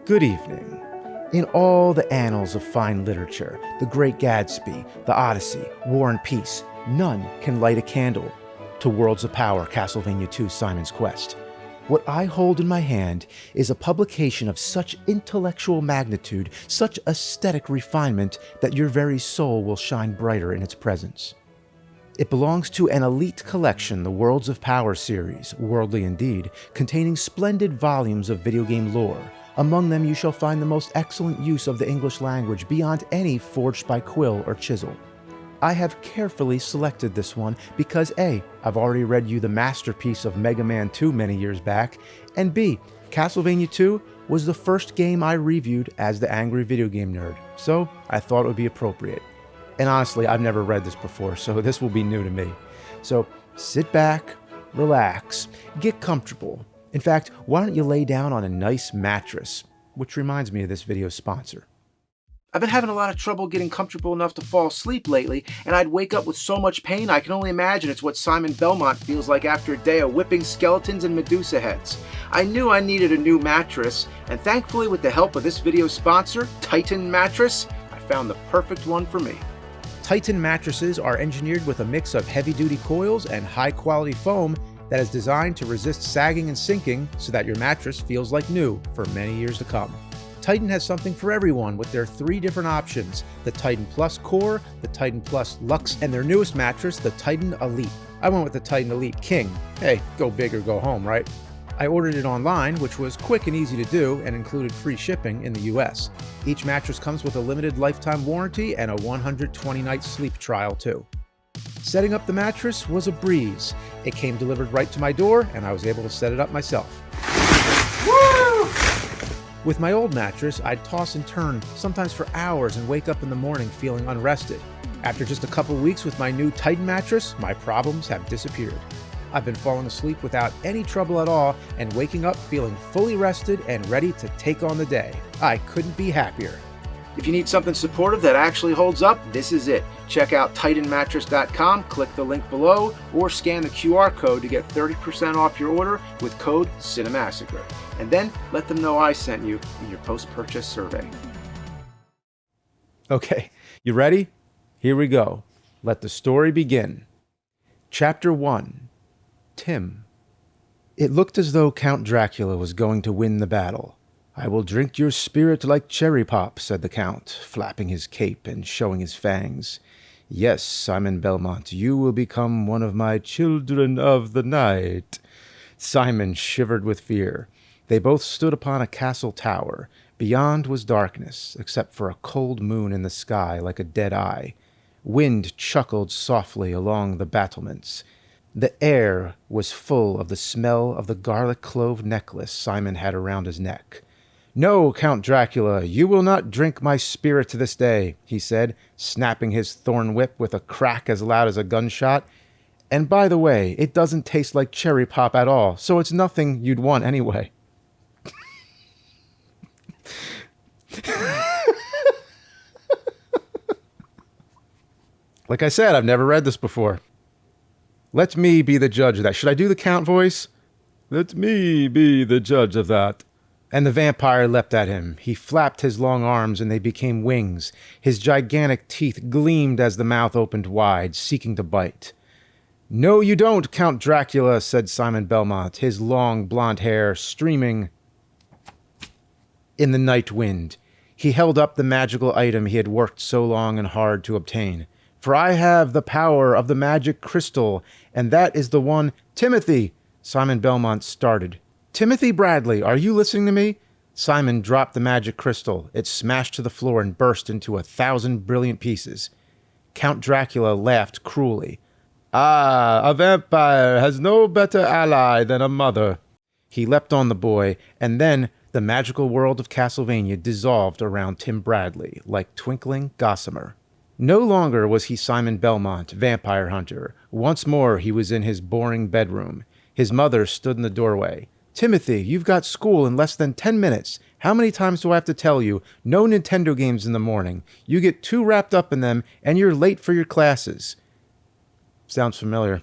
Good evening. In all the annals of fine literature, The Great Gatsby, The Odyssey, War and Peace, none can light a candle to Worlds of Power, Castlevania II, Simon's Quest. What I hold in my hand is a publication of such intellectual magnitude, such aesthetic refinement, that your very soul will shine brighter in its presence. It belongs to an elite collection, the Worlds of Power series, worldly indeed, containing splendid volumes of video game lore. Among them you shall find the most excellent use of the English language beyond any forged by quill or chisel. I have carefully selected this one because A, I've already read you the masterpiece of Mega Man 2 many years back, and B, Castlevania 2 was the first game I reviewed as the Angry Video Game Nerd, so I thought it would be appropriate. And honestly, I've never read this before, so this will be new to me. So sit back, relax, get comfortable. In fact, why don't you lay down on a nice mattress? Which reminds me of this video's sponsor. I've been having a lot of trouble getting comfortable enough to fall asleep lately, and I'd wake up with so much pain I can only imagine it's what Simon Belmont feels like after a day of whipping skeletons and Medusa heads. I knew I needed a new mattress, and thankfully with the help of this video's sponsor, Titan Mattress, I found the perfect one for me. Titan mattresses are engineered with a mix of heavy-duty coils and high-quality foam that is designed to resist sagging and sinking so that your mattress feels like new for many years to come. Titan has something for everyone with their 3 different options: the Titan Plus Core, the Titan Plus Luxe, and their newest mattress, the Titan Elite. I went with the Titan Elite King. Hey, go big or go home, right? I ordered it online, which was quick and easy to do and included free shipping in the US. Each mattress comes with a limited lifetime warranty and a 120-night sleep trial too. Setting up the mattress was a breeze. It came delivered right to my door, and I was able to set it up myself. Woo! With my old mattress, I'd toss and turn, sometimes for hours, and wake up in the morning feeling unrested. After just a couple weeks with my new Titan mattress, my problems have disappeared. I've been falling asleep without any trouble at all, and waking up feeling fully rested and ready to take on the day. I couldn't be happier. If you need something supportive that actually holds up, this is it. Check out TitanMattress.com, click the link below, or scan the QR code to get 30% off your order with code Cinemassacre. And then let them know I sent you in your post-purchase survey. Okay, you ready? Here we go. Let the story begin. Chapter 1. Tim. It looked as though Count Dracula was going to win the battle. "I will drink your spirit like cherry pop," said the Count, flapping his cape and showing his fangs. "Yes, Simon Belmont, you will become one of my children of the night." Simon shivered with fear. They both stood upon a castle tower. Beyond was darkness, except for a cold moon in the sky like a dead eye. Wind chuckled softly along the battlements. The air was full of the smell of the garlic clove necklace Simon had around his neck. "No, Count Dracula, you will not drink my spirit this day," he said, snapping his thorn whip with a crack as loud as a gunshot. "And by the way, it doesn't taste like cherry pop at all, so it's nothing you'd want anyway." Like I said, I've never read this before. Let me be the judge of that. Should I do the Count voice? Let me be the judge of that. And the vampire leapt at him. He flapped his long arms, and they became wings. His gigantic teeth gleamed as the mouth opened wide, seeking to bite. "No, you don't, Count Dracula," said Simon Belmont, his long blonde hair streaming in the night wind. He held up the magical item he had worked so long and hard to obtain. "For I have the power of the magic crystal, and that is the one—" "Timothy!" Simon Belmont started. "Timothy Bradley, are you listening to me?" Simon dropped the magic crystal. It smashed to the floor and burst into 1,000 brilliant pieces. Count Dracula laughed cruelly. "Ah, a vampire has no better ally than a mother." He leapt on the boy, and then the magical world of Castlevania dissolved around Tim Bradley like twinkling gossamer. No longer was he Simon Belmont, vampire hunter. Once more he was in his boring bedroom. His mother stood in the doorway. "Timothy, you've got school in less than 10 minutes. How many times do I have to tell you? No Nintendo games in the morning. You get too wrapped up in them, and you're late for your classes." Sounds familiar.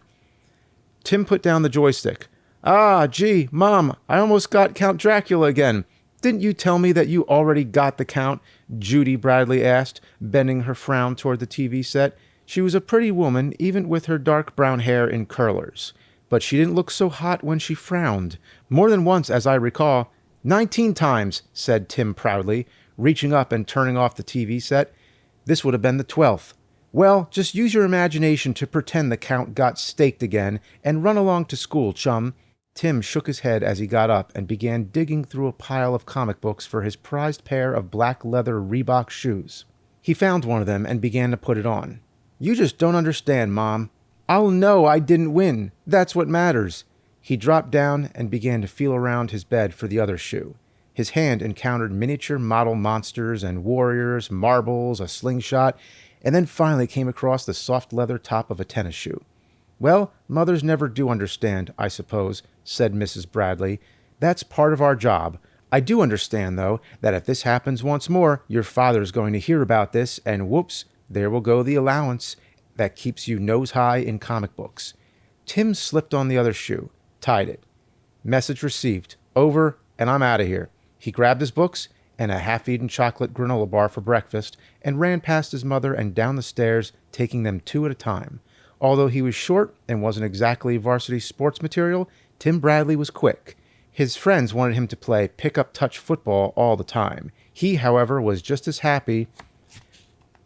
Tim put down the joystick. "Ah, gee, Mom, I almost got Count Dracula again." Didn't you tell me that you already got the count? Judy Bradley asked, bending her frown toward the TV set. She was a pretty woman, even with her dark brown hair in curlers. But she didn't look so hot when she frowned. More than once, as I recall. 19 times, said Tim proudly, reaching up and turning off the TV set. This would have been the 12th. Well, just use your imagination to pretend the count got staked again, and run along to school, chum. Tim shook his head as he got up and began digging through a pile of comic books for his prized pair of black leather Reebok shoes. He found one of them and began to put it on. You just don't understand, Mom. I'll know I didn't win. That's what matters. He dropped down and began to feel around his bed for the other shoe. His hand encountered miniature model monsters and warriors, marbles, a slingshot, and then finally came across the soft leather top of a tennis shoe. Well, mothers never do understand, I suppose, said Mrs. Bradley. That's part of our job. I do understand, though, that if this happens once more, your father's going to hear about this, and whoops, there will go the allowance that keeps you nose-high in comic books. Tim slipped on the other shoe, tied it. Message received. Over, and I'm out of here. He grabbed his books and a half-eaten chocolate granola bar for breakfast and ran past his mother and down the stairs, taking them two at a time. Although he was short and wasn't exactly varsity sports material, Tim Bradley was quick. His friends wanted him to play pick-up touch football all the time. He, however, was just as happy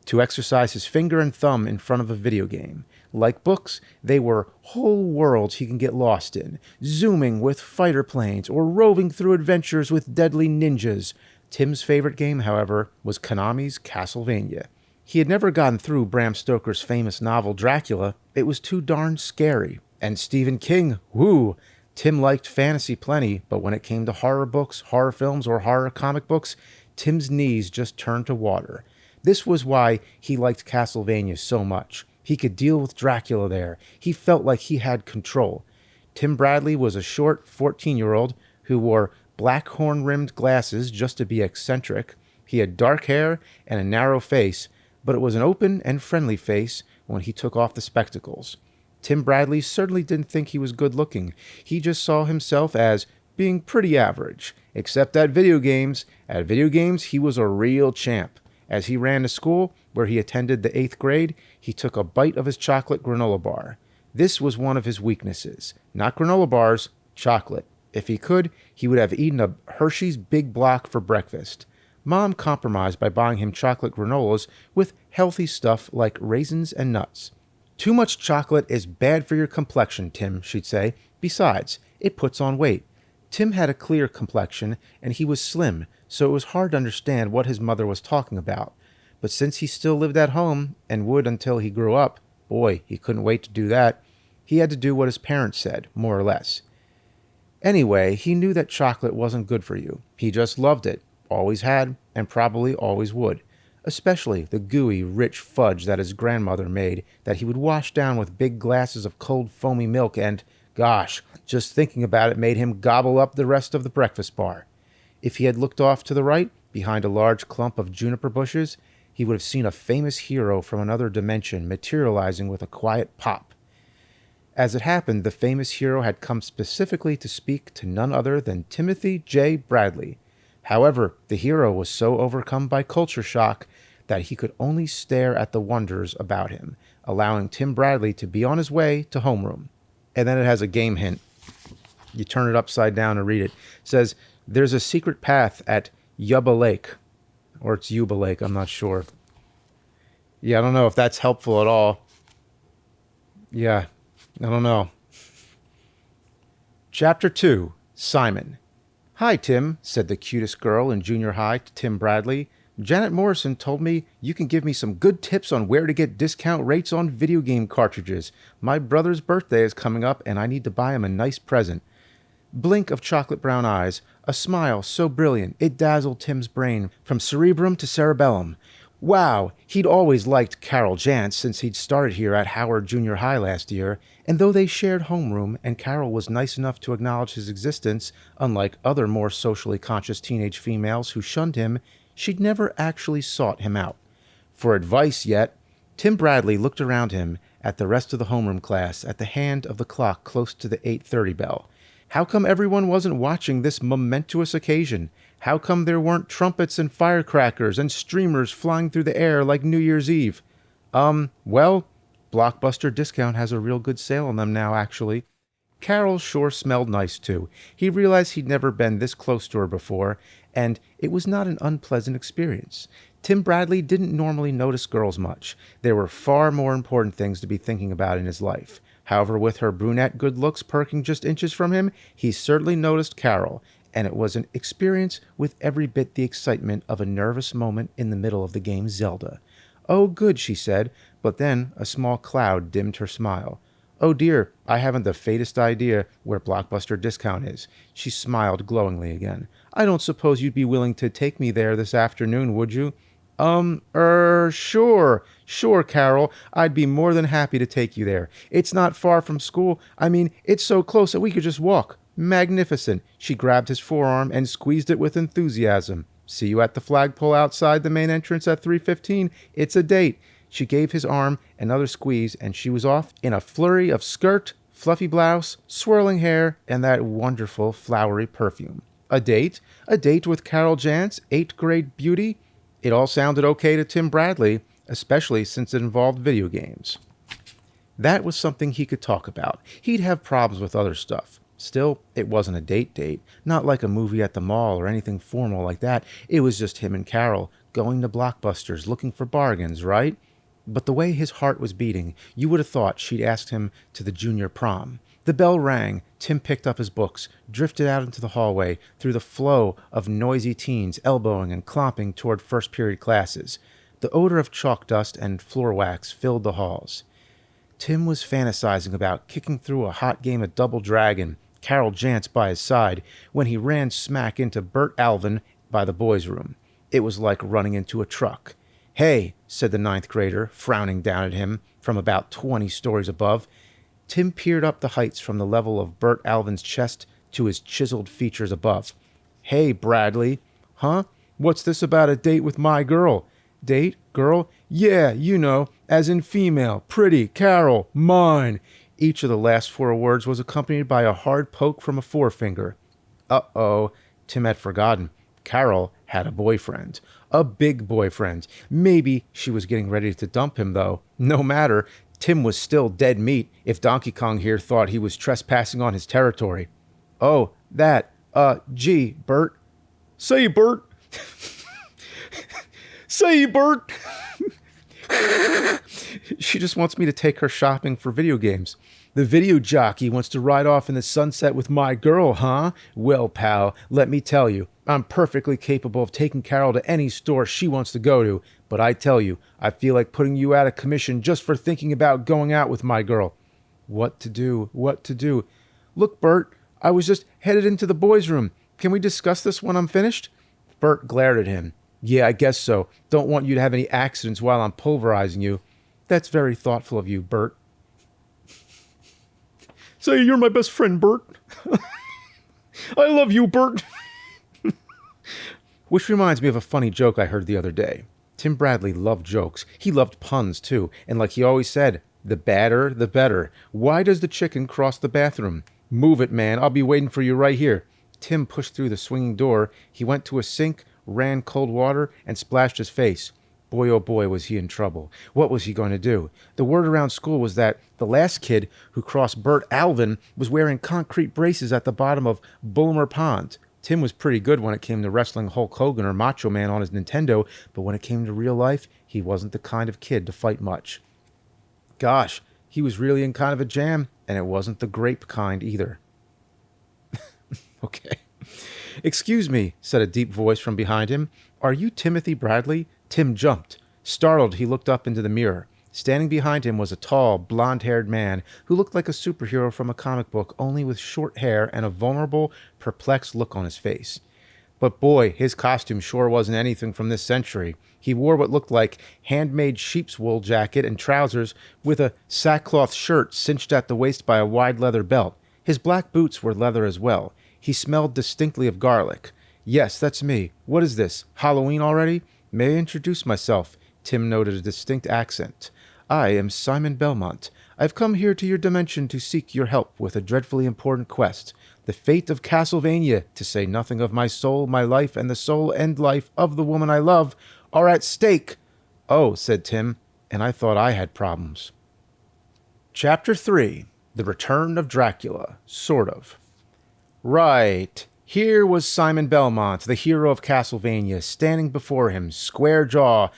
to exercise his finger and thumb in front of a video game. Like books, they were whole worlds he can get lost in, zooming with fighter planes or roving through adventures with deadly ninjas. Tim's favorite game, however, was Konami's Castlevania. He had never gotten through Bram Stoker's famous novel Dracula. It was too darn scary. And Stephen King, whoo! Tim liked fantasy plenty, but when it came to horror books, horror films, or horror comic books, Tim's knees just turned to water. This was why he liked Castlevania so much. He could deal with Dracula there. He felt like he had control. Tim Bradley was a short 14-year-old who wore black horn-rimmed glasses just to be eccentric. He had dark hair and a narrow face, but it was an open and friendly face when he took off the spectacles. Tim Bradley certainly didn't think he was good-looking. He just saw himself as being pretty average, except at video games. At video games, he was a real champ. As he ran to school, where he attended the 8th grade, he took a bite of his chocolate granola bar. This was one of his weaknesses. Not granola bars, chocolate. If he could, he would have eaten a Hershey's Big Block for breakfast. Mom compromised by buying him chocolate granolas with healthy stuff like raisins and nuts. Too much chocolate is bad for your complexion, Tim, she'd say. Besides, it puts on weight. Tim had a clear complexion, and he was slim, so it was hard to understand what his mother was talking about. But since he still lived at home, and would until he grew up, boy, he couldn't wait to do that, he had to do what his parents said, more or less. Anyway, he knew that chocolate wasn't good for you. He just loved it, always had, and probably always would. Especially the gooey, rich fudge that his grandmother made that he would wash down with big glasses of cold, foamy milk and, gosh, just thinking about it made him gobble up the rest of the breakfast bar. If he had looked off to the right, behind a large clump of juniper bushes, he would have seen a famous hero from another dimension materializing with a quiet pop. As it happened, the famous hero had come specifically to speak to none other than Timothy J. Bradley. However, the hero was so overcome by culture shock that he could only stare at the wonders about him, allowing Tim Bradley to be on his way to homeroom. And then it has a game hint. You turn it upside down and read it. It says, there's a secret path at Yuba Lake. Or it's Yuba Lake, I'm not sure. Yeah, I don't know if that's helpful at all. Yeah, I don't know. Chapter 2, Simon. Hi, Tim, said the cutest girl in junior high to Tim Bradley. Janet Morrison told me you can give me some good tips on where to get discount rates on video game cartridges. My brother's birthday is coming up, and I need to buy him a nice present. Blink of chocolate brown eyes, a smile so brilliant it dazzled Tim's brain from cerebrum to cerebellum. Wow, he'd always liked Carol Jantz since he'd started here at Howard Junior High last year, and though they shared homeroom and Carol was nice enough to acknowledge his existence, unlike other more socially conscious teenage females who shunned him, she'd never actually sought him out. For advice yet, Tim Bradley looked around him at the rest of the homeroom class at the hand of the clock close to the 8:30 bell. How come everyone wasn't watching this momentous occasion? How come there weren't trumpets and firecrackers and streamers flying through the air like New Year's Eve? Well, Blockbuster Discount has a real good sale on them now, actually. Carol sure smelled nice, too. He realized he'd never been this close to her before, and it was not an unpleasant experience. Tim Bradley didn't normally notice girls much. There were far more important things to be thinking about in his life. However, with her brunette good looks perking just inches from him, he certainly noticed Carol, and it was an experience with every bit the excitement of a nervous moment in the middle of the game Zelda. "Oh, good," she said, but then a small cloud dimmed her smile. "Oh dear, I haven't the faintest idea where Blockbuster Discount is." She smiled glowingly again. "I don't suppose you'd be willing to take me there this afternoon, would you?" Sure, Carol. I'd be more than happy to take you there. It's not far from school. I mean, it's so close that we could just walk. Magnificent." She grabbed his forearm and squeezed it with enthusiasm. "See you at the flagpole outside the main entrance at 3:15. It's a date." She gave his arm another squeeze, and she was off in a flurry of skirt, fluffy blouse, swirling hair, and that wonderful flowery perfume. A date? A date with Carol Jantz, 8th grade beauty? It all sounded okay to Tim Bradley, especially since it involved video games. That was something he could talk about. He'd have problems with other stuff. Still, it wasn't a date, not like a movie at the mall or anything formal like that. It was just him and Carol, going to Blockbusters, looking for bargains, right? But the way his heart was beating, you would have thought she'd asked him to the junior prom. The bell rang. Tim picked up his books, drifted out into the hallway, through the flow of noisy teens elbowing and clomping toward first-period classes. The odor of chalk dust and floor wax filled the halls. Tim was fantasizing about kicking through a hot game of Double Dragon, Carol Jantz by his side, when he ran smack into Bert Alvin by the boys' room. It was like running into a truck. "Hey," said the 9th grader, frowning down at him from about 20 stories above. Tim peered up the heights from the level of Bert Alvin's chest to his chiseled features above. "Hey, Bradley." "Huh? What's this about a date with my girl?" "Date? Girl? Yeah, you know, as in female, pretty, Carol, mine." Each of the last 4 words was accompanied by a hard poke from a forefinger. Uh-oh, Tim had forgotten. Carol had a boyfriend. A big boyfriend. Maybe she was getting ready to dump him, though. No matter, Tim was still dead meat if Donkey Kong here thought he was trespassing on his territory. "Oh, that, gee, Bert." "Say, Bert." "Say, Bert." "She just wants me to take her shopping for video games." "The video jockey wants to ride off in the sunset with my girl, huh? Well, pal, let me tell you, I'm perfectly capable of taking Carol to any store she wants to go to, but I tell you, I feel like putting you out of commission just for thinking about going out with my girl." What to do? "Look, Bert, I was just headed into the boys' room. Can we discuss this when I'm finished?" Bert glared at him. "Yeah, I guess so. Don't want you to have any accidents while I'm pulverizing you." "That's very thoughtful of you, Bert." "Say, you're my best friend, Bert." "I love you, Bert." Which reminds me of a funny joke I heard the other day. Tim Bradley loved jokes. He loved puns, too. And like he always said, the badder, the better. Why does the chicken cross the bathroom? "Move it, man. I'll be waiting for you right here." Tim pushed through the swinging door. He went to a sink, ran cold water, and splashed his face. Boy, oh boy, was he in trouble. What was he going to do? The word around school was that the last kid who crossed Bert Alvin was wearing concrete braces at the bottom of Bulmer Pond. Tim was pretty good when it came to wrestling Hulk Hogan or Macho Man on his Nintendo, but when it came to real life, he wasn't the kind of kid to fight much. Gosh, he was really in kind of a jam, and it wasn't the grape kind either. Okay. "Excuse me," said a deep voice from behind him. "Are you Timothy Bradley?" Tim jumped. Startled, he looked up into the mirror. Standing behind him was a tall, blonde-haired man who looked like a superhero from a comic book, only with short hair and a vulnerable, perplexed look on his face. But boy, his costume sure wasn't anything from this century. He wore what looked like handmade sheep's wool jacket and trousers with a sackcloth shirt cinched at the waist by a wide leather belt. His black boots were leather as well. He smelled distinctly of garlic. "Yes, that's me. What is this? Halloween already? May I introduce myself?" Tim noted a distinct accent. "I am Simon Belmont. I've come here to your dimension to seek your help with a dreadfully important quest. The fate of Castlevania, to say nothing of my soul, my life, and the soul and life of the woman I love, are at stake. Oh, said Tim, and I thought I had problems. Chapter 3. The Return of Dracula. Sort of. Right. Here was Simon Belmont, the hero of Castlevania, standing before him, square jaw,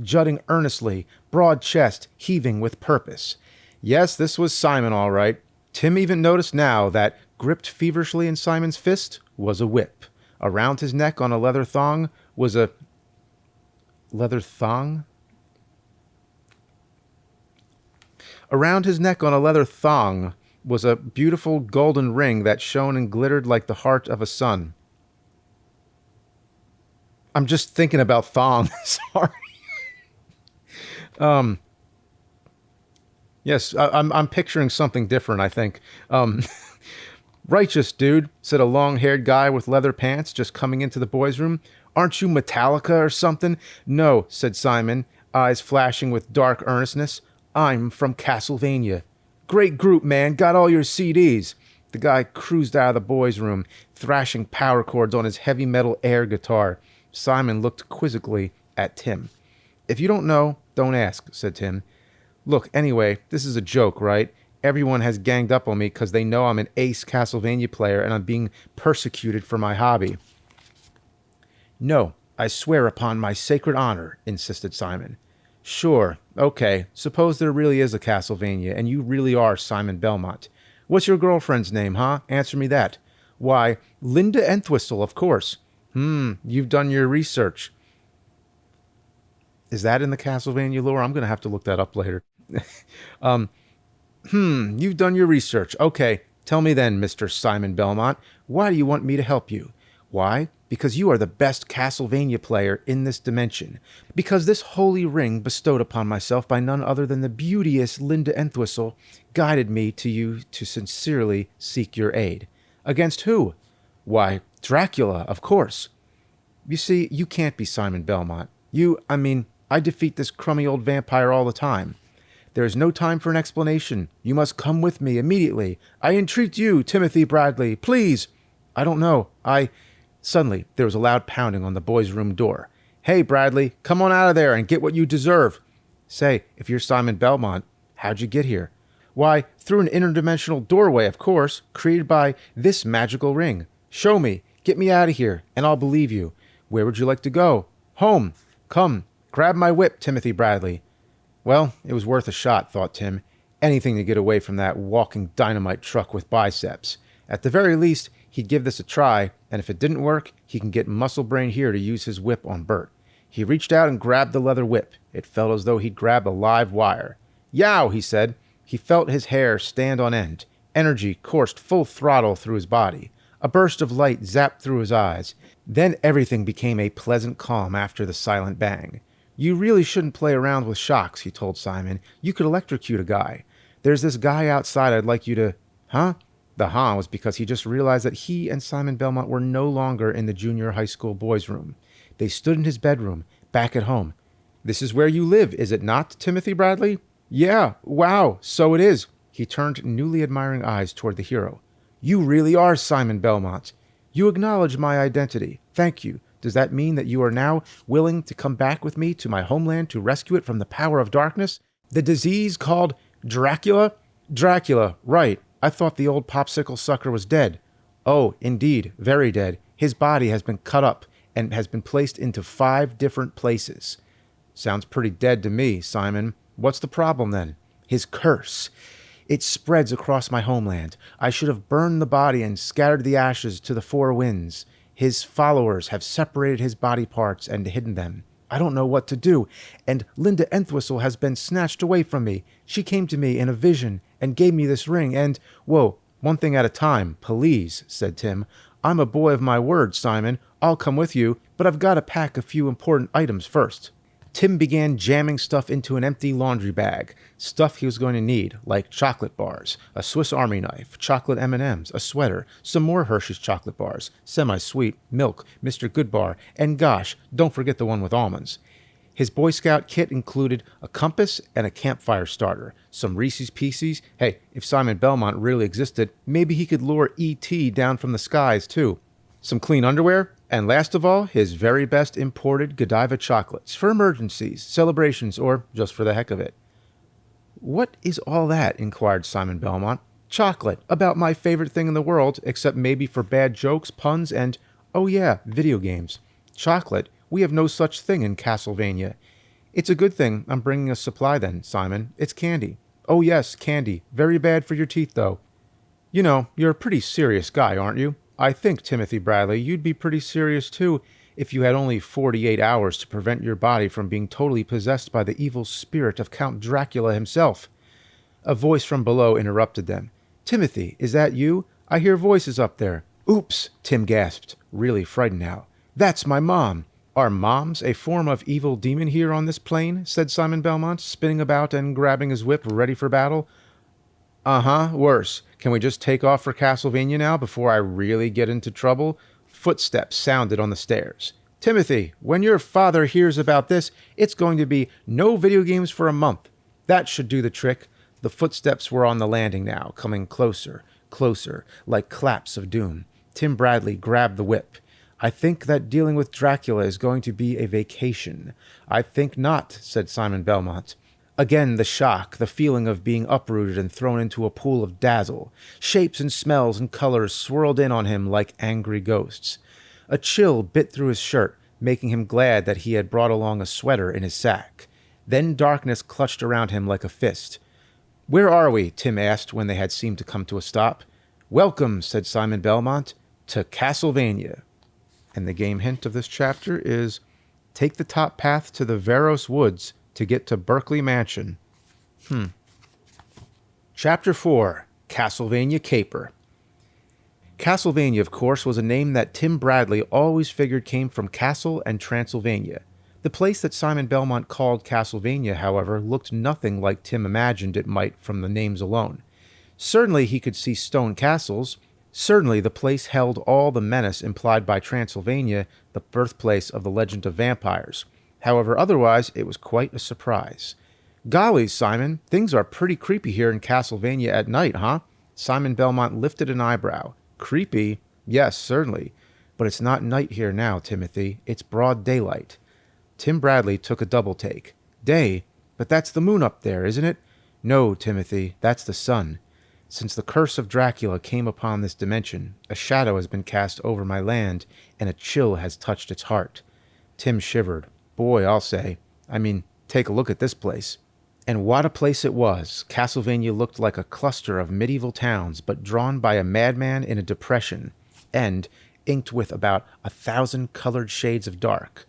jutting earnestly, broad chest, heaving with purpose. Yes, this was Simon, all right. Tim even noticed now that, gripped feverishly in Simon's fist, was a whip. Around his neck on a leather thong was a... Leather thong? Around his neck on a leather thong was a beautiful golden ring that shone and glittered like the heart of a sun. I'm just thinking about thong. Sorry. Yes, I'm picturing something different, I think. Righteous, dude, said a long-haired guy with leather pants just coming into the boys' room. Aren't you Metallica or something? No, said Simon, eyes flashing with dark earnestness. I'm from Castlevania. Great group, man. Got all your CDs. The guy cruised out of the boys' room, thrashing power chords on his heavy metal air guitar. Simon looked quizzically at Tim. If you don't know, don't ask, said Tim. Look, anyway, this is a joke, right? Everyone has ganged up on me because they know I'm an ace Castlevania player and I'm being persecuted for my hobby. No, I swear upon my sacred honor, insisted Simon. Sure, okay, suppose there really is a Castlevania and you really are Simon Belmont. What's your girlfriend's name, huh? Answer me that. Why, Linda Entwistle, of course. You've done your research. Is that in the Castlevania lore? I'm going to have to look that up later. You've done your research. Okay, tell me then, Mr. Simon Belmont, why do you want me to help you? Why? Because you are the best Castlevania player in this dimension. Because this holy ring bestowed upon myself by none other than the beauteous Linda Entwistle guided me to you to sincerely seek your aid. Against who? Why, Dracula, of course. You see, you can't be Simon Belmont. I defeat this crummy old vampire all the time. There is no time for an explanation. You must come with me immediately. I entreat you, Timothy Bradley, please. I don't know. Suddenly, there was a loud pounding on the boys' room door. Hey, Bradley, come on out of there and get what you deserve. Say, if you're Simon Belmont, how'd you get here? Why, through an interdimensional doorway, of course, created by this magical ring. Show me. Get me out of here, and I'll believe you. Where would you like to go? Home. Come. Grab my whip, Timothy Bradley. Well, it was worth a shot, thought Tim. Anything to get away from that walking dynamite truck with biceps. At the very least, he'd give this a try, and if it didn't work, he can get Muscle Brain here to use his whip on Bert. He reached out and grabbed the leather whip. It felt as though he'd grabbed a live wire. Yow, he said. He felt his hair stand on end. Energy coursed full throttle through his body. A burst of light zapped through his eyes. Then everything became a pleasant calm after the silent bang. You really shouldn't play around with shocks, he told Simon. You could electrocute a guy. There's this guy outside I'd like you to... Huh? The huh was because he just realized that he and Simon Belmont were no longer in the junior high school boys' room. They stood in his bedroom, back at home. This is where you live, is it not, Timothy Bradley? Yeah, wow, so it is. He turned newly admiring eyes toward the hero. You really are Simon Belmont. You acknowledge my identity. Thank you. Does that mean that you are now willing to come back with me to my homeland to rescue it from the power of darkness? The disease called Dracula? Dracula, right. I thought the old popsicle sucker was dead. Oh, indeed, very dead. His body has been cut up and has been placed into 5 different places. Sounds pretty dead to me, Simon. What's the problem then? His curse. It spreads across my homeland. I should have burned the body and scattered the ashes to the 4 winds. His followers have separated his body parts and hidden them. I don't know what to do, and Linda Entwistle has been snatched away from me. She came to me in a vision and gave me this ring, and... Whoa, one thing at a time, please, said Tim. I'm a boy of my word, Simon. I'll come with you, but I've got to pack a few important items first. Tim began jamming stuff into an empty laundry bag, stuff he was going to need, like chocolate bars, a Swiss Army knife, chocolate M&Ms, a sweater, some more Hershey's chocolate bars, semi-sweet, milk, Mr. Goodbar, and gosh, don't forget the one with almonds. His Boy Scout kit included a compass and a campfire starter, some Reese's Pieces. Hey, if Simon Belmont really existed, maybe he could lure E.T. down from the skies, too. Some clean underwear, and last of all, his very best imported Godiva chocolates for emergencies, celebrations, or just for the heck of it. "What is all that?" inquired Simon Belmont. "Chocolate, about my favorite thing in the world, except maybe for bad jokes, puns, and, oh yeah, video games. Chocolate? We have no such thing in Castlevania." "It's a good thing I'm bringing a supply then, Simon. It's candy." "Oh yes, candy. Very bad for your teeth, though." "You know, you're a pretty serious guy, aren't you? I think, Timothy Bradley, you'd be pretty serious too if you had only 48 hours to prevent your body from being totally possessed by the evil spirit of Count Dracula himself." A voice from below interrupted them. "Timothy, is that you? I hear voices up there." "Oops," Tim gasped, really frightened now. "That's my mom." "Are moms a form of evil demon here on this plane?" said Simon Belmont, spinning about and grabbing his whip, ready for battle. "Uh-huh, worse. Can we just take off for Castlevania now before I really get into trouble?" Footsteps sounded on the stairs. "Timothy, when your father hears about this, it's going to be no video games for a month. That should do the trick." The footsteps were on the landing now, coming closer, closer, like claps of doom. Tim Bradley grabbed the whip. "I think that dealing with Dracula is going to be a vacation." "I think not," said Simon Belmont. Again the shock, the feeling of being uprooted and thrown into a pool of dazzle. Shapes and smells and colors swirled in on him like angry ghosts. A chill bit through his shirt, making him glad that he had brought along a sweater in his sack. Then darkness clutched around him like a fist. "Where are we?" Tim asked when they had seemed to come to a stop. "Welcome," said Simon Belmont, "to Castlevania." And the game hint of this chapter is, take the top path to the Veros Woods to get to Berkeley Mansion. Chapter 4, Castlevania Caper. Castlevania, of course, was a name that Tim Bradley always figured came from Castle and Transylvania. The place that Simon Belmont called Castlevania, however, looked nothing like Tim imagined it might from the names alone. Certainly he could see stone castles. Certainly the place held all the menace implied by Transylvania, the birthplace of the legend of vampires. However, otherwise, it was quite a surprise. "Golly, Simon, things are pretty creepy here in Castlevania at night, huh?" Simon Belmont lifted an eyebrow. "Creepy? Yes, certainly. But it's not night here now, Timothy. It's broad daylight." Tim Bradley took a double take. "Day? But that's the moon up there, isn't it?" "No, Timothy, that's the sun. Since the curse of Dracula came upon this dimension, a shadow has been cast over my land, and a chill has touched its heart." Tim shivered. "Boy, I'll say. I mean, take a look at this place." And what a place it was. Castlevania looked like a cluster of medieval towns, but drawn by a madman in a depression, and inked with about 1,000 colored shades of dark.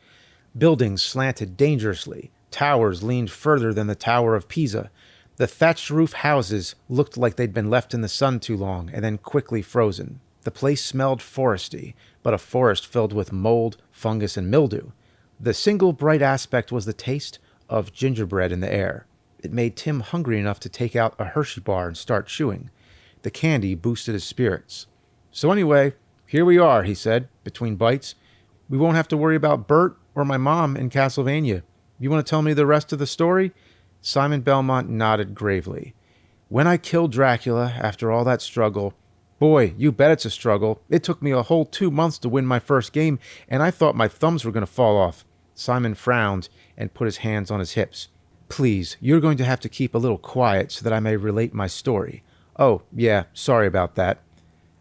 Buildings slanted dangerously. Towers leaned further than the Tower of Pisa. The thatched roof houses looked like they'd been left in the sun too long and then quickly frozen. The place smelled foresty, but a forest filled with mold, fungus, and mildew. The single bright aspect was the taste of gingerbread in the air. It made Tim hungry enough to take out a Hershey bar and start chewing. The candy boosted his spirits. "So anyway, here we are," he said, between bites. "We won't have to worry about Bert or my mom in Castlevania. You want to tell me the rest of the story?" Simon Belmont nodded gravely. "When I killed Dracula, after all that struggle—" "Boy, you bet it's a struggle. It took me a whole 2 months to win my first game, and I thought my thumbs were going to fall off." Simon frowned and put his hands on his hips. "Please, you're going to have to keep a little quiet so that I may relate my story." "Oh, yeah, sorry about that."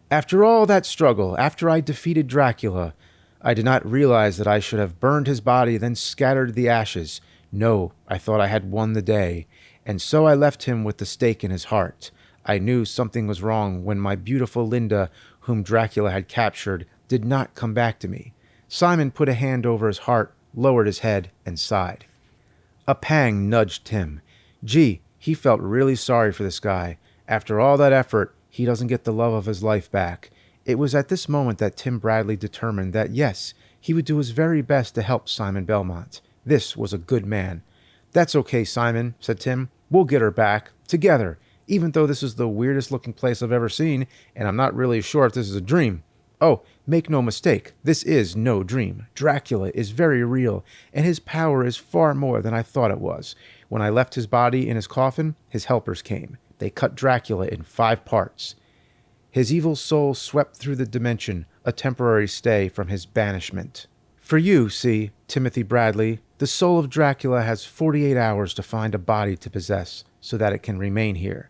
"After all that struggle, after I defeated Dracula, I did not realize that I should have burned his body, then scattered the ashes. No, I thought I had won the day, and so I left him with the stake in his heart. I knew something was wrong when my beautiful Linda, whom Dracula had captured, did not come back to me." Simon put a hand over his heart, lowered his head, and sighed. A pang nudged Tim. Gee, he felt really sorry for this guy. After all that effort, he doesn't get the love of his life back. It was at this moment that Tim Bradley determined that, yes, he would do his very best to help Simon Belmont. This was a good man. "That's okay, Simon," said Tim. "We'll get her back. Together. Even though this is the weirdest looking place I've ever seen, and I'm not really sure if this is a dream." Oh, make no mistake, this is no dream. Dracula is very real, and his power is far more than I thought it was. When I left his body in his coffin, his helpers came. They cut Dracula in 5 parts. His evil soul swept through the dimension, a temporary stay from his banishment. For you, see, Timothy Bradley, the soul of Dracula has 48 hours to find a body to possess, so that it can remain here.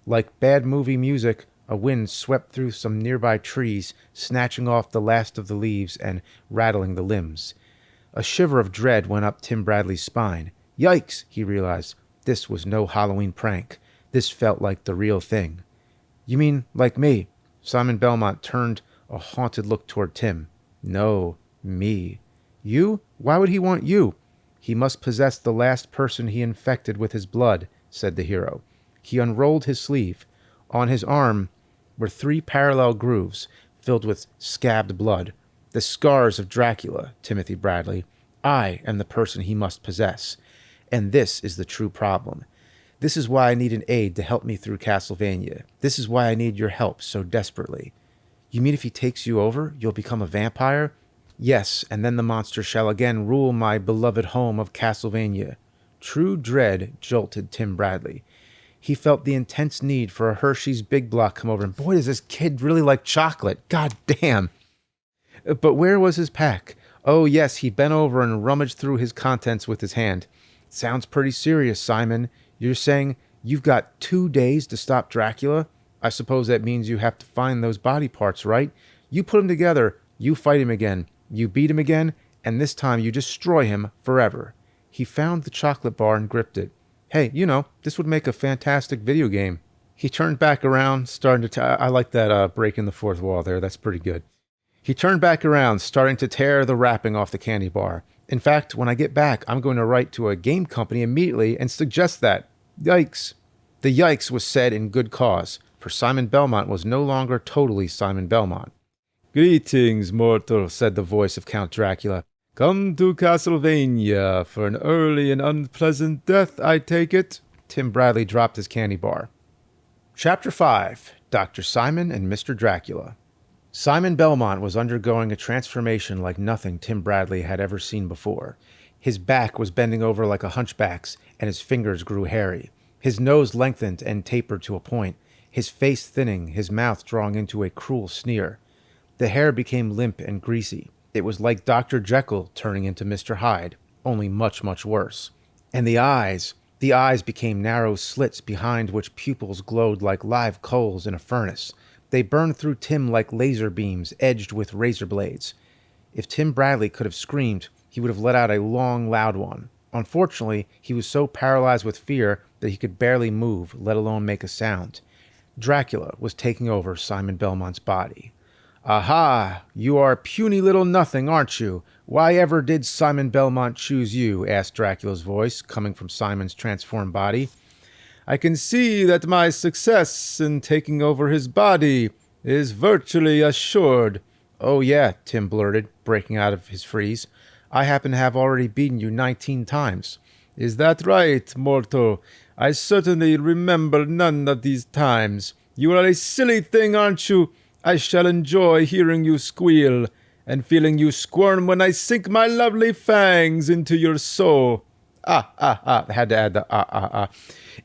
Like bad movie music, a wind swept through some nearby trees, snatching off the last of the leaves and rattling the limbs. A shiver of dread went up Tim Bradley's spine. Yikes, he realized. This was no Halloween prank. This felt like the real thing. You mean like me? Simon Belmont turned a haunted look toward Tim. No, me. You? Why would he want you? He must possess the last person he infected with his blood, said the hero. He unrolled his sleeve. On his arm were 3 parallel grooves filled with scabbed blood. The scars of Dracula, Timothy Bradley. I am the person he must possess. And this is the true problem. This is why I need an aide to help me through Castlevania. This is why I need your help so desperately. You mean if he takes you over, you'll become a vampire? Yes, and then the monster shall again rule my beloved home of Castlevania. True dread jolted Tim Bradley. He felt the intense need for a Hershey's Big Block come over, and boy, does this kid really like chocolate. God damn. But where was his pack? Oh, yes, he bent over and rummaged through his contents with his hand. Sounds pretty serious, Simon. You're saying you've got 2 days to stop Dracula? I suppose that means you have to find those body parts, right? You put them together, you fight him again, you beat him again, and this time you destroy him forever. He found the chocolate bar and gripped it. Hey, this would make a fantastic video game. He turned back around, starting to... I like that breaking the fourth wall there. That's pretty good. He turned back around, starting to tear the wrapping off the candy bar. In fact, when I get back, I'm going to write to a game company immediately and suggest that. Yikes. The yikes was said in good cause, for Simon Belmont was no longer totally Simon Belmont. Greetings, mortal, said the voice of Count Dracula. Come to Castlevania for an early and unpleasant death, I take it. Tim Bradley dropped his candy bar. Chapter 5. Dr. Simon and Mr. Dracula. Simon Belmont was undergoing a transformation like nothing Tim Bradley had ever seen before. His back was bending over like a hunchback's, and his fingers grew hairy. His nose lengthened and tapered to a point, his face thinning, his mouth drawing into a cruel sneer. The hair became limp and greasy. It was like Dr. Jekyll turning into Mr. Hyde, only much, much worse. And the eyes became narrow slits behind which pupils glowed like live coals in a furnace. They burned through Tim like laser beams edged with razor blades. If Tim Bradley could have screamed, he would have let out a long, loud one. Unfortunately, he was so paralyzed with fear that he could barely move, let alone make a sound. Dracula was taking over Simon Belmont's body. Aha! You are puny little nothing, aren't you? Why ever did Simon Belmont choose you? Asked Dracula's voice, coming from Simon's transformed body. I can see that my success in taking over his body is virtually assured. Oh yeah, Tim blurted, breaking out of his freeze. I happen to have already beaten you 19 times. Is that right, mortal? I certainly remember none of these times. You are a silly thing, aren't you? I shall enjoy hearing you squeal, and feeling you squirm when I sink my lovely fangs into your soul. I had to add the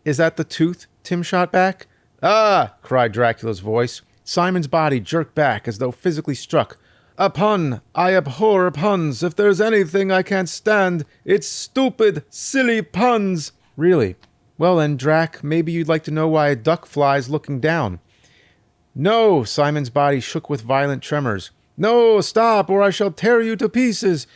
Is that the tooth? Tim shot back. Ah! Cried Dracula's voice. Simon's body jerked back as though physically struck. A pun! I abhor puns. If there's anything I can't stand, it's stupid, silly puns. Really? Well then, Drac, maybe you'd like to know why a duck flies looking down. No! Simon's body shook with violent tremors. No, stop, or I shall tear you to pieces.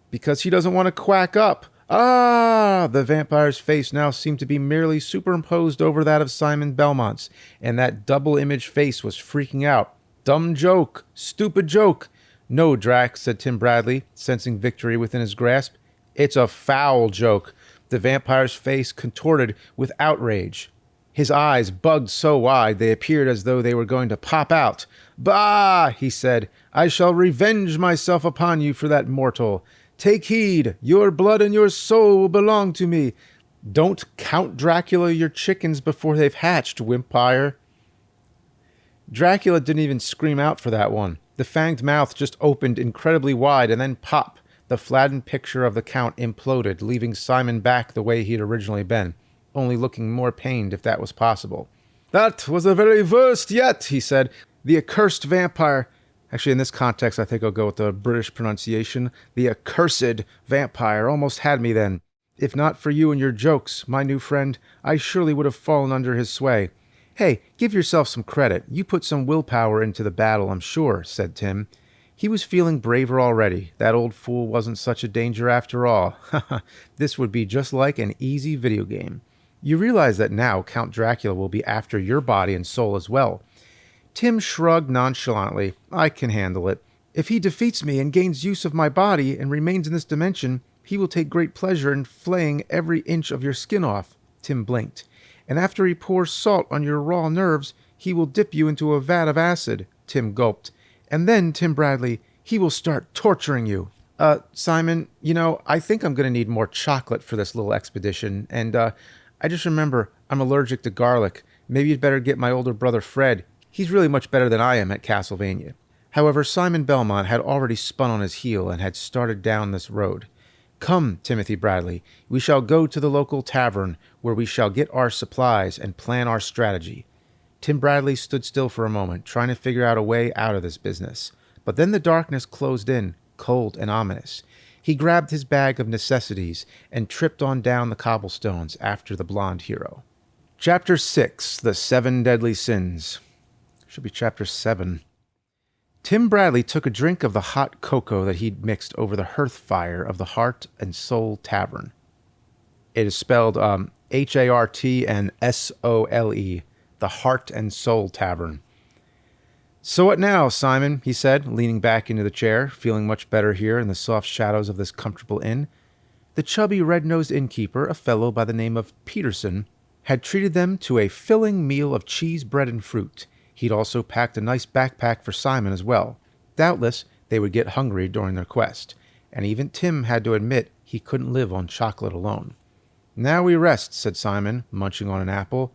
Because he doesn't want to quack up. Ah! The vampire's face now seemed to be merely superimposed over that of Simon Belmont's, and that double-image face was freaking out. Dumb joke. Stupid joke. No, Drac, said Tim Bradley, sensing victory within his grasp. It's a foul joke. The vampire's face contorted with outrage. His eyes bugged so wide they appeared as though they were going to pop out. Bah! He said. I shall revenge myself upon you for that mortal. Take heed. Your blood and your soul will belong to me. Don't count Dracula your chickens before they've hatched, Wimpire. Dracula didn't even scream out for that one. The fanged mouth just opened incredibly wide, and then pop! The flattened picture of the Count imploded, leaving Simon back the way he'd originally been, only looking more pained if that was possible. "That was the very worst yet," he said. "The accursed vampire..." Actually, in this context, I think I'll go with the British pronunciation. "The accursed vampire almost had me then. If not for you and your jokes, my new friend, I surely would have fallen under his sway." "Hey, give yourself some credit. You put some willpower into the battle, I'm sure," said Tim. He was feeling braver already. That old fool wasn't such a danger after all. This would be just like an easy video game. You realize that now Count Dracula will be after your body and soul as well. Tim shrugged nonchalantly. "I can handle it. If he defeats me and gains use of my body and remains in this dimension, he will take great pleasure in flaying every inch of your skin off." Tim blinked. "And after he pours salt on your raw nerves, he will dip you into a vat of acid." Tim gulped. "And then, Tim Bradley, he will start torturing you." Simon, I think I'm going to need more chocolate for this little expedition, and, I just remember I'm allergic to garlic. Maybe you'd better get my older brother Fred. He's really much better than I am at Castlevania." However, Simon Belmont had already spun on his heel and had started down this road. "Come, Timothy Bradley, we shall go to the local tavern, where we shall get our supplies and plan our strategy." Tim Bradley stood still for a moment, trying to figure out a way out of this business. But then the darkness closed in, cold and ominous. He grabbed his bag of necessities and tripped on down the cobblestones after the blonde hero. Chapter 6, The 7 Deadly Sins. Should be Chapter 7. Tim Bradley took a drink of the hot cocoa that he'd mixed over the hearth fire of the Heart and Soul Tavern. It is spelled H-A-R-T and S-O-L-E, the Heart and Soul Tavern. "So what now, Simon?" he said, leaning back into the chair, feeling much better here in the soft shadows of this comfortable inn. The chubby red-nosed innkeeper, a fellow by the name of Peterson, had treated them to a filling meal of cheese, bread, and fruit. He'd also packed a nice backpack for Simon as well. Doubtless, they would get hungry during their quest, and even Tim had to admit he couldn't live on chocolate alone. "Now we rest," said Simon, munching on an apple.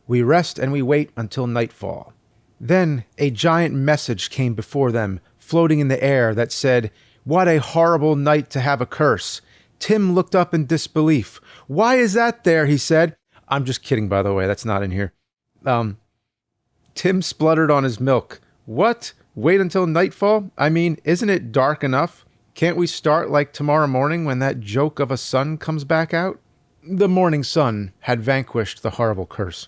"We rest and we wait until nightfall." Then a giant message came before them, floating in the air, that said, "What a horrible night to have a curse." Tim looked up in disbelief. "Why is that there?" he said. I'm just kidding, by the way. That's not in here. Tim spluttered on his milk. "What? Wait until nightfall? I mean, isn't it dark enough? Can't we start like tomorrow morning when that joke of a sun comes back out?" The morning sun had vanquished the horrible curse.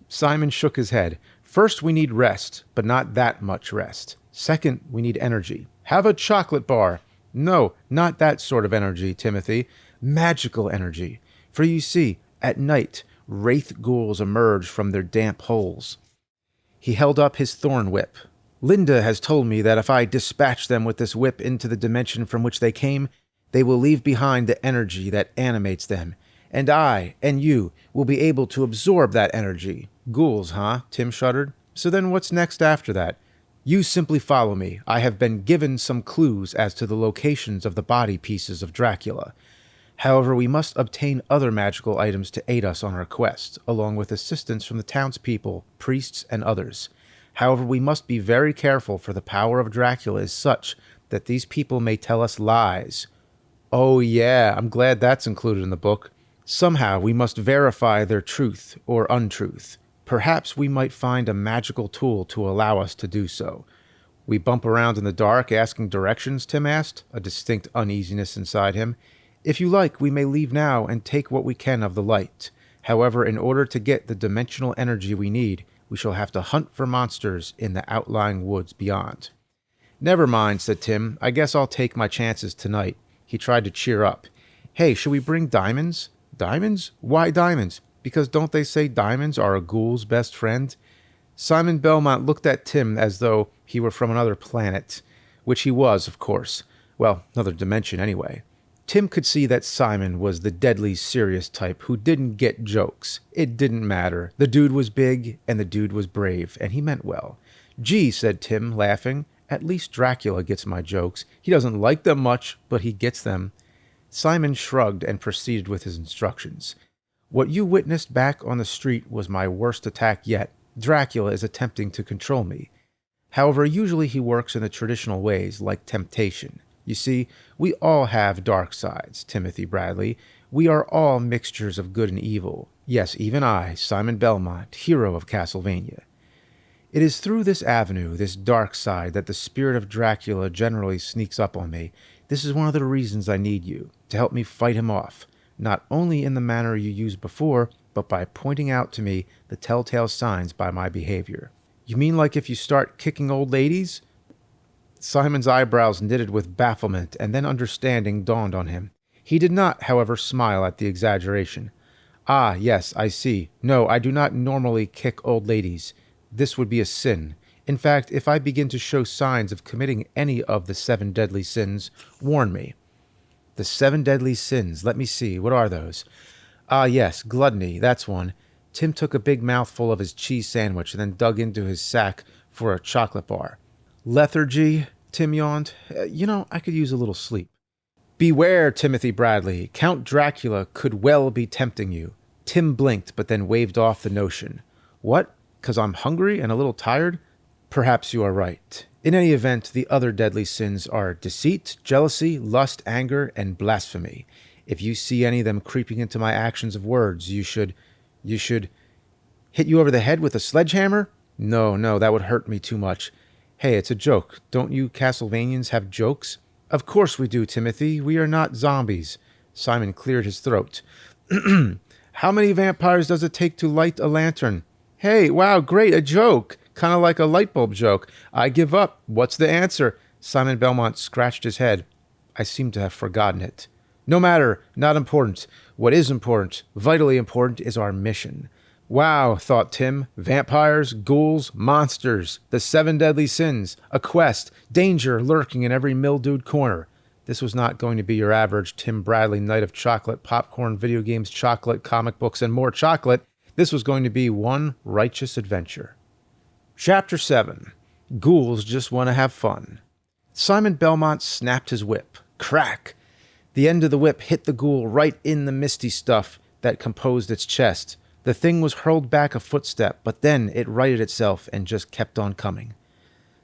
Simon shook his head. "First, we need rest, but not that much rest. Second, we need energy. Have a chocolate bar." "No, not that sort of energy, Timothy. Magical energy. For you see, at night, wraith ghouls emerge from their damp holes." He held up his thorn whip. "Linda has told me that if I dispatch them with this whip into the dimension from which they came, they will leave behind the energy that animates them. And I, and you, will be able to absorb that energy." "Ghouls, huh?" Tim shuddered. "So then what's next after that?" "You simply follow me. I have been given some clues as to the locations of the body pieces of Dracula. However, we must obtain other magical items to aid us on our quest, along with assistance from the townspeople, priests, and others. However, we must be very careful, for the power of Dracula is such that these people may tell us lies." "Oh yeah, I'm glad that's included in the book. Somehow we must verify their truth or untruth. Perhaps we might find a magical tool to allow us to do so." "We bump around in the dark asking directions?" Tim asked, a distinct uneasiness inside him. "If you like, we may leave now and take what we can of the light. However, in order to get the dimensional energy we need, we shall have to hunt for monsters in the outlying woods beyond." "Never mind," said Tim. "I guess I'll take my chances tonight." He tried to cheer up. "Hey, should we bring diamonds?" "Diamonds? Why diamonds? Because don't they say diamonds are a ghoul's best friend?" Simon Belmont looked at Tim as though he were from another planet, which he was, of course. Well, another dimension anyway. Tim could see that Simon was the deadly serious type who didn't get jokes. It didn't matter. The dude was big, and the dude was brave, and he meant well. "Gee," said Tim, laughing, "at least Dracula gets my jokes. He doesn't like them much, but he gets them." Simon shrugged and proceeded with his instructions. "What you witnessed back on the street was my worst attack yet. Dracula is attempting to control me. However, usually he works in the traditional ways, like temptation. You see, we all have dark sides, Timothy Bradley. We are all mixtures of good and evil. Yes, even I, Simon Belmont, hero of Castlevania. It is through this avenue, this dark side, that the spirit of Dracula generally sneaks up on me. This is one of the reasons I need you, to help me fight him off, not only in the manner you used before, but by pointing out to me the telltale signs by my behavior. You mean like if you start kicking old ladies? Simon's eyebrows knitted with bafflement, and then understanding dawned on him. He did not, however, smile at the exaggeration. Ah, yes, I see. No, I do not normally kick old ladies. This would be a sin. In fact, if I begin to show signs of committing any of the 7 deadly sins, warn me. The 7 deadly sins, let me see, what are those? Ah, yes, gluttony, that's one. Tim took a big mouthful of his cheese sandwich and then dug into his sack for a chocolate bar. Lethargy, Tim yawned. I could use a little sleep. Beware, Timothy Bradley. Count Dracula could well be tempting you. Tim blinked, but then waved off the notion. What? 'Cause I'm hungry and a little tired? Perhaps you are right. In any event, the other deadly sins are deceit, jealousy, lust, anger, and blasphemy. If you see any of them creeping into my actions of words, you should... Hit you over the head with a sledgehammer? No, that would hurt me too much. Hey, it's a joke. Don't you Castlevanians have jokes? Of course we do, Timothy. We are not zombies. Simon cleared his throat. How many vampires does it take to light a lantern? Hey, wow, great, a joke. Kind of like a light bulb joke. I give up. What's the answer? Simon Belmont scratched his head. I seem to have forgotten it. No matter, not important. What is important, vitally important, is our mission. Wow, thought Tim. Vampires, ghouls, monsters, the 7 deadly sins, a quest, danger lurking in every mildewed corner. This was not going to be your average Tim Bradley night of chocolate, popcorn, video games, chocolate, comic books, and more chocolate. This was going to be one righteous adventure. Chapter 7. Ghouls Just Want to Have Fun. Simon Belmont snapped his whip. Crack! The end of the whip hit the ghoul right in the misty stuff that composed its chest. The thing was hurled back a footstep, but then it righted itself and just kept on coming.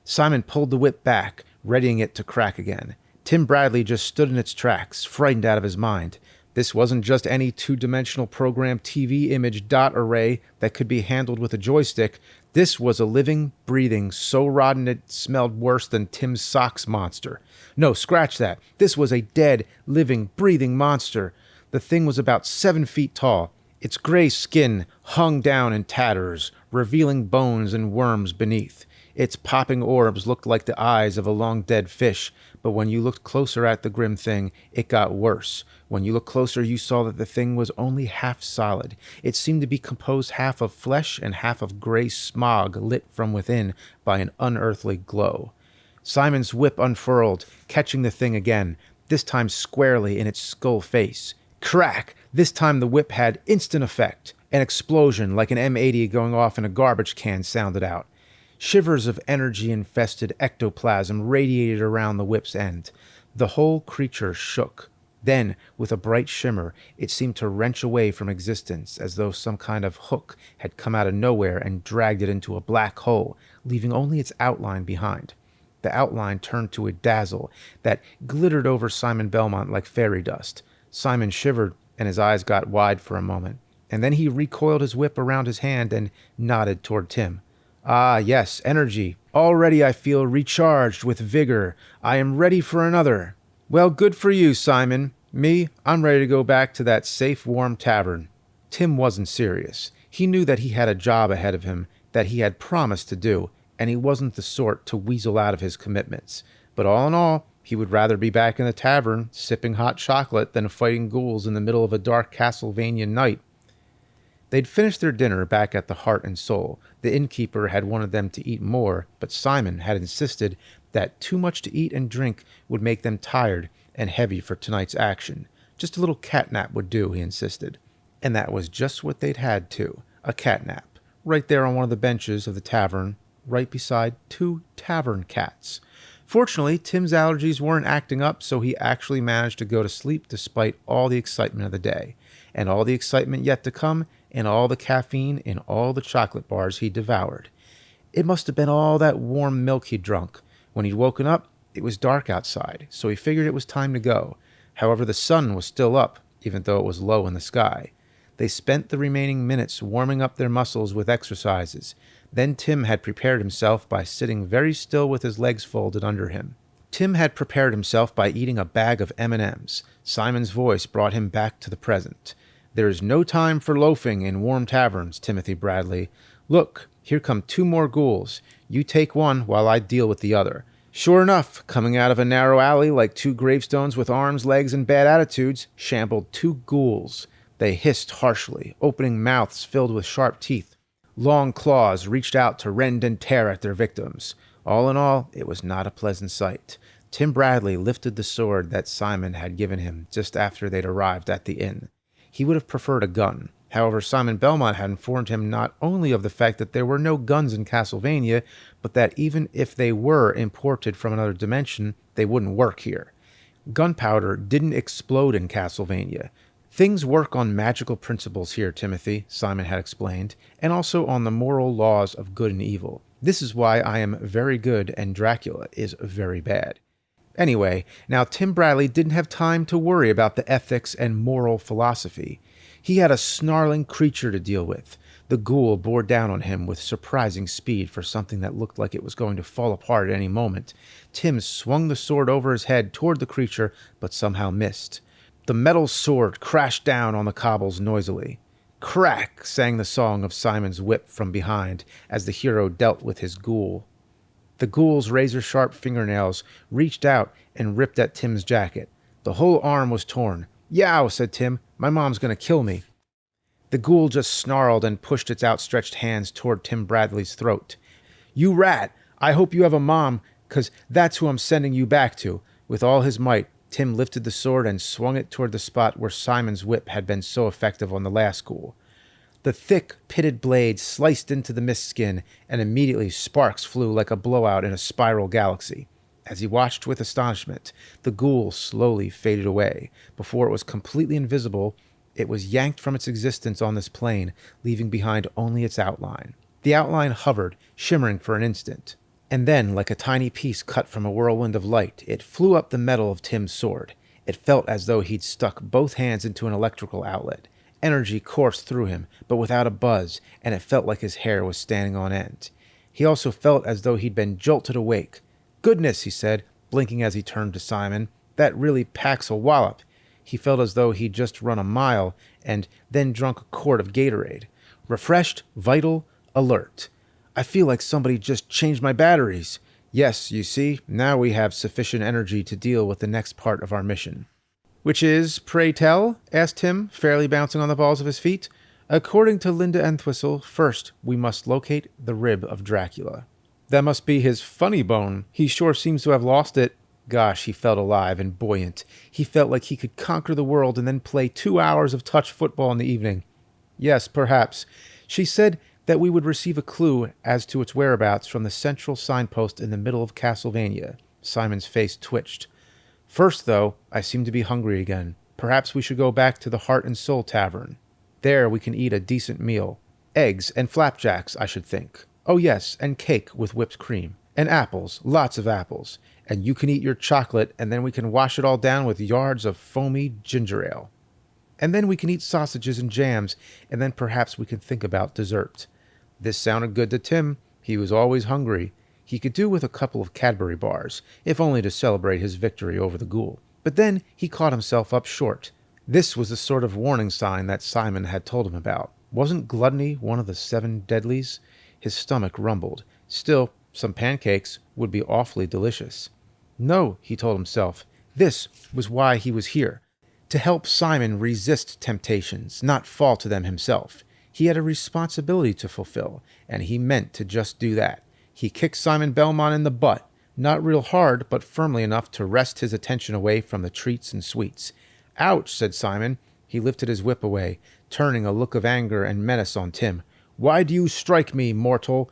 Simon pulled the whip back, readying it to crack again. Tim Bradley just stood in its tracks, frightened out of his mind. This wasn't just any 2-dimensional program TV image dot array that could be handled with a joystick. This was a living, breathing, so rotten it smelled worse than Tim's socks monster. No, scratch that. This was a dead, living, breathing monster. The thing was about 7 feet tall. Its gray skin hung down in tatters, revealing bones and worms beneath. Its popping orbs looked like the eyes of a long-dead fish, but when you looked closer at the grim thing, it got worse. When you looked closer, you saw that the thing was only half solid. It seemed to be composed half of flesh and half of gray smog lit from within by an unearthly glow. Simon's whip unfurled, catching the thing again, this time squarely in its skull face. Crack! This time the whip had instant effect. An explosion like an M80 going off in a garbage can sounded out. Shivers of energy-infested ectoplasm radiated around the whip's end. The whole creature shook. Then, with a bright shimmer, it seemed to wrench away from existence as though some kind of hook had come out of nowhere and dragged it into a black hole, leaving only its outline behind. The outline turned to a dazzle that glittered over Simon Belmont like fairy dust. Simon shivered, and his eyes got wide for a moment, and then he recoiled his whip around his hand and nodded toward Tim. Ah, yes, energy. Already I feel recharged with vigor. I am ready for another. Well, good for you, Simon. Me, I'm ready to go back to that safe, warm tavern. Tim wasn't serious. He knew that he had a job ahead of him that he had promised to do, and he wasn't the sort to weasel out of his commitments. But all in all, he would rather be back in the tavern, sipping hot chocolate, than fighting ghouls in the middle of a dark Castlevania night. They'd finished their dinner back at the Heart and Soul. The innkeeper had wanted them to eat more, but Simon had insisted that too much to eat and drink would make them tired and heavy for tonight's action. Just a little catnap would do, he insisted. And that was just what they'd had, too. A catnap. Right there on one of the benches of the tavern, right beside 2 tavern cats. Fortunately, Tim's allergies weren't acting up, so he actually managed to go to sleep despite all the excitement of the day, and all the excitement yet to come, and all the caffeine in all the chocolate bars he devoured. It must have been all that warm milk he'd drunk. When he'd woken up, it was dark outside, so he figured it was time to go. However, the sun was still up, even though it was low in the sky. They spent the remaining minutes warming up their muscles with exercises. Then Tim had prepared himself by sitting very still with his legs folded under him. Tim had prepared himself by eating a bag of M&Ms. Simon's voice brought him back to the present. "There is no time for loafing in warm taverns, Timothy Bradley. Look, here come 2 more ghouls. You take one while I deal with the other." Sure enough, coming out of a narrow alley like 2 gravestones with arms, legs, and bad attitudes, shambled 2 ghouls. They hissed harshly, opening mouths filled with sharp teeth. Long claws reached out to rend and tear at their victims. All in all, it was not a pleasant sight. Tim Bradley lifted the sword that Simon had given him just after they'd arrived at the inn. He would have preferred a gun. However, Simon Belmont had informed him not only of the fact that there were no guns in Castlevania, but that even if they were imported from another dimension, they wouldn't work here. Gunpowder didn't explode in Castlevania. "Things work on magical principles here, Timothy," Simon had explained, "and also on the moral laws of good and evil. This is why I am very good and Dracula is very bad." Anyway, now Tim Bradley didn't have time to worry about the ethics and moral philosophy. He had a snarling creature to deal with. The ghoul bore down on him with surprising speed for something that looked like it was going to fall apart at any moment. Tim swung the sword over his head toward the creature, but somehow missed. The metal sword crashed down on the cobbles noisily. "Crack!" sang the song of Simon's whip from behind as the hero dealt with his ghoul. The ghoul's razor-sharp fingernails reached out and ripped at Tim's jacket. The whole arm was torn. "Yow," said Tim. "My mom's going to kill me." The ghoul just snarled and pushed its outstretched hands toward Tim Bradley's throat. "You rat! I hope you have a mom, 'cause that's who I'm sending you back to." With all his might, Tim lifted the sword and swung it toward the spot where Simon's whip had been so effective on the last ghoul. The thick, pitted blade sliced into the mist skin, and immediately sparks flew like a blowout in a spiral galaxy. As he watched with astonishment, the ghoul slowly faded away. Before it was completely invisible, it was yanked from its existence on this plane, leaving behind only its outline. The outline hovered, shimmering for an instant. And then, like a tiny piece cut from a whirlwind of light, it flew up the metal of Tim's sword. It felt as though he'd stuck both hands into an electrical outlet. Energy coursed through him, but without a buzz, and it felt like his hair was standing on end. He also felt as though he'd been jolted awake. "Goodness," he said, blinking as he turned to Simon. "That really packs a wallop." He felt as though he'd just run a mile and then drunk a quart of Gatorade. Refreshed, vital, alert. "I feel like somebody just changed my batteries." "Yes, you see, now we have sufficient energy to deal with the next part of our mission." "Which is, pray tell?" asked Tim, fairly bouncing on the balls of his feet. "According to Linda Entwistle, first we must locate the rib of Dracula." "That must be his funny bone. He sure seems to have lost it." Gosh, he felt alive and buoyant. He felt like he could conquer the world and then play 2 hours of touch football in the evening. "Yes, perhaps. She said that we would receive a clue as to its whereabouts from the central signpost in the middle of Castlevania." Simon's face twitched. "First, though, I seem to be hungry again. Perhaps we should go back to the Heart and Soul Tavern. There we can eat a decent meal. Eggs and flapjacks, I should think. Oh yes, and cake with whipped cream. And apples, lots of apples. And you can eat your chocolate, and then we can wash it all down with yards of foamy ginger ale. And then we can eat sausages and jams, and then perhaps we can think about dessert." This sounded good to Tim. He was always hungry. He could do with a couple of Cadbury bars, if only to celebrate his victory over the ghoul. But then he caught himself up short. This was the sort of warning sign that Simon had told him about. Wasn't gluttony one of the 7 deadlies? His stomach rumbled. Still, some pancakes would be awfully delicious. No, he told himself. This was why he was here. To help Simon resist temptations, not fall to them himself. He had a responsibility to fulfill, and he meant to just do that. He kicked Simon Belmont in the butt, not real hard, but firmly enough to wrest his attention away from the treats and sweets. "Ouch," said Simon. He lifted his whip away, turning a look of anger and menace on Tim. "Why do you strike me, mortal?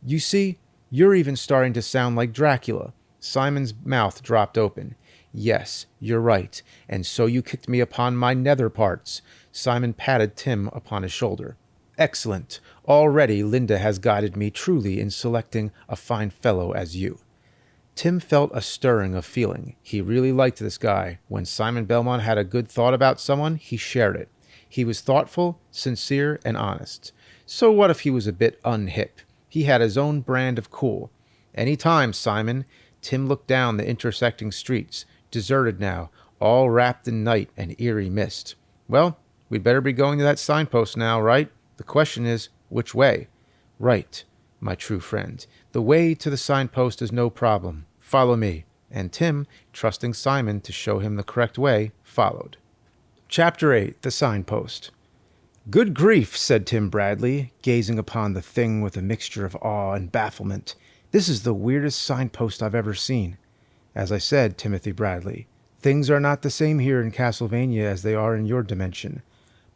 You see, you're even starting to sound like Dracula." Simon's mouth dropped open. "Yes, you're right, and so you kicked me upon my nether parts." Simon patted Tim upon his shoulder. Excellent. Already Linda has guided me truly in selecting a fine fellow as you. Tim felt a stirring of feeling. He really liked this guy. When Simon Belmont had a good thought about someone, he shared it. He was thoughtful, sincere, and honest. So what if he was a bit unhip? He had his own brand of cool. Any time, Simon. Tim looked down the intersecting streets, deserted now, all wrapped in night and eerie mist. Well, we'd better be going to that signpost now, right? The question is, which way? Right, my true friend. The way to the signpost is no problem. Follow me. And Tim, trusting Simon to show him the correct way, followed. Chapter 8. The Signpost. Good grief, said Tim Bradley, gazing upon the thing with a mixture of awe and bafflement. This is the weirdest signpost I've ever seen. As I said, Timothy Bradley, things are not the same here in Castlevania as they are in your dimension.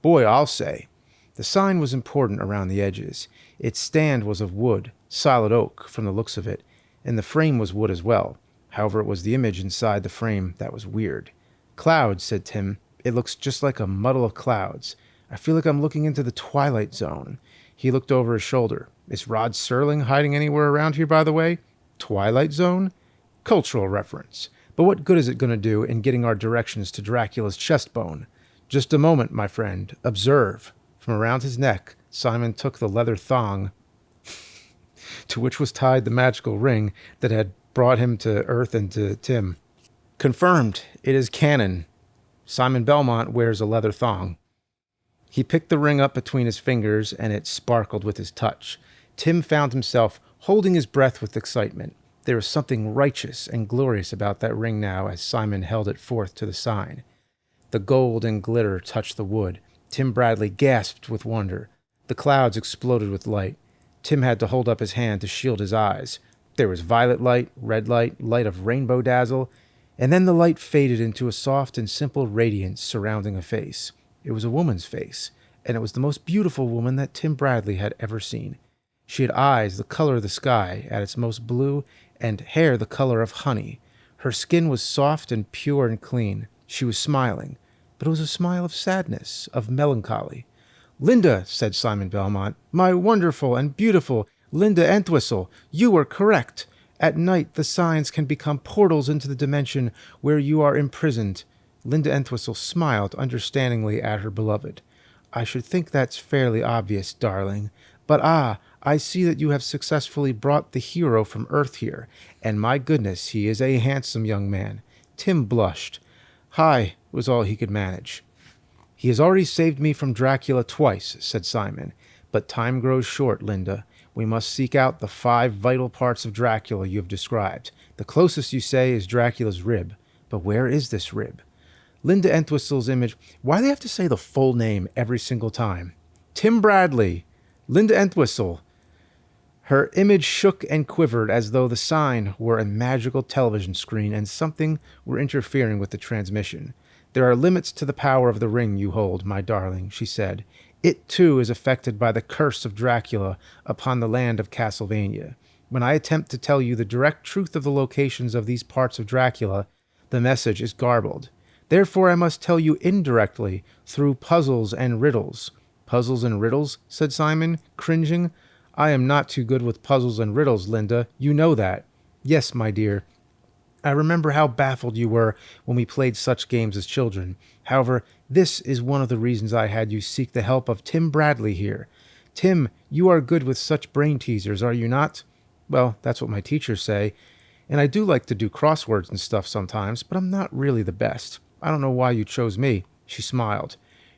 Boy, I'll say. The sign was important around the edges. Its stand was of wood, solid oak from the looks of it, and the frame was wood as well. However, it was the image inside the frame that was weird. Clouds, said Tim. It looks just like a muddle of clouds. I feel like I'm looking into the Twilight Zone. He looked over his shoulder. Is Rod Serling hiding anywhere around here, by the way? Twilight Zone? Cultural reference. But what good is it going to do in getting our directions to Dracula's chest bone? Just a moment, my friend. Observe. From around his neck, Simon took the leather thong to which was tied the magical ring that had brought him to Earth and to Tim. Confirmed. It is canon. Simon Belmont wears a leather thong. He picked the ring up between his fingers, and it sparkled with his touch. Tim found himself holding his breath with excitement. There was something righteous and glorious about that ring now as Simon held it forth to the sign. The gold and glitter touched the wood. Tim Bradley gasped with wonder. The clouds exploded with light. Tim had to hold up his hand to shield his eyes. There was violet light, red light, light of rainbow dazzle, and then the light faded into a soft and simple radiance surrounding a face. It was a woman's face, and it was the most beautiful woman that Tim Bradley had ever seen. She had eyes the color of the sky at its most blue, and hair the color of honey. Her skin was soft and pure and clean. She was smiling, but it was a smile of sadness, of melancholy. Linda, said Simon Belmont, my wonderful and beautiful Linda Entwistle, you were correct. At night the signs can become portals into the dimension where you are imprisoned. Linda Entwistle smiled understandingly at her beloved. I should think that's fairly obvious, darling. But I see that you have successfully brought the hero from Earth here, and my goodness, he is a handsome young man. Tim blushed. Hi, was all he could manage. He has already saved me from Dracula twice, said Simon. But time grows short, Linda. We must seek out the 5 vital parts of Dracula you have described. The closest, you say, is Dracula's rib. But where is this rib? Linda Entwistle's image. Why do they have to say the full name every single time? Tim Bradley. Linda Entwistle. Her image shook and quivered as though the sign were a magical television screen and something were interfering with the transmission. There are limits to the power of the ring you hold, my darling, she said. It, too, is affected by the curse of Dracula upon the land of Castlevania. When I attempt to tell you the direct truth of the locations of these parts of Dracula, the message is garbled. Therefore I must tell you indirectly, through puzzles and riddles. Puzzles and riddles? Said Simon, cringing. I am not too good with puzzles and riddles, Linda. You know that. Yes, my dear. I remember how baffled you were when we played such games as children. However, this is one of the reasons I had you seek the help of Tim Bradley here. Tim, you are good with such brain teasers, are you not? Well, that's what my teachers say. And I do like to do crosswords and stuff sometimes, but I'm not really the best. I don't know why you chose me. She smiled.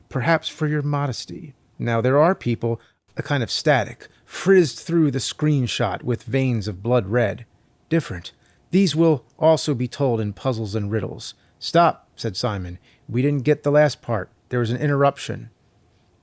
Perhaps for your modesty. Now, there are people, a kind of static, frizzed through the screenshot with veins of blood red. Different. These will also be told in puzzles and riddles. Stop, said Simon. We didn't get the last part. There was an interruption.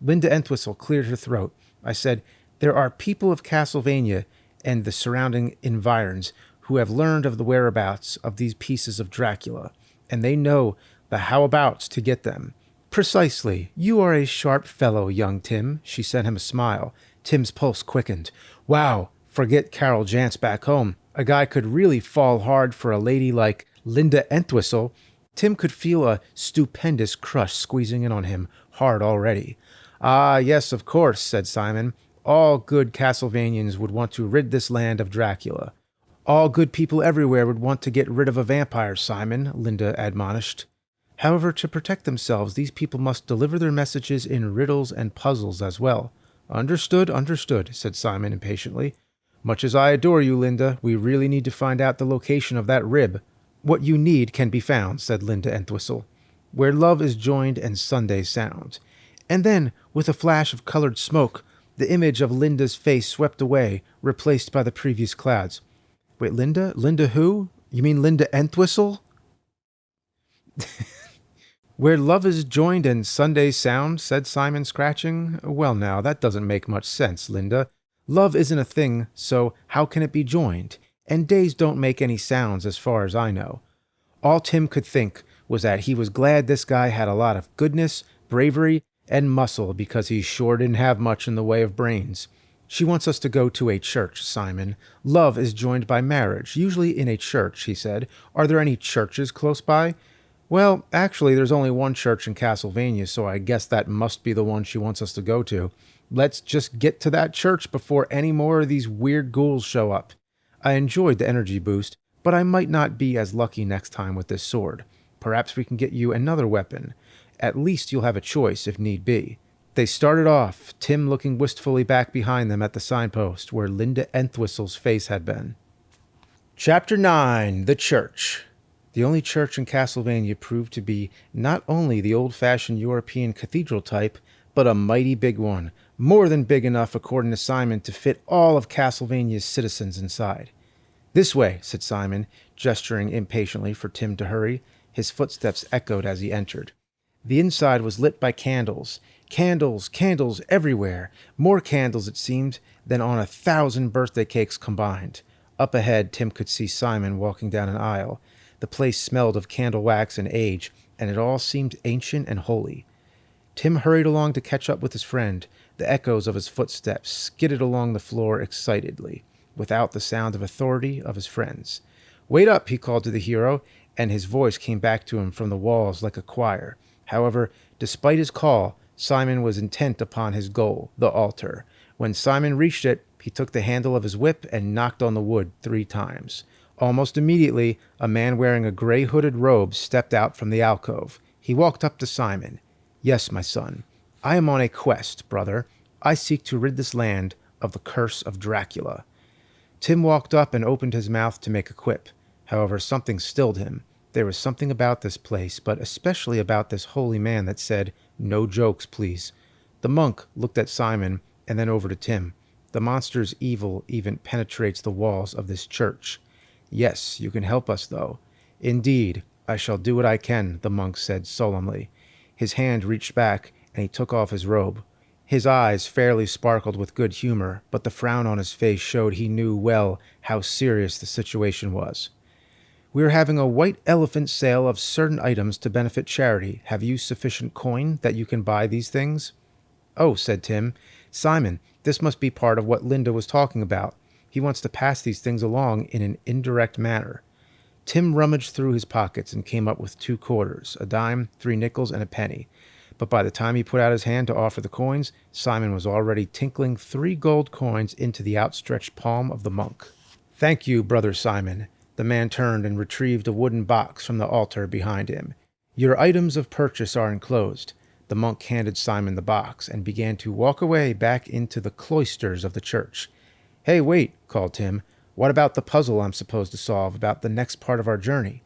Linda Entwistle cleared her throat. I said, there are people of Castlevania and the surrounding environs who have learned of the whereabouts of these pieces of Dracula, and they know the how-abouts to get them. Precisely. You are a sharp fellow, young Tim. She sent him a smile. Tim's pulse quickened. Wow, forget Carol Jantz back home. A guy could really fall hard for a lady like Linda Entwistle. Tim could feel a stupendous crush squeezing in on him, hard already. Ah, yes, of course, said Simon. All good Castlevanians would want to rid this land of Dracula. All good people everywhere would want to get rid of a vampire, Simon, Linda admonished. However, to protect themselves, these people must deliver their messages in riddles and puzzles as well. Understood, understood, said Simon impatiently. Much as I adore you, Linda, we really need to find out the location of that rib. What you need can be found, said Linda Entwistle. Where love is joined and Sunday sound. And then, with a flash of colored smoke, the image of Linda's face swept away, replaced by the previous clouds. Wait, Linda? Linda who? You mean Linda Entwistle? Where love is joined and Sunday sound, said Simon, scratching. Well now, that doesn't make much sense, Linda. Love isn't a thing, so how can it be joined? And days don't make any sounds as far as I know. All Tim could think was that he was glad this guy had a lot of goodness, bravery, and muscle because he sure didn't have much in the way of brains. She wants us to go to a church, Simon. Love is joined by marriage, usually in a church, he said. Are there any churches close by? Well, actually, there's only one church in Castlevania, so I guess that must be the one she wants us to go to. Let's just get to that church before any more of these weird ghouls show up. I enjoyed the energy boost, but I might not be as lucky next time with this sword. Perhaps we can get you another weapon. At least you'll have a choice if need be. They started off, Tim looking wistfully back behind them at the signpost where Linda Entwistle's face had been. Chapter 9, The Church. The only church in Castlevania proved to be not only the old-fashioned European cathedral type, but a mighty big one, more than big enough, according to Simon, to fit all of Castlevania's citizens inside. This way, said Simon, gesturing impatiently for Tim to hurry. His footsteps echoed as he entered. The inside was lit by candles. Candles, candles everywhere. More candles, it seemed, than on 1,000 birthday cakes combined. Up ahead, Tim could see Simon walking down an aisle. The place smelled of candle wax and age, and it all seemed ancient and holy. Tim hurried along to catch up with his friend. The echoes of his footsteps skidded along the floor excitedly, without the sound of authority of his friends. Wait up, he called to the hero, and his voice came back to him from the walls like a choir. However, despite his call, Simon was intent upon his goal, the altar. When Simon reached it, he took the handle of his whip and knocked on the wood 3 times. Almost immediately, a man wearing a gray hooded robe stepped out from the alcove. He walked up to Simon. Yes, my son. I am on a quest, brother. I seek to rid this land of the curse of Dracula. Tim walked up and opened his mouth to make a quip. However, something stilled him. There was something about this place, but especially about this holy man that said, "No jokes, please." The monk looked at Simon and then over to Tim. The monster's evil even penetrates the walls of this church. Yes, you can help us, though. Indeed, I shall do what I can, the monk said solemnly. His hand reached back, and he took off his robe. His eyes fairly sparkled with good humor, but the frown on his face showed he knew well how serious the situation was. We are having a white elephant sale of certain items to benefit charity. Have you sufficient coin that you can buy these things? Oh, said Tim. Simon, this must be part of what Linda was talking about. He wants to pass these things along in an indirect manner. Tim rummaged through his pockets and came up with 2 quarters, a dime, 3 nickels, and a penny. But by the time he put out his hand to offer the coins, Simon was already tinkling 3 gold coins into the outstretched palm of the monk. Thank you, Brother Simon. The man turned and retrieved a wooden box from the altar behind him. Your items of purchase are enclosed. The monk handed Simon the box and began to walk away back into the cloisters of the church. Hey, wait, called Tim. What about the puzzle I'm supposed to solve about the next part of our journey?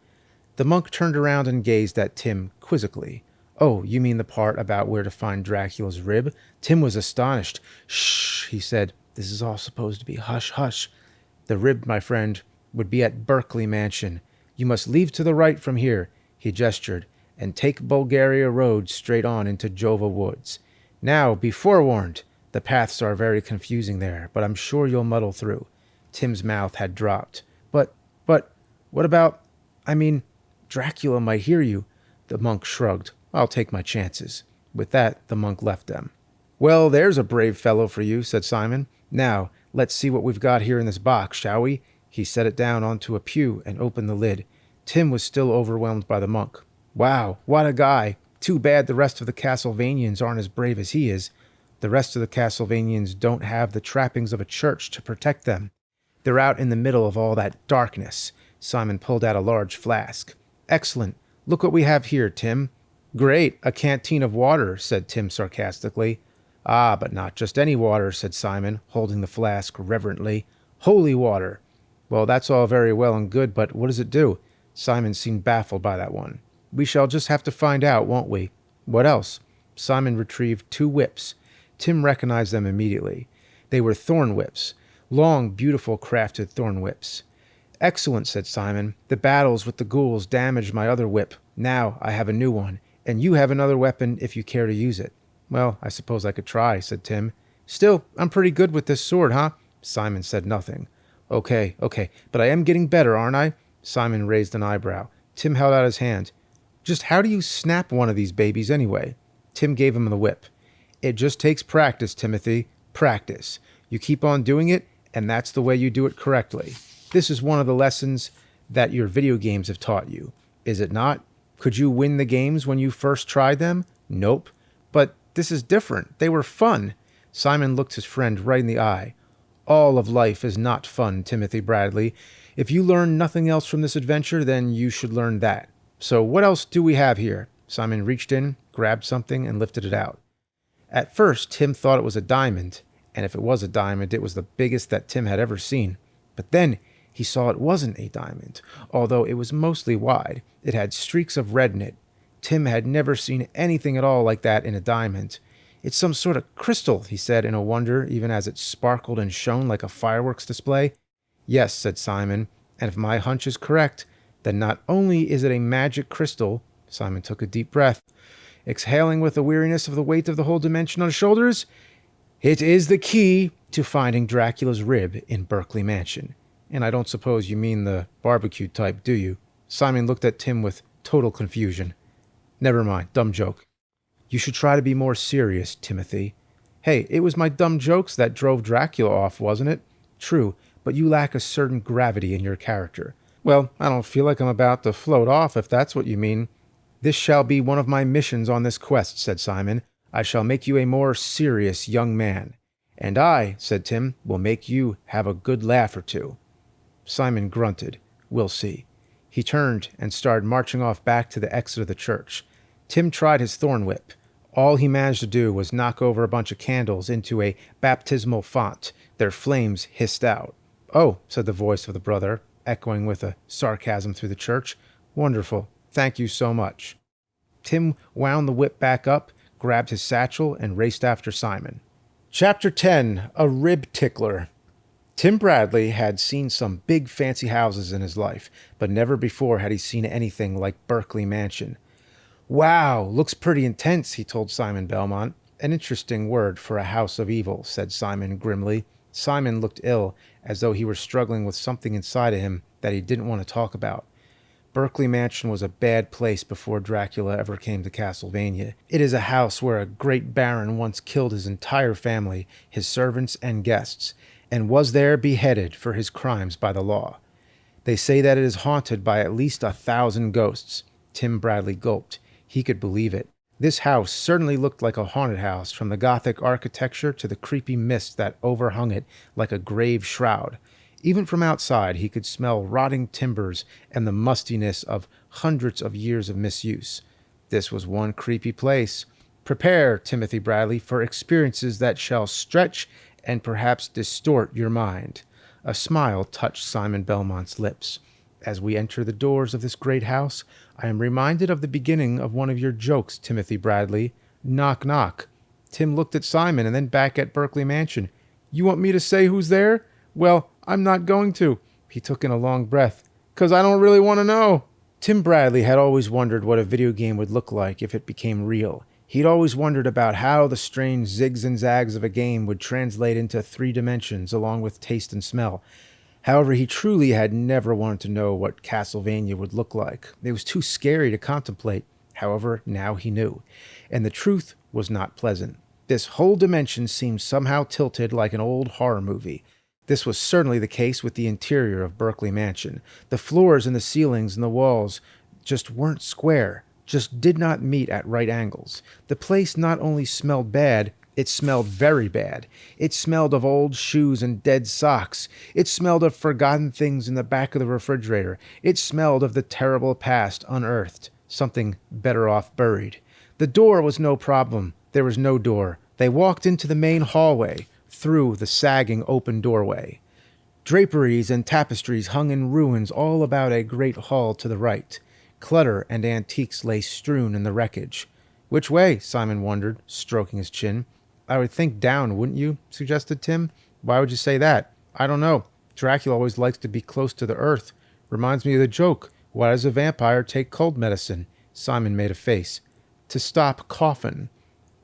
The monk turned around and gazed at Tim quizzically. Oh, you mean the part about where to find Dracula's rib? Tim was astonished. Shh, he said. This is all supposed to be hush, hush. The rib, my friend, would be at Berkeley Mansion. You must leave to the right from here, he gestured, and take Bulgaria Road straight on into Jova Woods. Now, be forewarned. The paths are very confusing there, but I'm sure you'll muddle through. Tim's mouth had dropped. But, what about... Dracula might hear you. The monk shrugged. I'll take my chances. With that, the monk left them. Well, there's a brave fellow for you, said Simon. Now, let's see what we've got here in this box, shall we? He set it down onto a pew and opened the lid. Tim was still overwhelmed by the monk. Wow, what a guy! Too bad the rest of the Castlevanians aren't as brave as he is. The rest of the Castlevanians don't have the trappings of a church to protect them. They're out in the middle of all that darkness. Simon pulled out a large flask. Excellent. Look what we have here, Tim. Great, a canteen of water, said Tim sarcastically. Ah, but not just any water, said Simon, holding the flask reverently. Holy water. Well, that's all very well and good, but what does it do? Simon seemed baffled by that one. We shall just have to find out, won't we? What else? Simon retrieved 2 whips. Tim recognized them immediately. They were thorn whips. Long, beautiful crafted thorn whips. Excellent, said Simon. The battles with the ghouls damaged my other whip. Now I have a new one, and you have another weapon if you care to use it. Well, I suppose I could try, said Tim. Still, I'm pretty good with this sword, huh? Simon said nothing. Okay, but I am getting better, aren't I? Simon raised an eyebrow. Tim held out his hand. Just how do you snap one of these babies anyway? Tim gave him the whip. It just takes practice, Timothy. Practice. You keep on doing it, and that's the way you do it correctly. This is one of the lessons that your video games have taught you, is it not? Could you win the games when you first tried them? Nope. But this is different. They were fun. Simon looked his friend right in the eye. All of life is not fun, Timothy Bradley. If you learn nothing else from this adventure, then you should learn that. So what else do we have here? Simon reached in, grabbed something, and lifted it out. At first, Tim thought it was a diamond, and if it was a diamond, it was the biggest that Tim had ever seen. But then he saw it wasn't a diamond, although it was mostly wide. It had streaks of red in it. Tim had never seen anything at all like that in a diamond. It's some sort of crystal, he said in a wonder, even as it sparkled and shone like a fireworks display. Yes, said Simon, and if my hunch is correct, then not only is it a magic crystal, Simon took a deep breath, exhaling with the weariness of the weight of the whole dimension on his shoulders, it is the key to finding Dracula's rib in Berkeley Mansion. And I don't suppose you mean the barbecue type, do you? Simon looked at Tim with total confusion. Never mind, dumb joke. You should try to be more serious, Timothy. Hey, it was my dumb jokes that drove Dracula off, wasn't it? True, but you lack a certain gravity in your character. Well, I don't feel like I'm about to float off, if that's what you mean. This shall be one of my missions on this quest, said Simon. I shall make you a more serious young man. And I, said Tim, will make you have a good laugh or two. Simon grunted. We'll see. He turned and started marching off back to the exit of the church. Tim tried his thorn whip. All he managed to do was knock over a bunch of candles into a baptismal font. Their flames hissed out. Oh, said the voice of the brother, echoing with a sarcasm through the church. Wonderful. Thank you so much. Tim wound the whip back up, grabbed his satchel, and raced after Simon. Chapter 10. A Rib Tickler. Tim Bradley had seen some big fancy houses in his life, but never before had he seen anything like Berkeley Mansion. Wow, looks pretty intense, he told Simon Belmont. An interesting word for a house of evil, said Simon grimly. Simon looked ill, as though he were struggling with something inside of him that he didn't want to talk about. Berkeley Mansion was a bad place before Dracula ever came to Castlevania. It is a house where a great baron once killed his entire family, his servants and guests, and was there beheaded for his crimes by the law. They say that it is haunted by at least 1,000 ghosts. Tim Bradley gulped. He could believe it. This house certainly looked like a haunted house, from the Gothic architecture to the creepy mist that overhung it like a grave shroud. Even from outside, he could smell rotting timbers and the mustiness of hundreds of years of misuse. This was one creepy place. Prepare, Timothy Bradley, for experiences that shall stretch and perhaps distort your mind. A smile touched Simon Belmont's lips. As we enter the doors of this great house, I am reminded of the beginning of one of your jokes, Timothy Bradley. Knock, knock. Tim looked at Simon and then back at Berkeley Mansion. You want me to say who's there? Well, I'm not going to. He took in a long breath. 'Cause I don't really want to know. Tim Bradley had always wondered what a video game would look like if it became real. He'd always wondered about how the strange zigs and zags of a game would translate into 3 dimensions along with taste and smell. However, he truly had never wanted to know what Castlevania would look like. It was too scary to contemplate. However, now he knew. And the truth was not pleasant. This whole dimension seemed somehow tilted like an old horror movie. This was certainly the case with the interior of Berkeley Mansion. The floors and the ceilings and the walls just weren't square, just did not meet at right angles. The place not only smelled bad, it smelled very bad. It smelled of old shoes and dead socks. It smelled of forgotten things in the back of the refrigerator. It smelled of the terrible past unearthed, something better off buried. The door was no problem. There was no door. They walked into the main hallway, through the sagging open doorway. Draperies and tapestries hung in ruins all about a great hall to the right. Clutter and antiques lay strewn in the wreckage. "Which way?" Simon wondered, stroking his chin. "I would think down, wouldn't you?" suggested Tim. "Why would you say that?" "I don't know. Dracula always likes to be close to the earth. Reminds me of the joke, why does a vampire take cold medicine?" Simon made a face. "To stop coughing."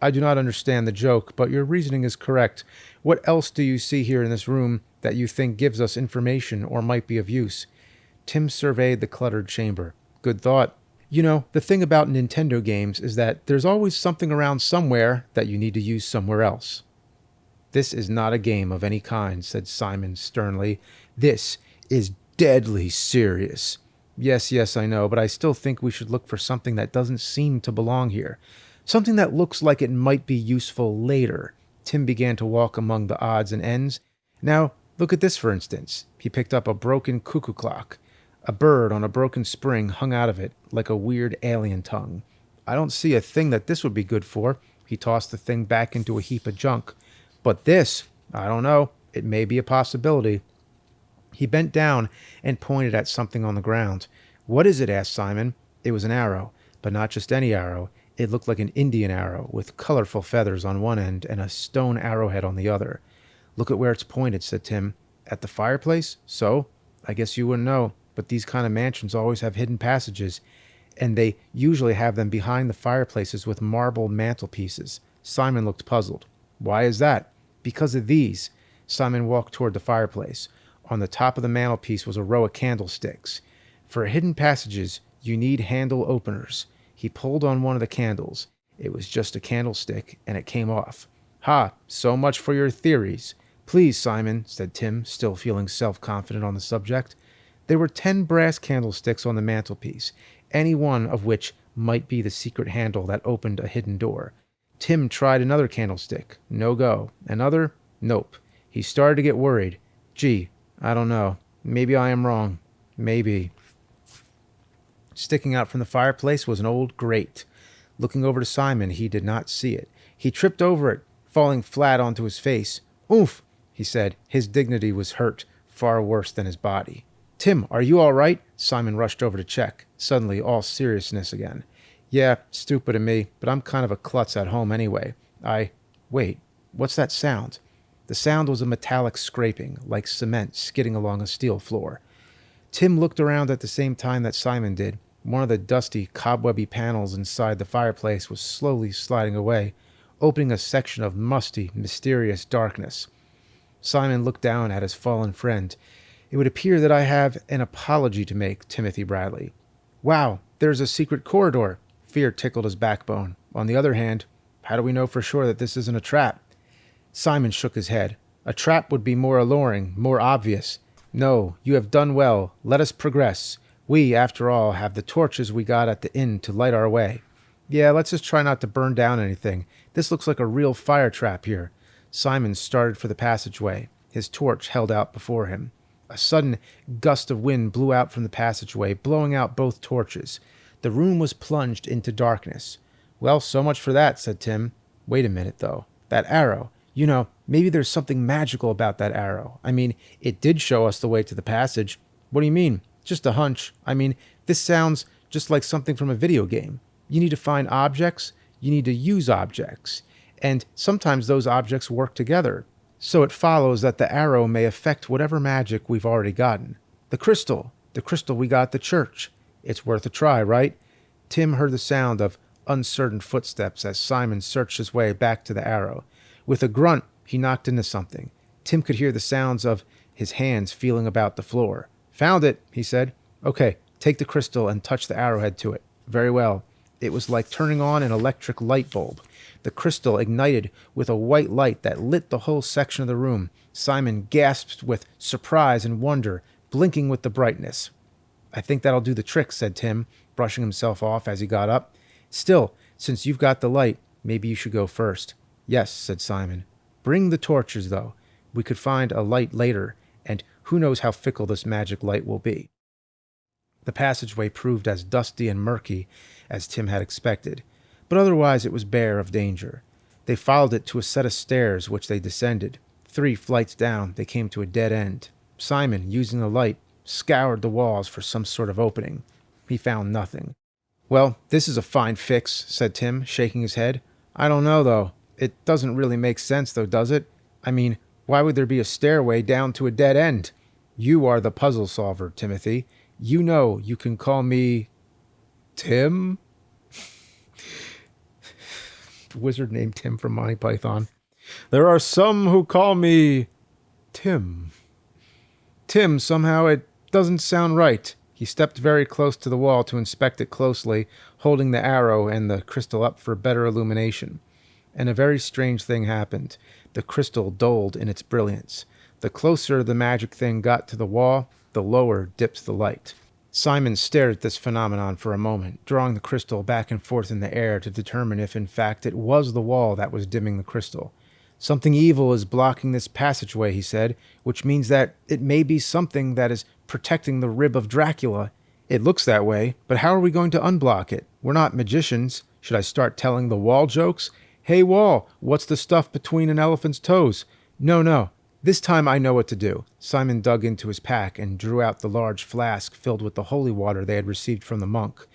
"I do not understand the joke, but your reasoning is correct. What else do you see here in this room that you think gives us information or might be of use?" Tim surveyed the cluttered chamber. "Good thought. You know, the thing about Nintendo games is that there's always something around somewhere that you need to use somewhere else." "This is not a game of any kind," said Simon sternly. "This is deadly serious." Yes, I know, but I still think we should look for something that doesn't seem to belong here. Something that looks like it might be useful later." Tim began to walk among the odds and ends. "Now, look at this for instance." He picked up a broken cuckoo clock. A bird on a broken spring hung out of it, like a weird alien tongue. "I don't see a thing that this would be good for." He tossed the thing back into a heap of junk. "But this, I don't know. It may be a possibility." He bent down and pointed at something on the ground. "What is it?" asked Simon. It was an arrow, but not just any arrow. It looked like an Indian arrow, with colorful feathers on one end and a stone arrowhead on the other. "Look at where it's pointed," said Tim. "At the fireplace? So? I guess you wouldn't know, but these kind of mansions always have hidden passages, and they usually have them behind the fireplaces with marble mantelpieces." Simon looked puzzled. "Why is that?" "Because of these." Simon walked toward the fireplace. On the top of the mantelpiece was a row of candlesticks. For hidden passages, you need handle openers. He pulled on one of the candles. It was just a candlestick, and it came off. "Ha, so much for your theories." "Please, Simon," said Tim, still feeling self-confident on the subject. There were 10 brass candlesticks on the mantelpiece, any one of which might be the secret handle that opened a hidden door. Tim tried another candlestick. No go. Another? Nope. He started to get worried. "Gee, I don't know. Maybe I am wrong. Maybe." Sticking out from the fireplace was an old grate. Looking over to Simon, he did not see it. He tripped over it, falling flat onto his face. "Oomph," he said. His dignity was hurt, far worse than his body. "Tim, are you all right?" Simon rushed over to check, suddenly all seriousness again. "Yeah, stupid of me, but I'm kind of a klutz at home anyway. Wait, what's that sound?" The sound was a metallic scraping, like cement skidding along a steel floor. Tim looked around at the same time that Simon did. One of the dusty, cobwebby panels inside the fireplace was slowly sliding away, opening a section of musty, mysterious darkness. Simon looked down at his fallen friend. "It would appear that I have an apology to make, Timothy Bradley." "Wow, there's a secret corridor." Fear tickled his backbone. "On the other hand, how do we know for sure that this isn't a trap?" Simon shook his head. "A trap would be more alluring, more obvious. No, you have done well. Let us progress. We, after all, have the torches we got at the inn to light our way." "Yeah, let's just try not to burn down anything. This looks like a real fire trap here." Simon started for the passageway, his torch held out before him. A sudden gust of wind blew out from the passageway, blowing out both torches. The room was plunged into darkness. "Well, so much for that," said Tim. "Wait a minute, though. That arrow. You know, maybe there's something magical about that arrow. I mean, it did show us the way to the passage." "What do you mean?" "Just a hunch. I mean, this sounds just like something from a video game. You need to find objects, you need to use objects, and sometimes those objects work together. So it follows that the arrow may affect whatever magic we've already gotten. The crystal we got at the church. It's worth a try, right?" Tim heard the sound of uncertain footsteps as Simon searched his way back to the arrow. With a grunt, he knocked into something. Tim could hear the sounds of his hands feeling about the floor. "Found it," he said. "Okay, take the crystal and touch the arrowhead to it." "Very well." It was like turning on an electric light bulb. The crystal ignited with a white light that lit the whole section of the room. Simon gasped with surprise and wonder, blinking with the brightness. "I think that'll do the trick," said Tim, brushing himself off as he got up. Still, since you've got the light, maybe you should go first. Yes, said Simon. Bring the torches, though. We could find a light later, and who knows how fickle this magic light will be. The passageway proved as dusty and murky as Tim had expected, but otherwise it was bare of danger. They followed it to a set of stairs which they descended. 3 flights down, they came to a dead end. Simon, using the light, scoured the walls for some sort of opening. He found nothing. Well, this is a fine fix, said Tim, shaking his head. I don't know, though. It doesn't really make sense, though, does it? I mean, why would there be a stairway down to a dead end? You are the puzzle solver, Timothy. You know you can call me... Tim? The wizard named Tim from Monty Python. There are some who call me... Tim. Tim, somehow it doesn't sound right. He stepped very close to the wall to inspect it closely, holding the arrow and the crystal up for better illumination. And a very strange thing happened. The crystal dulled in its brilliance. The closer the magic thing got to the wall, the lower dipped the light. Simon stared at this phenomenon for a moment, drawing the crystal back and forth in the air to determine if in fact it was the wall that was dimming the crystal. Something evil is blocking this passageway, he said, which means that it may be something that is protecting the rib of Dracula. It looks that way, but how are we going to unblock it? We're not magicians. Should I start telling the wall jokes? Hey wall, what's the stuff between an elephant's toes? No. This time I know what to do. Simon dug into his pack and drew out the large flask filled with the holy water they had received from the monk.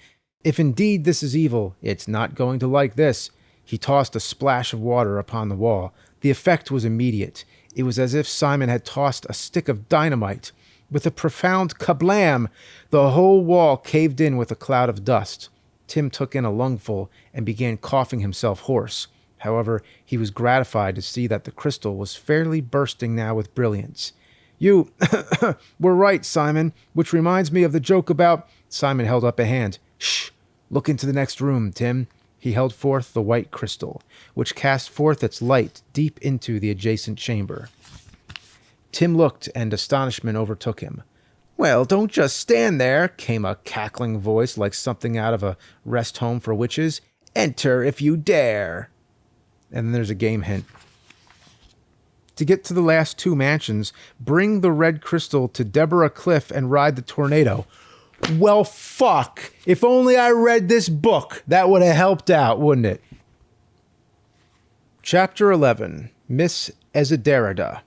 If indeed this is evil, it's not going to like this. He tossed a splash of water upon the wall. The effect was immediate. It was as if Simon had tossed a stick of dynamite. With a profound kablam, the whole wall caved in with a cloud of dust. Tim took in a lungful and began coughing himself hoarse. However, he was gratified to see that the crystal was fairly bursting now with brilliance. You were right, Simon, which reminds me of the joke about... Simon held up a hand. Shh! Look into the next room, Tim. He held forth the white crystal, which cast forth its light deep into the adjacent chamber. Tim looked, and astonishment overtook him. Well, don't just stand there, came a cackling voice like something out of a rest home for witches. Enter if you dare. And then there's a game hint. To get to the last 2 mansions, bring the red crystal to Deborah Cliff and ride the tornado. Well, fuck. If only I read this book. That would have helped out, wouldn't it? Chapter 11. Miss Ezerida.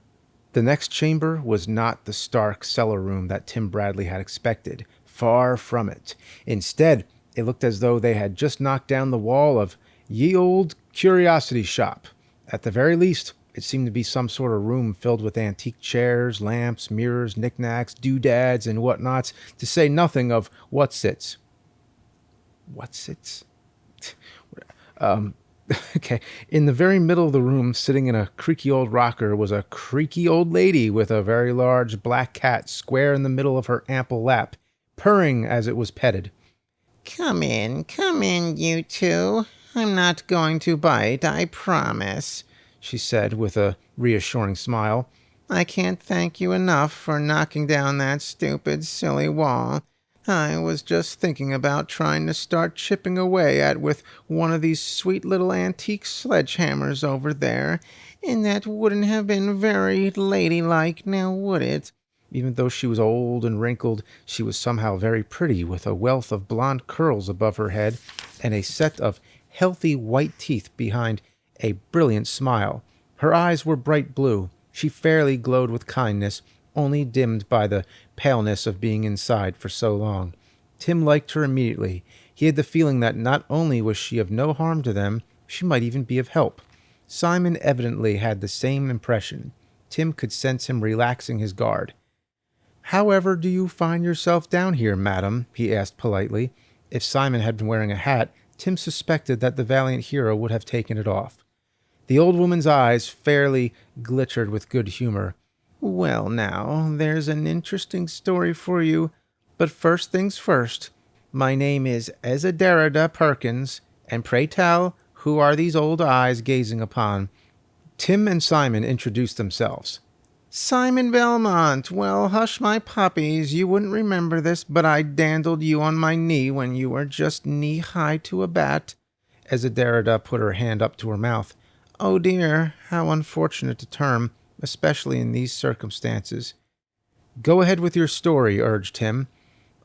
The next chamber was not the stark cellar room that Tim Bradley had expected. Far from it. Instead, it looked as though they had just knocked down the wall of ye old curiosity shop. At the very least, it seemed to be some sort of room filled with antique chairs, lamps, mirrors, knickknacks, doodads, and whatnots, to say nothing of whatsits. Whatsits? Okay. In the very middle of the room, sitting in a creaky old rocker, was a creaky old lady with a very large black cat square in the middle of her ample lap, purring as it was petted. Come in, you two. I'm not going to bite, I promise, she said with a reassuring smile. I can't thank you enough for knocking down that stupid, silly wall. I was just thinking about trying to start chipping away at with one of these sweet little antique sledgehammers over there, and that wouldn't have been very ladylike, now would it? Even though she was old and wrinkled, she was somehow very pretty, with a wealth of blonde curls above her head and a set of healthy white teeth behind a brilliant smile. Her eyes were bright blue. She fairly glowed with kindness, only dimmed by the paleness of being inside for so long. Tim liked her immediately. He had the feeling that not only was she of no harm to them, she might even be of help. Simon evidently had the same impression. Tim could sense him relaxing his guard. "However do you find yourself down here, madam?" he asked politely. If Simon had been wearing a hat, Tim suspected that the valiant hero would have taken it off. The old woman's eyes fairly glittered with good humor. "Well, now, there's an interesting story for you, but first things first. My name is Ezerida Perkins, and pray tell, who are these old eyes gazing upon?" Tim and Simon introduced themselves. "Simon Belmont. Well, hush my puppies, you wouldn't remember this, but I dandled you on my knee when you were just knee-high to a bat." Ezerida put her hand up to her mouth. Oh dear, how unfortunate a term, especially in these circumstances. Go ahead with your story, urged Tim.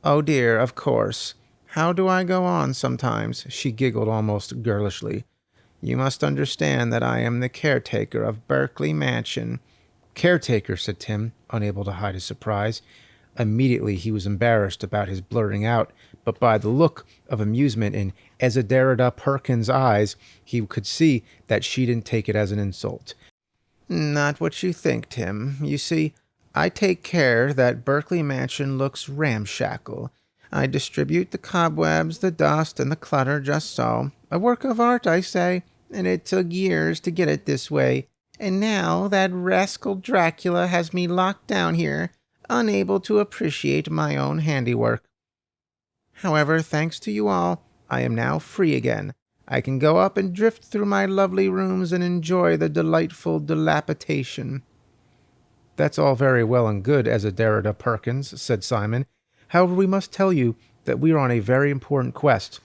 Oh dear, of course. How do I go on sometimes? She giggled almost girlishly. You must understand that I am the caretaker of Berkeley Mansion. Caretaker, said Tim, unable to hide his surprise. Immediately he was embarrassed about his blurting out, but by the look of amusement in Ezerida Perkins' eyes, he could see that she didn't take it as an insult. Not what you think, Tim. You see, I take care that Berkeley Mansion looks ramshackle. I distribute the cobwebs, the dust, and the clutter just so. A work of art, I say, and it took years to get it this way. And now that rascal Dracula has me locked down here, unable to appreciate my own handiwork. However, thanks to you all, I am now free again. I can go up and drift through my lovely rooms and enjoy the delightful dilapidation. That's all very well and good, Ezerida Perkins, said Simon. However, we must tell you that we are on a very important quest.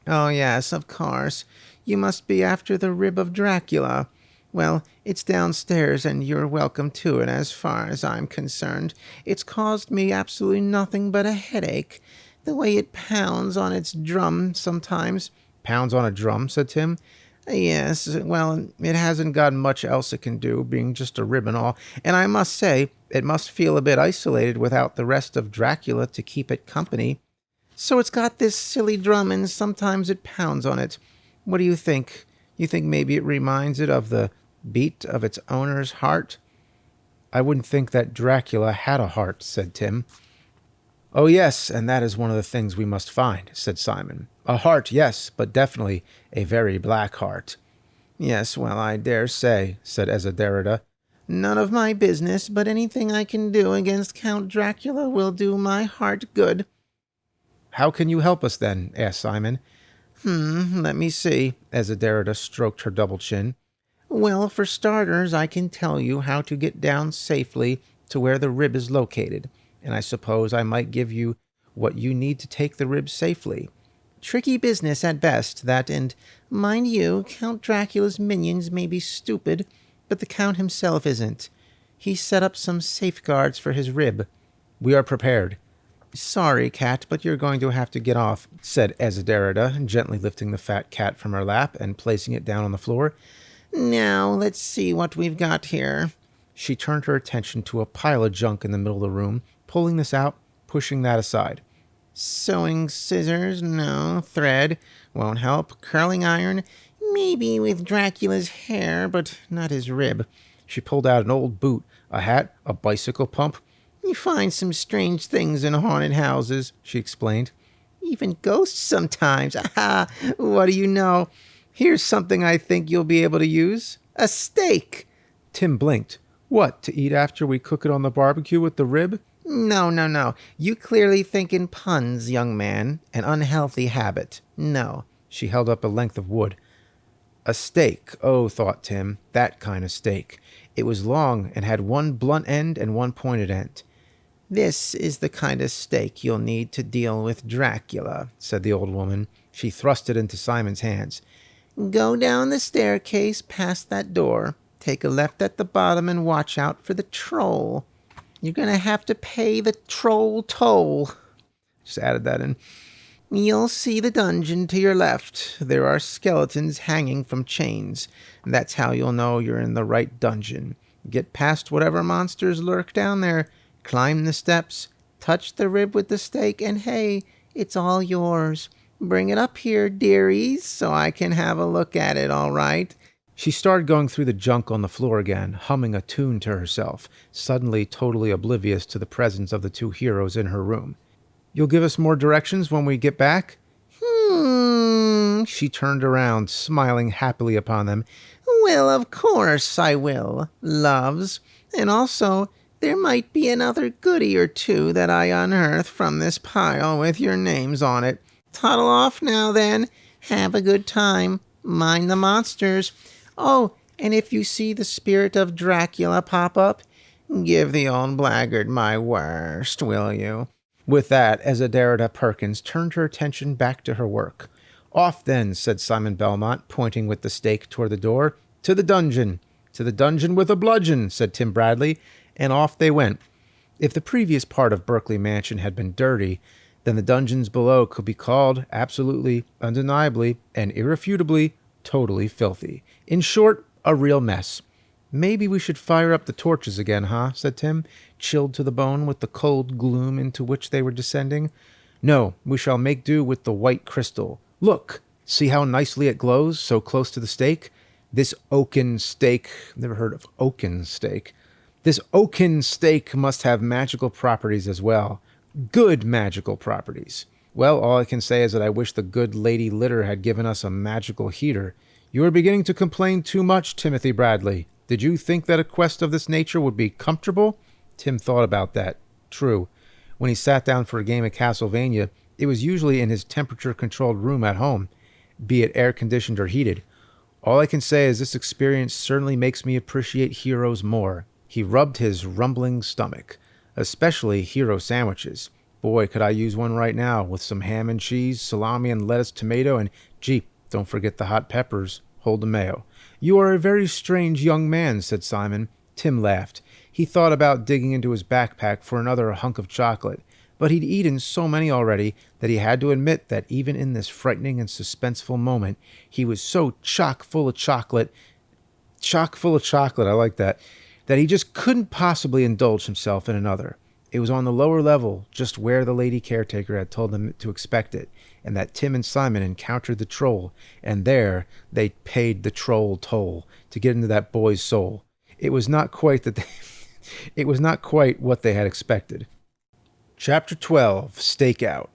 Oh, yes, of course. You must be after the rib of Dracula. Well, it's downstairs, and you're welcome to it as far as I'm concerned. It's caused me absolutely nothing but a headache. The way it pounds on its drum sometimes. Pounds on a drum, said Tim. Yes, well, it hasn't got much else it can do, being just a rib and all, and I must say, it must feel a bit isolated without the rest of Dracula to keep it company. So it's got this silly drum, and sometimes it pounds on it. What do you think? You think maybe it reminds it of the beat of its owner's heart? I wouldn't think that Dracula had a heart, said Tim. Oh yes, and that is one of the things we must find, said Simon. A heart, yes, but definitely a very black heart. Yes, well, I dare say, said Ezerida. None of my business, but anything I can do against Count Dracula will do my heart good. How can you help us then? Asked Simon. Let me see. Ezerida stroked her double chin. Well, for starters, I can tell you how to get down safely to where the rib is located, and I suppose I might give you what you need to take the rib safely. Tricky business at best, that, and mind you, Count Dracula's minions may be stupid, but the Count himself isn't. He set up some safeguards for his rib. We are prepared. Sorry, cat, but you're going to have to get off, said Ezerida, gently lifting the fat cat from her lap and placing it down on the floor. Now, let's see what we've got here. She turned her attention to a pile of junk in the middle of the room, pulling this out, pushing that aside. Sewing scissors, no. Thread, won't help. Curling iron, maybe with Dracula's hair, but not his rib. She pulled out an old boot, a hat, a bicycle pump. You find some strange things in haunted houses, she explained. Even ghosts sometimes. Aha, what do you know? Here's something I think you'll be able to use. A steak. Tim blinked. What, to eat after we cook it on the barbecue with the rib? No. You clearly think in puns, young man. An unhealthy habit. No. She held up a length of wood. A steak. Oh, thought Tim. That kind of steak. It was long and had one blunt end and one pointed end. This is the kind of steak you'll need to deal with Dracula, said the old woman. She thrust it into Simon's hands. Go down the staircase past that door. Take a left at the bottom and watch out for the troll. You're going to have to pay the troll toll. Just added that in. You'll see the dungeon to your left. There are skeletons hanging from chains. That's how you'll know you're in the right dungeon. Get past whatever monsters lurk down there. Climb the steps. Touch the rib with the stake. And hey, it's all yours. Bring it up here, dearies, so I can have a look at it, all right? She started going through the junk on the floor again, humming a tune to herself, suddenly totally oblivious to the presence of the two heroes in her room. You'll give us more directions when we get back? She turned around, smiling happily upon them. Well, of course I will, loves. And also, there might be another goodie or two that I unearth from this pile with your names on it. Toddle off now, then. Have a good time. Mind the monsters. Oh, and if you see the spirit of Dracula pop up, give the old blackguard my worst, will you? With that, Ezerida Perkins turned her attention back to her work. Off then, said Simon Belmont, pointing with the stake toward the door. To the dungeon. To the dungeon with a bludgeon, said Tim Bradley, and off they went. If the previous part of Berkeley Mansion had been dirty, then the dungeons below could be called absolutely, undeniably, and irrefutably, totally filthy. In short, a real mess. Maybe we should fire up the torches again, huh? Said Tim, chilled to the bone with the cold gloom into which they were descending. No, we shall make do with the white crystal. Look, see how nicely it glows, so close to the stake? This oaken stake, never heard of oaken stake. This oaken stake must have magical properties as well. Good magical properties. Well, all I can say is that I wish the good Lady Litter had given us a magical heater. You are beginning to complain too much, Timothy Bradley. Did you think that a quest of this nature would be comfortable? Tim thought about that. True. When he sat down for a game of Castlevania, it was usually in his temperature-controlled room at home, be it air-conditioned or heated. All I can say is this experience certainly makes me appreciate heroes more. He rubbed his rumbling stomach. Especially hero sandwiches. Boy, could I use one right now, with some ham and cheese, salami and lettuce, tomato, and, gee, don't forget the hot peppers. Hold the mayo. You are a very strange young man, said Simon. Tim laughed. He thought about digging into his backpack for another hunk of chocolate, but he'd eaten so many already that he had to admit that even in this frightening and suspenseful moment, he was so chock full of chocolate, I like that he just couldn't possibly indulge himself in another. It was on the lower level, just where the lady caretaker had told them to expect it, and that Tim and Simon encountered the troll, and there they paid the troll toll to get into that boy's soul. It was not quite what they had expected. Chapter 12, Stakeout.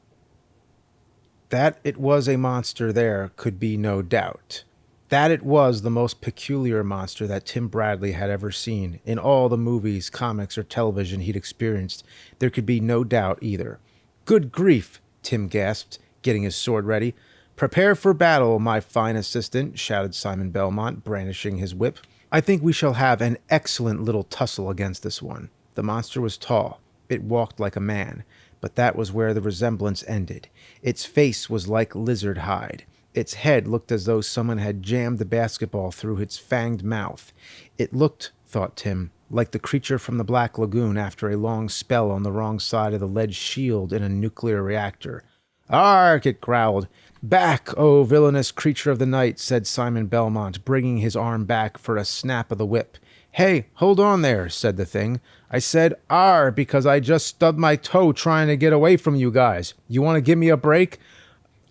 That it was a monster there could be no doubt. That it was the most peculiar monster that Tim Bradley had ever seen. In all the movies, comics, or television he'd experienced, there could be no doubt either. Good grief, Tim gasped, getting his sword ready. Prepare for battle, my fine assistant, shouted Simon Belmont, brandishing his whip. I think we shall have an excellent little tussle against this one. The monster was tall. It walked like a man, but that was where the resemblance ended. Its face was like lizard hide. Its head looked as though someone had jammed the basketball through its fanged mouth. It looked, thought Tim, like the creature from the Black Lagoon after a long spell on the wrong side of the lead shield in a nuclear reactor. Ark, it growled. Back, O villainous creature of the night, said Simon Belmont, bringing his arm back for a snap of the whip. Hey, hold on there, said the thing. I said "Arr" because I just stubbed my toe trying to get away from you guys. You want to give me a break?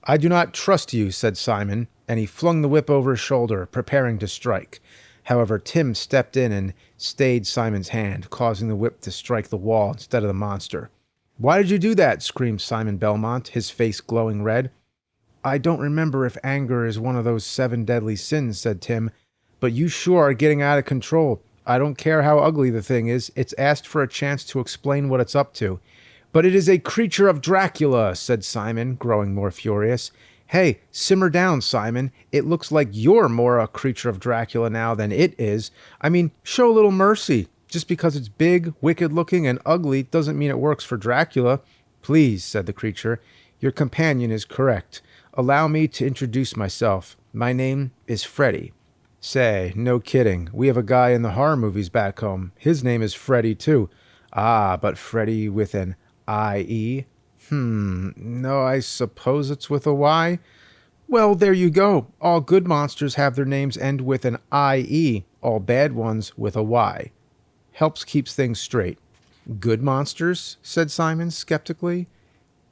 I do not trust you, said Simon, and he flung the whip over his shoulder, preparing to strike. However, Tim stepped in and stayed Simon's hand, causing the whip to strike the wall instead of the monster. Why did you do that? Screamed Simon Belmont, his face glowing red. I don't remember if anger is one of those 7 deadly sins, said Tim, but you sure are getting out of control. I don't care how ugly the thing is. It's asked for a chance to explain what it's up to. But it is a creature of Dracula, said Simon, growing more furious. Hey, simmer down, Simon. It looks like you're more a creature of Dracula now than it is. I mean, show a little mercy. Just because it's big, wicked-looking, and ugly doesn't mean it works for Dracula. Please, said the creature. Your companion is correct. Allow me to introduce myself. My name is Freddy. Say, no kidding. We have a guy in the horror movies back home. His name is Freddy, too. Ah, but Freddy with an I-E? No, I suppose it's with a Y? Well, there you go. All good monsters have their names end with an I-E. All bad ones with a Y. Helps keeps things straight. Good monsters? Said Simon skeptically.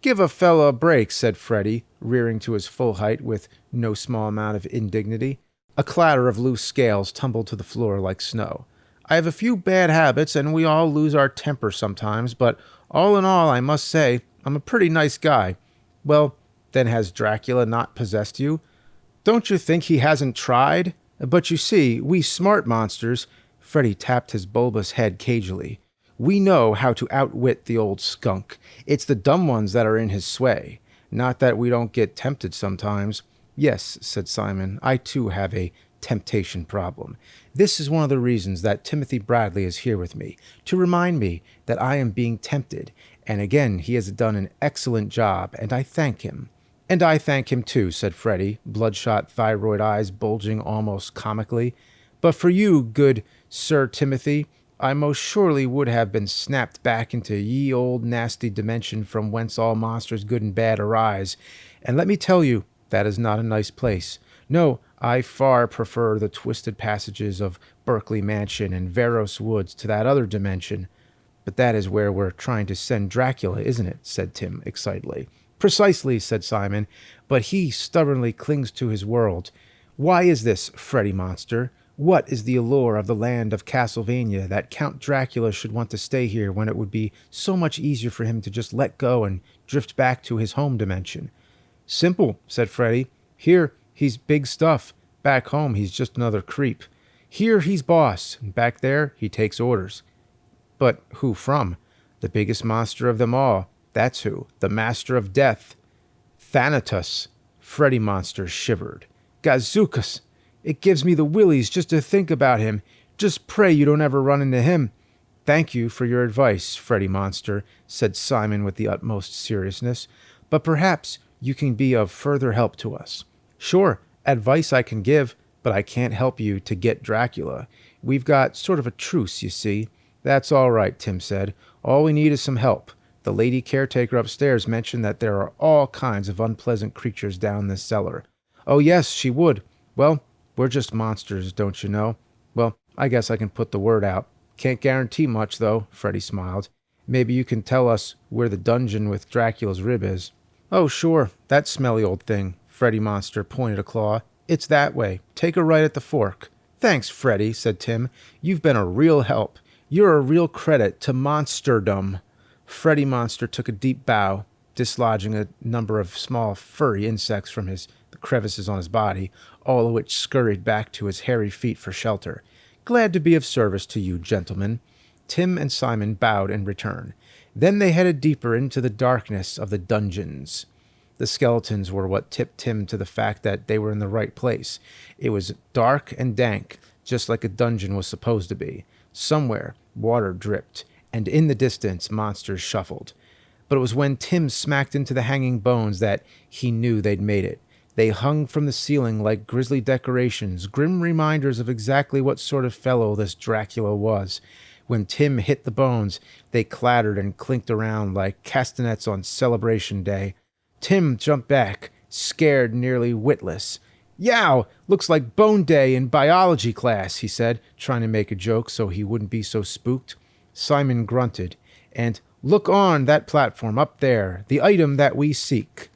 Give a fella a break, said Freddy, rearing to his full height with no small amount of indignity. A clatter of loose scales tumbled to the floor like snow. I have a few bad habits, and we all lose our temper sometimes, but all in all, I must say, I'm a pretty nice guy. Well, then has Dracula not possessed you? Don't you think he hasn't tried? But you see, we smart monsters, Freddy tapped his bulbous head cagily. We know how to outwit the old skunk. It's the dumb ones that are in his sway. Not that we don't get tempted sometimes. Yes, said Simon, I too have a temptation problem. This is one of the reasons that Timothy Bradley is here with me, to remind me that I am being tempted, and again he has done an excellent job, and I thank him. "And I thank him too," said Freddy, bloodshot thyroid eyes bulging almost comically. "But for you, good Sir Timothy, I most surely would have been snapped back into ye old nasty dimension from whence all monsters good and bad arise. And let me tell you, that is not a nice place. No, I far prefer the twisted passages of Berkeley Mansion and Veros Woods to that other dimension." "But that is where we're trying to send Dracula, isn't it?" said Tim excitedly. "Precisely," said Simon, "but he stubbornly clings to his world. Why is this, Freddy Monster? What is the allure of the land of Castlevania that Count Dracula should want to stay here when it would be so much easier for him to just let go and drift back to his home dimension?" "Simple," said Freddy. "Here, he's big stuff. Back home, he's just another creep. Here, he's boss, and back there, he takes orders." "But who from?" "The biggest monster of them all. That's who. The master of death. Thanatos." Freddy Monster shivered. "Gazookas! It gives me the willies just to think about him. Just pray you don't ever run into him." "Thank you for your advice, Freddy Monster," said Simon with the utmost seriousness. "But perhaps you can be of further help to us." "Sure, advice I can give, but I can't help you to get Dracula. We've got sort of a truce, you see." "That's all right," Tim said. "All we need is some help. The lady caretaker upstairs mentioned that there are all kinds of unpleasant creatures down this cellar." "Oh, yes, she would. Well, we're just monsters, don't you know? Well, I guess I can put the word out. Can't guarantee much, though," Freddy smiled. "Maybe you can tell us where the dungeon with Dracula's rib is." "Oh, sure, that smelly old thing." Freddy Monster pointed a claw. "It's that way. Take a right at the fork." "Thanks, Freddy," said Tim. "You've been a real help. You're a real credit to monsterdom." Freddy Monster took a deep bow, dislodging a number of small furry insects from the crevices on his body, all of which scurried back to his hairy feet for shelter. "Glad to be of service to you, gentlemen." Tim and Simon bowed in return. Then they headed deeper into the darkness of the dungeons. The skeletons were what tipped Tim to the fact that they were in the right place. It was dark and dank, just like a dungeon was supposed to be. Somewhere, water dripped, and in the distance, monsters shuffled. But it was when Tim smacked into the hanging bones that he knew they'd made it. They hung from the ceiling like grisly decorations, grim reminders of exactly what sort of fellow this Dracula was. When Tim hit the bones, they clattered and clinked around like castanets on Celebration Day. Tim jumped back, scared nearly witless. "Yow! Looks like Bone Day in biology class," he said, trying to make a joke so he wouldn't be so spooked. Simon grunted. "And look on that platform up there, the item that we seek."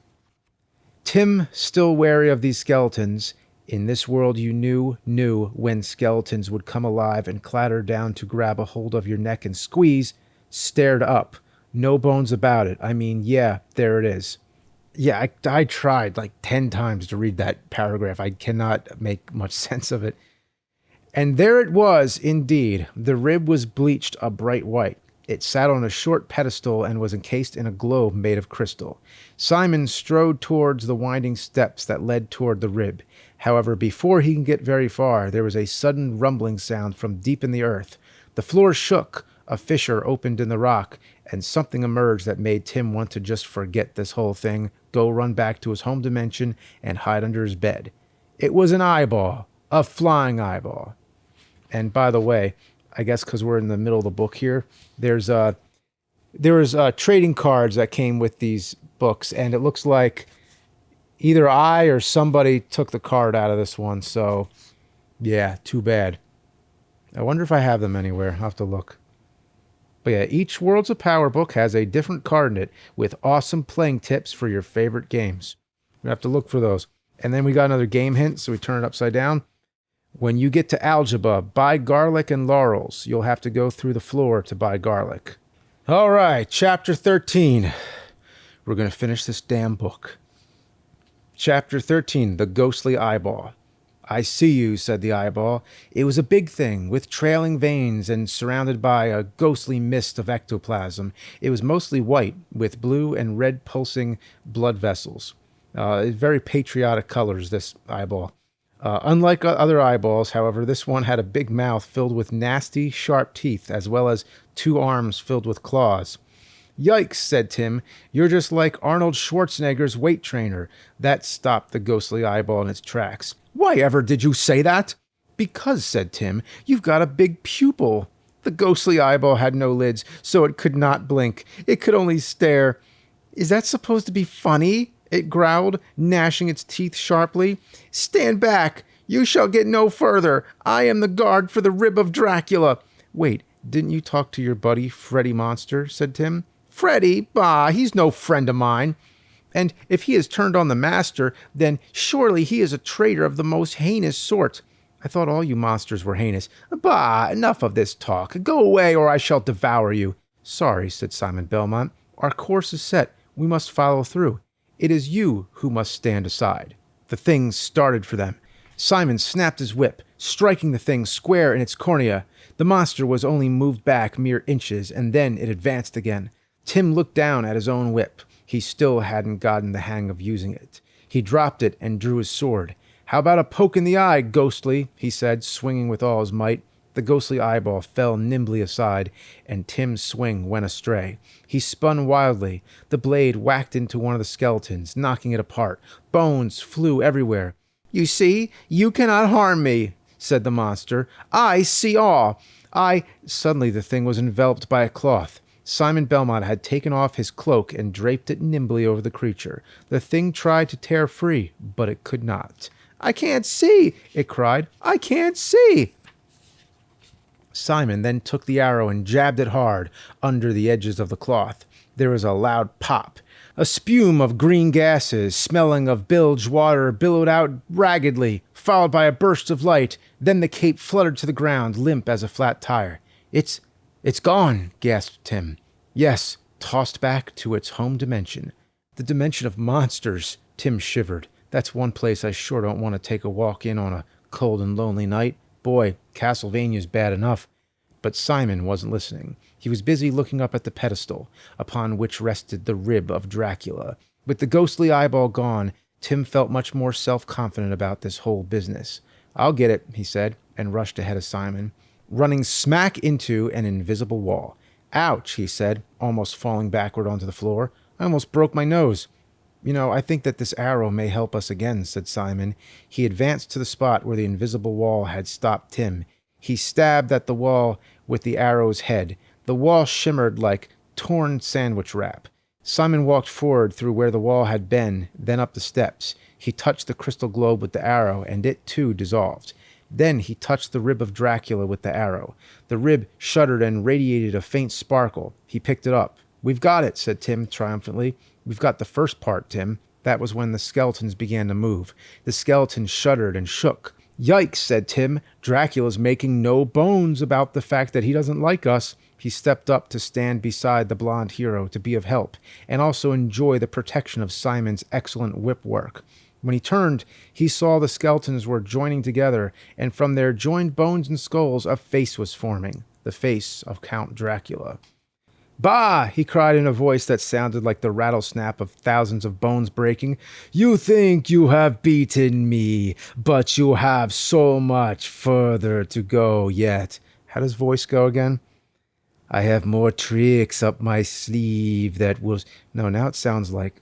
Tim, still wary of these skeletons, in this world you knew when skeletons would come alive and clatter down to grab a hold of your neck and squeeze, stared up. No bones about it. I mean, yeah, there it is. Yeah, I tried like 10 times to read that paragraph. I cannot make much sense of it. And there it was, indeed. The rib was bleached a bright white. It sat on a short pedestal and was encased in a globe made of crystal. Simon strode towards the winding steps that led toward the rib. However, before he could get very far, there was a sudden rumbling sound from deep in the earth. The floor shook, a fissure opened in the rock, and something emerged that made Tim want to just forget this whole thing, go run back to his home dimension, and hide under his bed. It was an eyeball, a flying eyeball. And by the way, I guess because we're in the middle of the book here, there was trading cards that came with these books, and it looks like either I or somebody took the card out of this one, so yeah, too bad. I wonder if I have them anywhere. I'll have to look. But yeah, each Worlds of Power book has a different card in it with awesome playing tips for your favorite games. We have to look for those. And then we got another game hint, so we turn it upside down. When you get to algebra, buy garlic and laurels. You'll have to go through the floor to buy garlic. All right, chapter 13. We're going to finish this damn book. Chapter 13, The Ghostly Eyeball. "I see you," said the eyeball. It was a big thing, with trailing veins and surrounded by a ghostly mist of ectoplasm. It was mostly white, with blue and red pulsing blood vessels. Very patriotic colors, this eyeball. Unlike other eyeballs, however, this one had a big mouth filled with nasty, sharp teeth, as well as 2 arms filled with claws. Yikes, said Tim. You're just like Arnold Schwarzenegger's weight trainer. That stopped the ghostly eyeball in its tracks. Why ever did you say that? Because, said Tim, you've got a big pupil. The ghostly eyeball had no lids, so it could not blink. It could only stare. Is that supposed to be funny? It growled, gnashing its teeth sharply. Stand back! You shall get no further. I am the guard for the rib of Dracula. Wait, didn't you talk to your buddy, Freddy Monster? Said Tim. Freddy? Bah, he's no friend of mine. And if he has turned on the master, then surely he is a traitor of the most heinous sort. I thought all you monsters were heinous. Bah, enough of this talk. Go away, or I shall devour you. Sorry, said Simon Belmont. Our course is set. We must follow through. It is you who must stand aside. The thing started for them. Simon snapped his whip, striking the thing square in its cornea. The monster was only moved back mere inches, and then it advanced again. Tim looked down at his own whip. He still hadn't gotten the hang of using it. He dropped it and drew his sword. How about a poke in the eye, ghostly? He said, swinging with all his might. The ghostly eyeball fell nimbly aside, and Tim's swing went astray. He spun wildly. The blade whacked into one of the skeletons, knocking it apart. Bones flew everywhere. You see, you cannot harm me, said the monster. I see all. Suddenly the thing was enveloped by a cloth. Simon Belmont had taken off his cloak and draped it nimbly over the creature. The thing tried to tear free, but it could not. I can't see, it cried. I can't see. Simon then took the arrow and jabbed it hard under the edges of the cloth. There was a loud pop. A spume of green gases, smelling of bilge water, billowed out raggedly, followed by a burst of light. Then the cape fluttered to the ground, limp as a flat tire. It's gone, gasped Tim. Yes, tossed back to its home dimension. The dimension of monsters, Tim shivered. That's one place I sure don't want to take a walk in on a cold and lonely night. Boy, Castlevania's bad enough. But Simon wasn't listening. He was busy looking up at the pedestal, upon which rested the rib of Dracula. With the ghostly eyeball gone, Tim felt much more self-confident about this whole business. I'll get it, he said, and rushed ahead of Simon, running smack into an invisible wall. Ouch, he said, almost falling backward onto the floor. I almost broke my nose. I think that this arrow may help us again, said Simon. He advanced to the spot where the invisible wall had stopped Tim. He stabbed at the wall with the arrow's head. The wall shimmered like torn sandwich wrap. Simon walked forward through where the wall had been, then up the steps. He touched the crystal globe with the arrow, and it too dissolved. Then he touched the rib of Dracula with the arrow. The rib shuddered and radiated a faint sparkle. He picked it up. We've got it, said Tim triumphantly. We've got the first part, Tim. That was when the skeletons began to move. The skeletons shuddered and shook. Yikes, said Tim. Dracula's making no bones about the fact that he doesn't like us. He stepped up to stand beside the blonde hero to be of help, and also enjoy the protection of Simon's excellent whip work. When he turned, he saw the skeletons were joining together, and from their joined bones and skulls a face was forming, the face of Count Dracula. Bah! He cried in a voice that sounded like the rattle-snap of thousands of bones breaking. You think you have beaten me, but you have so much further to go yet. How'd his voice go again? I have more tricks up my sleeve that will... No, now it sounds like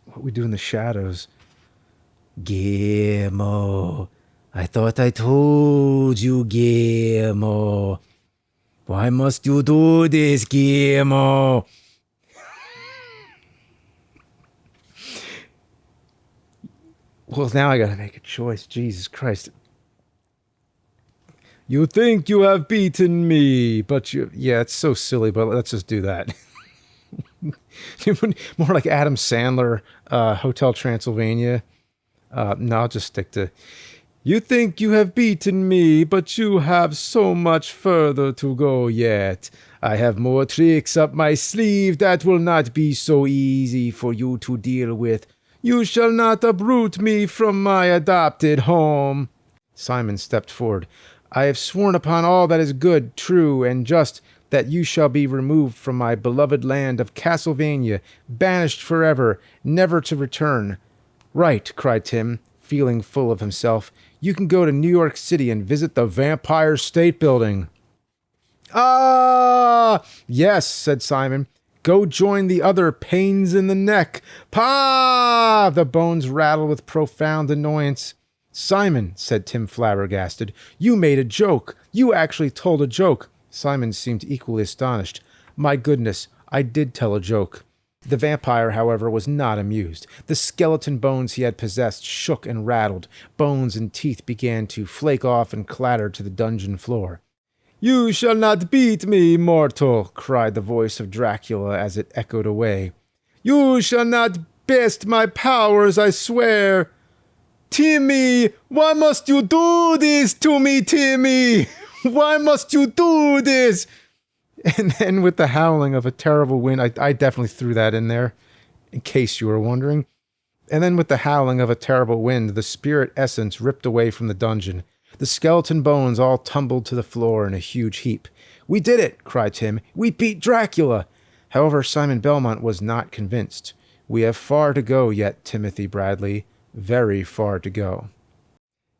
what we do in the shadows. Guillermo, I thought I told you, Guillermo. Why must you do this, Guillermo? Well, now I gotta make a choice. Jesus Christ. You think you have beaten me, but you... Yeah, it's so silly, but let's just do that. More like Adam Sandler, Hotel Transylvania. No, I'll just stick to... You think you have beaten me, but you have so much further to go yet. I have more tricks up my sleeve that will not be so easy for you to deal with. You shall not uproot me from my adopted home. Simon stepped forward. I have sworn upon all that is good, true, and just, that you shall be removed from my beloved land of Castlevania, banished forever, never to return. Right, cried Tim, feeling full of himself. You can go to New York City and visit the Vampire State Building. Ah! Yes, said Simon. Go join the other pains in the neck. Pa! The bones rattled with profound annoyance. Simon, said Tim flabbergasted, you made a joke. You actually told a joke. Simon seemed equally astonished. My goodness, I did tell a joke. The vampire, however, was not amused. The skeleton bones he had possessed shook and rattled. Bones and teeth began to flake off and clatter to the dungeon floor. You shall not beat me, mortal, cried the voice of Dracula as it echoed away. You shall not best my powers, I swear. Timmy, why must you do this to me, Timmy? Why must you do this? And then with the howling of a terrible wind, I definitely threw that in there, in case you were wondering. And then with the howling of a terrible wind, the spirit essence ripped away from the dungeon. The skeleton bones all tumbled to the floor in a huge heap. We did it, cried Tim. We beat Dracula. However, Simon Belmont was not convinced. We have far to go yet, Timothy Bradley. Very far to go.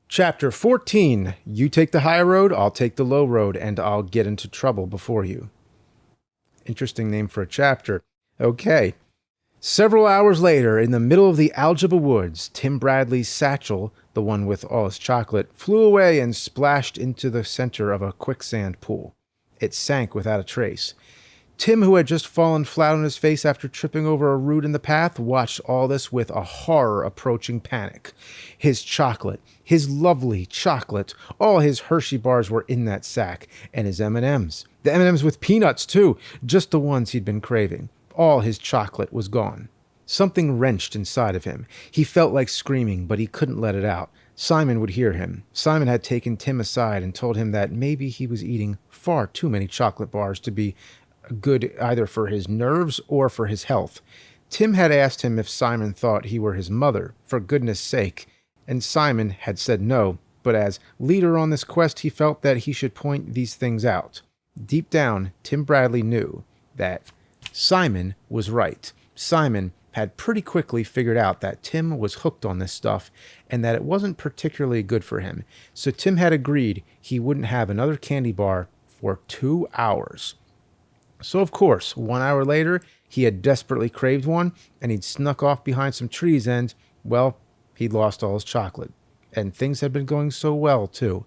Chapter 14. You take the high road, I'll take the low road, and I'll get into trouble before you. Interesting name for a chapter. Okay. Several hours later, in the middle of the Algebra Woods, Tim Bradley's satchel, the one with all his chocolate, flew away and splashed into the center of a quicksand pool. It sank without a trace. Tim, who had just fallen flat on his face after tripping over a root in the path, watched all this with a horror-approaching panic. His chocolate, his lovely chocolate, all his Hershey bars were in that sack, and his M&Ms. The M&Ms with peanuts, too, just the ones he'd been craving. All his chocolate was gone. Something wrenched inside of him. He felt like screaming, but he couldn't let it out. Simon would hear him. Simon had taken Tim aside and told him that maybe he was eating far too many chocolate bars to be good either for his nerves or for his health. Tim had asked him if Simon thought he were his mother, for goodness sake, and Simon had said no, but as leader on this quest he felt that he should point these things out. Deep down, Tim Bradley knew that Simon was right. Simon had pretty quickly figured out that Tim was hooked on this stuff and that it wasn't particularly good for him, so Tim had agreed he wouldn't have another candy bar for 2 hours. So, of course, 1 hour later, he had desperately craved one, and he'd snuck off behind some trees and, well, he'd lost all his chocolate. And things had been going so well, too.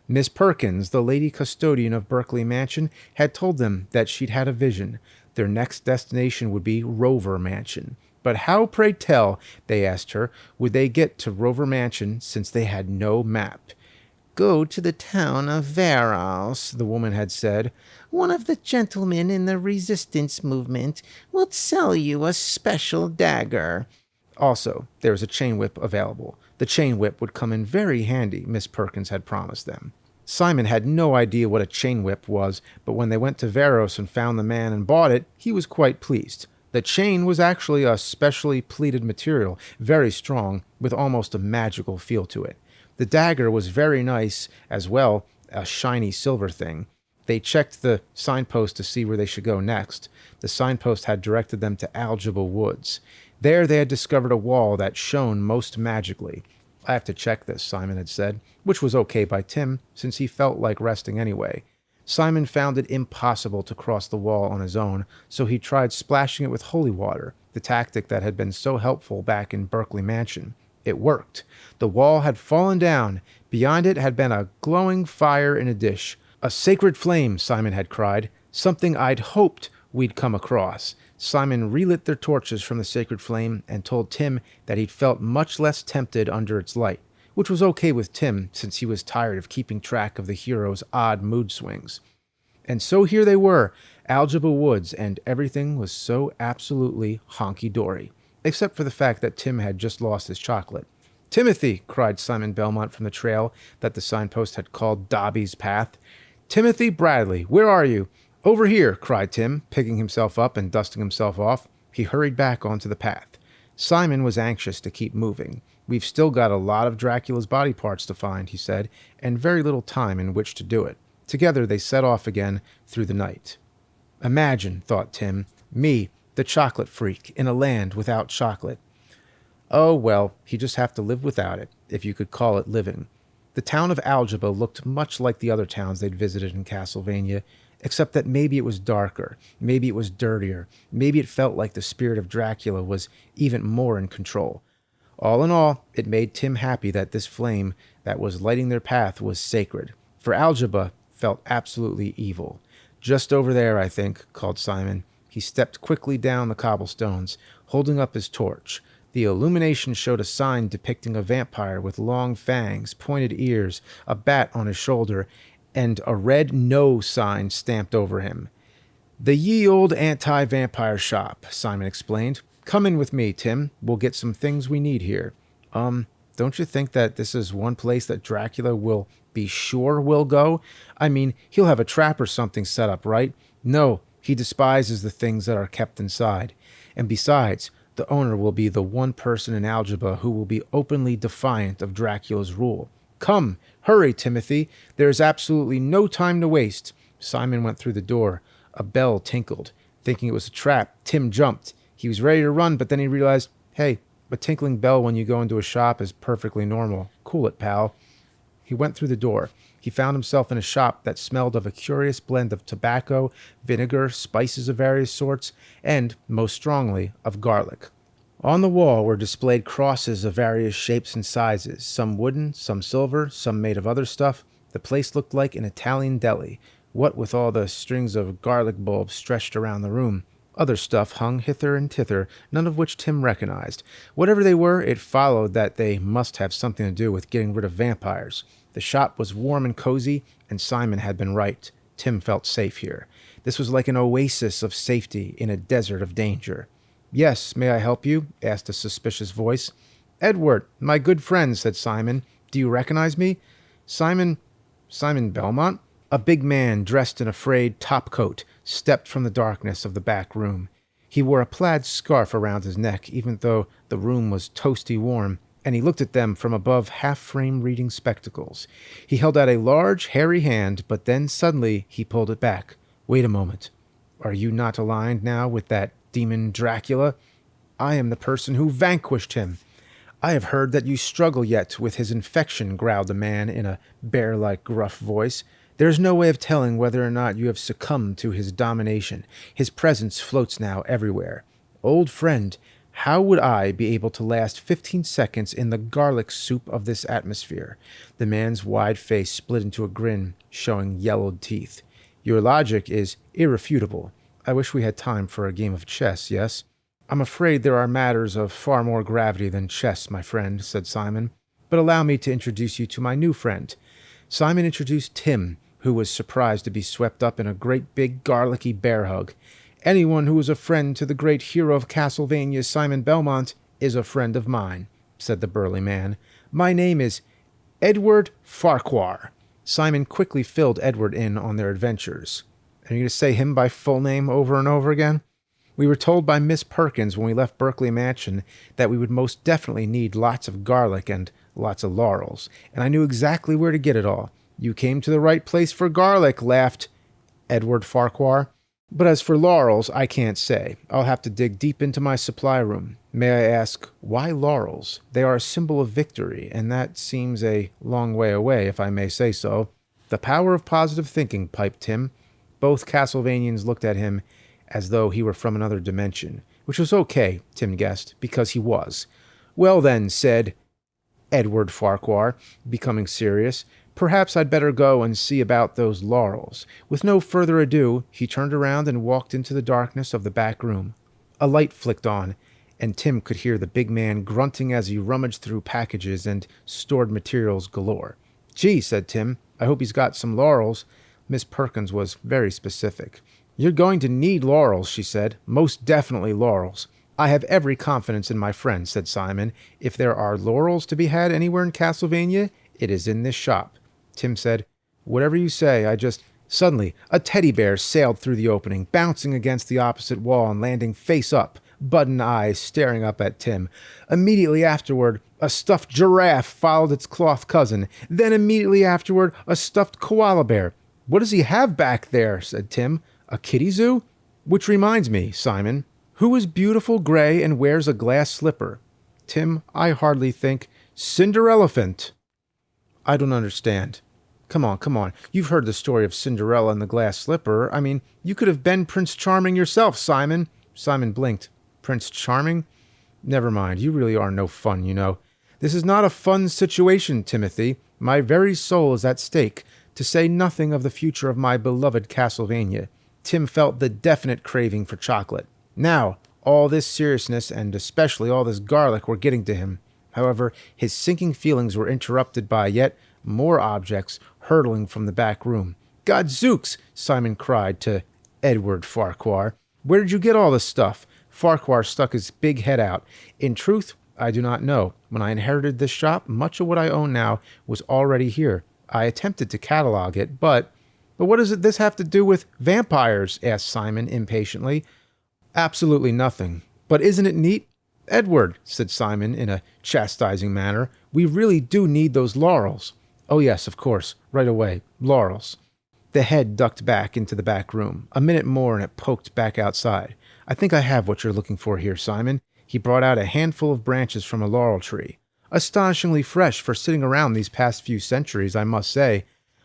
Miss Perkins, the lady custodian of Berkeley Mansion, had told them that she'd had a vision. Their next destination would be Rover Mansion. But how, pray tell, they asked her, would they get to Rover Mansion since they had no map? Go to the town of Varos, the woman had said. One of the gentlemen in the resistance movement will sell you a special dagger. Also, there was a chain whip available. The chain whip would come in very handy, Miss Perkins had promised them. Simon had no idea what a chain whip was, but when they went to Varos and found the man and bought it, he was quite pleased. The chain was actually a specially pleated material, very strong, with almost a magical feel to it. The dagger was very nice as well, a shiny silver thing. They checked the signpost to see where they should go next. The signpost had directed them to Algebra Woods. There they had discovered a wall that shone most magically. I have to check this, Simon had said, which was okay by Tim, since he felt like resting anyway. Simon found it impossible to cross the wall on his own, so he tried splashing it with holy water, the tactic that had been so helpful back in Berkeley Mansion. It worked. The wall had fallen down. Beyond it had been a glowing fire in a dish. A sacred flame, Simon had cried. Something I'd hoped we'd come across. Simon relit their torches from the sacred flame and told Tim that he'd felt much less tempted under its light, which was okay with Tim since he was tired of keeping track of the hero's odd mood swings. And so here they were, Algebra Woods, and everything was so absolutely honky-dory, except for the fact that Tim had just lost his chocolate. Timothy, cried Simon Belmont from the trail that the signpost had called Dobby's Path. Timothy Bradley, where are you? Over here, cried Tim, picking himself up and dusting himself off. He hurried back onto the path. Simon was anxious to keep moving. We've still got a lot of Dracula's body parts to find, he said, and very little time in which to do it. Together they set off again through the night. Imagine, thought Tim, me, the chocolate freak, in a land without chocolate. Oh, well, he'd just have to live without it, if you could call it living. The town of Algebra looked much like the other towns they'd visited in Castlevania, except that maybe it was darker, maybe it was dirtier, maybe it felt like the spirit of Dracula was even more in control. All in all, it made Tim happy that this flame that was lighting their path was sacred, for Algeba felt absolutely evil. "Just over there, I think," called Simon. He stepped quickly down the cobblestones, holding up his torch. The illumination showed a sign depicting a vampire with long fangs, pointed ears, a bat on his shoulder, and a red no sign stamped over him. "The ye old anti-vampire shop," Simon explained. "Come in with me, Tim. We'll get some things we need here." Don't you think that this is one place that Dracula will be sure we'll go? I mean, he'll have a trap or something set up, right? No, he despises the things that are kept inside. And besides, the owner will be the one person in Algeba who will be openly defiant of Dracula's rule. "Come, hurry, Timothy. There is absolutely no time to waste." Simon went through the door. A bell tinkled. Thinking it was a trap, Tim jumped. He was ready to run, but then he realized, hey, a tinkling bell when you go into a shop is perfectly normal. Cool it, pal. He went through the door. He found himself in a shop that smelled of a curious blend of tobacco, vinegar, spices of various sorts, and, most strongly, of garlic. On the wall were displayed crosses of various shapes and sizes, some wooden, some silver, some made of other stuff. The place looked like an Italian deli, what with all the strings of garlic bulbs stretched around the room. Other stuff hung hither and thither, none of which Tim recognized. Whatever they were, it followed that they must have something to do with getting rid of vampires. The shop was warm and cozy, and Simon had been right. Tim felt safe here. This was like an oasis of safety in a desert of danger. "Yes, may I help you?" asked a suspicious voice. "Edward, my good friend," said Simon. "Do you recognize me?" Simon Belmont?" A big man dressed in a frayed topcoat stepped from the darkness of the back room. He wore a plaid scarf around his neck, even though the room was toasty warm, and he looked at them from above half-frame reading spectacles. He held out a large, hairy hand, but then suddenly he pulled it back. "Wait a moment. Are you not aligned now with that demon Dracula?" "I am the person who vanquished him." "I have heard that you struggle yet with his infection," growled the man in a bear-like gruff voice. "There is no way of telling whether or not you have succumbed to his domination. His presence floats now everywhere. Old friend, how would I be able to last 15 seconds in the garlic soup of this atmosphere?" The man's wide face split into a grin, showing yellowed teeth. "Your logic is irrefutable. I wish we had time for a game of chess, yes?" "I'm afraid there are matters of far more gravity than chess, my friend," said Simon. "But allow me to introduce you to my new friend." Simon introduced Tim, who was surprised to be swept up in a great big garlicky bear hug. "Anyone who is a friend to the great hero of Castlevania, Simon Belmont, is a friend of mine," said the burly man. "My name is Edward Farquhar." Simon quickly filled Edward in on their adventures. "Are you going to say him by full name over and over again?" "We were told by Miss Perkins when we left Berkeley Mansion that we would most definitely need lots of garlic and lots of laurels, and I knew exactly where to get it all." "You came to the right place for garlic," laughed Edward Farquhar. "But as for laurels, I can't say. I'll have to dig deep into my supply room. May I ask, why laurels? They are a symbol of victory, and that seems a long way away, if I may say so." "The power of positive thinking," piped Tim. Both Castlevanians looked at him as though he were from another dimension, which was okay, Tim guessed, because he was. "Well then," said Edward Farquhar, becoming serious, "perhaps I'd better go and see about those laurels." With no further ado, he turned around and walked into the darkness of the back room. A light flicked on, and Tim could hear the big man grunting as he rummaged through packages and stored materials galore. "Gee," said Tim, "I hope he's got some laurels." Miss Perkins was very specific. "You're going to need laurels," she said. "Most definitely laurels." "I have every confidence in my friend," said Simon. "If there are laurels to be had anywhere in Castlevania, it is in this shop." Tim said, "Whatever you say, I just—" Suddenly, a teddy bear sailed through the opening, bouncing against the opposite wall and landing face up, button eyes staring up at Tim. Immediately afterward, a stuffed giraffe followed its cloth cousin. Then immediately afterward, a stuffed koala bear. "What does he have back there?" said Tim. "A kitty zoo?" "Which reminds me, Simon, who is beautiful gray and wears a glass slipper?" "Tim, I hardly think—" "Cinderelephant." "I don't understand." Come on, come on. You've heard the story of Cinderella and the glass slipper. I mean, you could have been Prince Charming yourself, Simon. Simon blinked. Prince Charming? Never mind. You really are no fun, you know. This is not a fun situation, Timothy. My very soul is at stake, to say nothing of the future of my beloved Castlevania. Tim felt the definite craving for chocolate. Now, all this seriousness, and especially all this garlic, were getting to him. However, his sinking feelings were interrupted by yet more objects hurtling from the back room. "Godzooks!" Simon cried to Edward Farquhar. "Where did you get all this stuff?" Farquhar stuck his big head out. "In truth, I do not know. When I inherited this shop, much of what I own now was already here. I attempted to catalog it, but what does this have to do with vampires?" asked Simon impatiently. "Absolutely nothing. But isn't it neat?" "Edward," said Simon in a chastising manner, "we really do need those laurels." "Oh yes, of course. Right away. Laurels." The head ducked back into the back room. A minute more and it poked back outside. "I think I have what you're looking for here, Simon." He brought out a handful of branches from a laurel tree. "Astonishingly fresh for sitting around these past few centuries, I must say.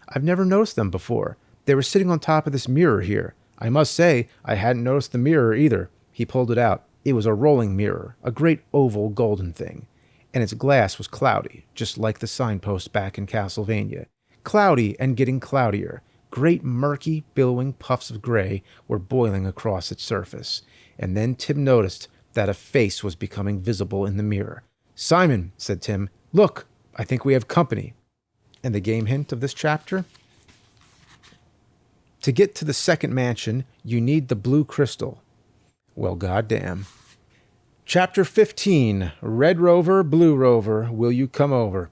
I've never noticed them before. They were sitting on top of this mirror here. I must say, I hadn't noticed the mirror either." He pulled it out. It was a rolling mirror, a great oval golden thing. And its glass was cloudy, just like the signpost back in Castlevania. Cloudy and getting cloudier. Great murky, billowing puffs of gray were boiling across its surface. And then Tim noticed that a face was becoming visible in the mirror. "Simon," said Tim, "look, I think we have company." And the game hint of this chapter? To get to the second mansion, you need the blue crystal. Well, goddamn. Chapter 15, Red Rover, Blue Rover, Will You Come Over?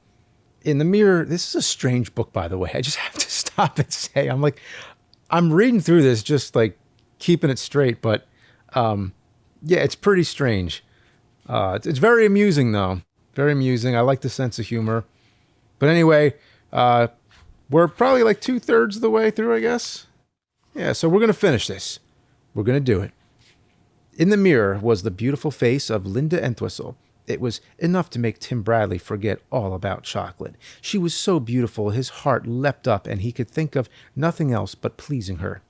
In the mirror, this is a strange book, by the way. I just have to stop and say, I'm reading through this, just like keeping it straight, but yeah, it's pretty strange. It's very amusing, though. Very amusing. I like the sense of humor. But anyway, we're probably like 2/3 of the way through, I guess. Yeah, so we're going to finish this. We're going to do it. In the mirror was the beautiful face of Linda Entwistle. It was enough to make Tim Bradley forget all about chocolate. She was so beautiful, his heart leapt up, and he could think of nothing else but pleasing her.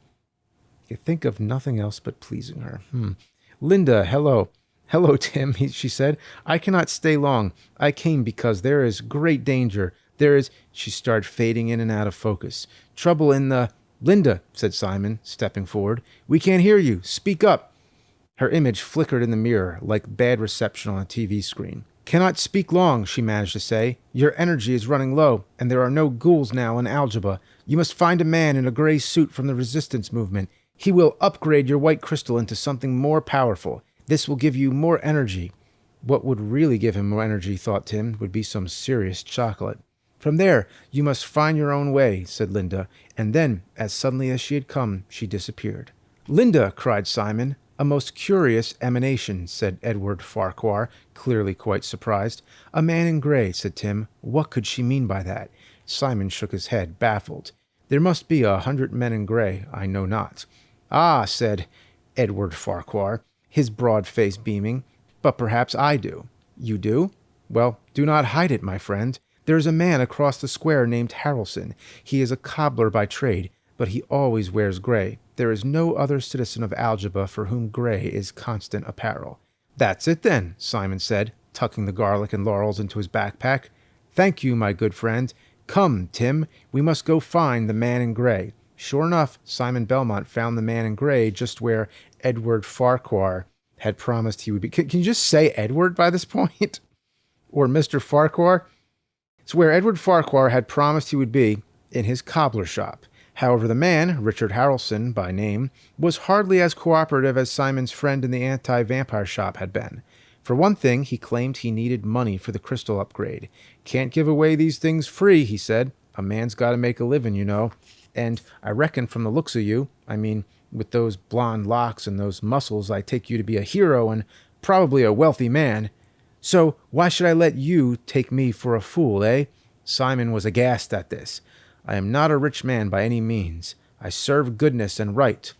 "Linda, hello." "Hello, Tim," she said. "I cannot stay long. I came because there is great danger. There is—" She started fading in and out of focus. "Trouble in the—" "Linda," said Simon, stepping forward. "We can't hear you. Speak up." Her image flickered in the mirror like bad reception on a TV screen. "Cannot speak long," she managed to say. "Your energy is running low, and there are no ghouls now in Algebra. You must find a man in a gray suit from the resistance movement. He will upgrade your white crystal into something more powerful. This will give you more energy." What would really give him more energy, thought Tim, would be some serious chocolate. "From there, you must find your own way," said Linda, and then, as suddenly as she had come, she disappeared. "Linda!" cried Simon. "A most curious emanation," said Edward Farquhar, clearly quite surprised. "A man in gray," said Tim. What could she mean by that? Simon shook his head, baffled. "There must be 100 men in gray, I know not." "Ah," said Edward Farquhar, his broad face beaming, "but perhaps I do." "You do? Well, do not hide it, my friend. There is a man across the square named Harrelson. He is a cobbler by trade, but he always wears gray. There is no other citizen of Algebra for whom gray is constant apparel." "That's it, then," Simon said, tucking the garlic and laurels into his backpack. "Thank you, my good friend. Come, Tim, we must go find the man in gray." Sure enough, Simon Belmont found the man in gray just where Edward Farquhar had promised he would be. Can you just say Edward by this point? Or Mr. Farquhar? It's where Edward Farquhar had promised he would be, in his cobbler shop. However, the man, Richard Harrelson by name, was hardly as cooperative as Simon's friend in the anti-vampire shop had been. For one thing, he claimed he needed money for the crystal upgrade. "Can't give away these things free," he said. "A man's got to make a living, you know. And I reckon from the looks of you, I mean, with those blonde locks and those muscles, I take you to be a hero and probably a wealthy man. So why should I let you take me for a fool, eh?" Simon was aghast at this. "I am not a rich man by any means. I serve goodness and right."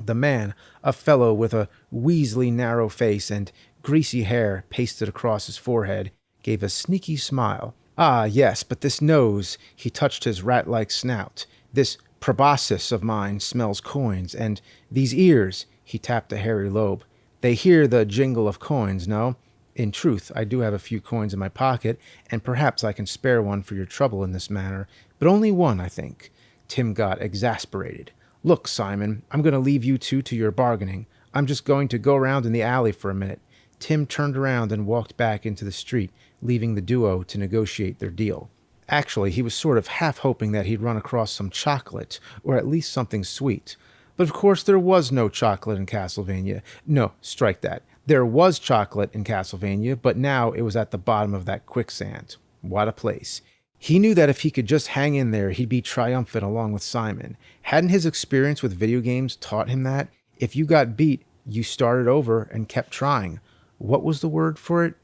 The man, a fellow with a weaselly narrow face and greasy hair pasted across his forehead, gave a sneaky smile. Ah, yes, but this nose, he touched his rat-like snout. This proboscis of mine smells coins, and these ears, he tapped a hairy lobe. They hear the jingle of coins, no? In truth, I do have a few coins in my pocket, and perhaps I can spare one for your trouble in this manner, but only one, I think. Tim got exasperated. Look, Simon, I'm going to leave you two to your bargaining. I'm just going to go around in the alley for a minute. Tim turned around and walked back into the street, leaving the duo to negotiate their deal. Actually, he was sort of half hoping that he'd run across some chocolate, or at least something sweet. But of course there was no chocolate in Castlevania. No, strike that. There was chocolate in Castlevania, but now it was at the bottom of that quicksand. What a place. He knew that if he could just hang in there, he'd be triumphant along with Simon. Hadn't his experience with video games taught him that? If you got beat, you started over and kept trying. What was the word for it?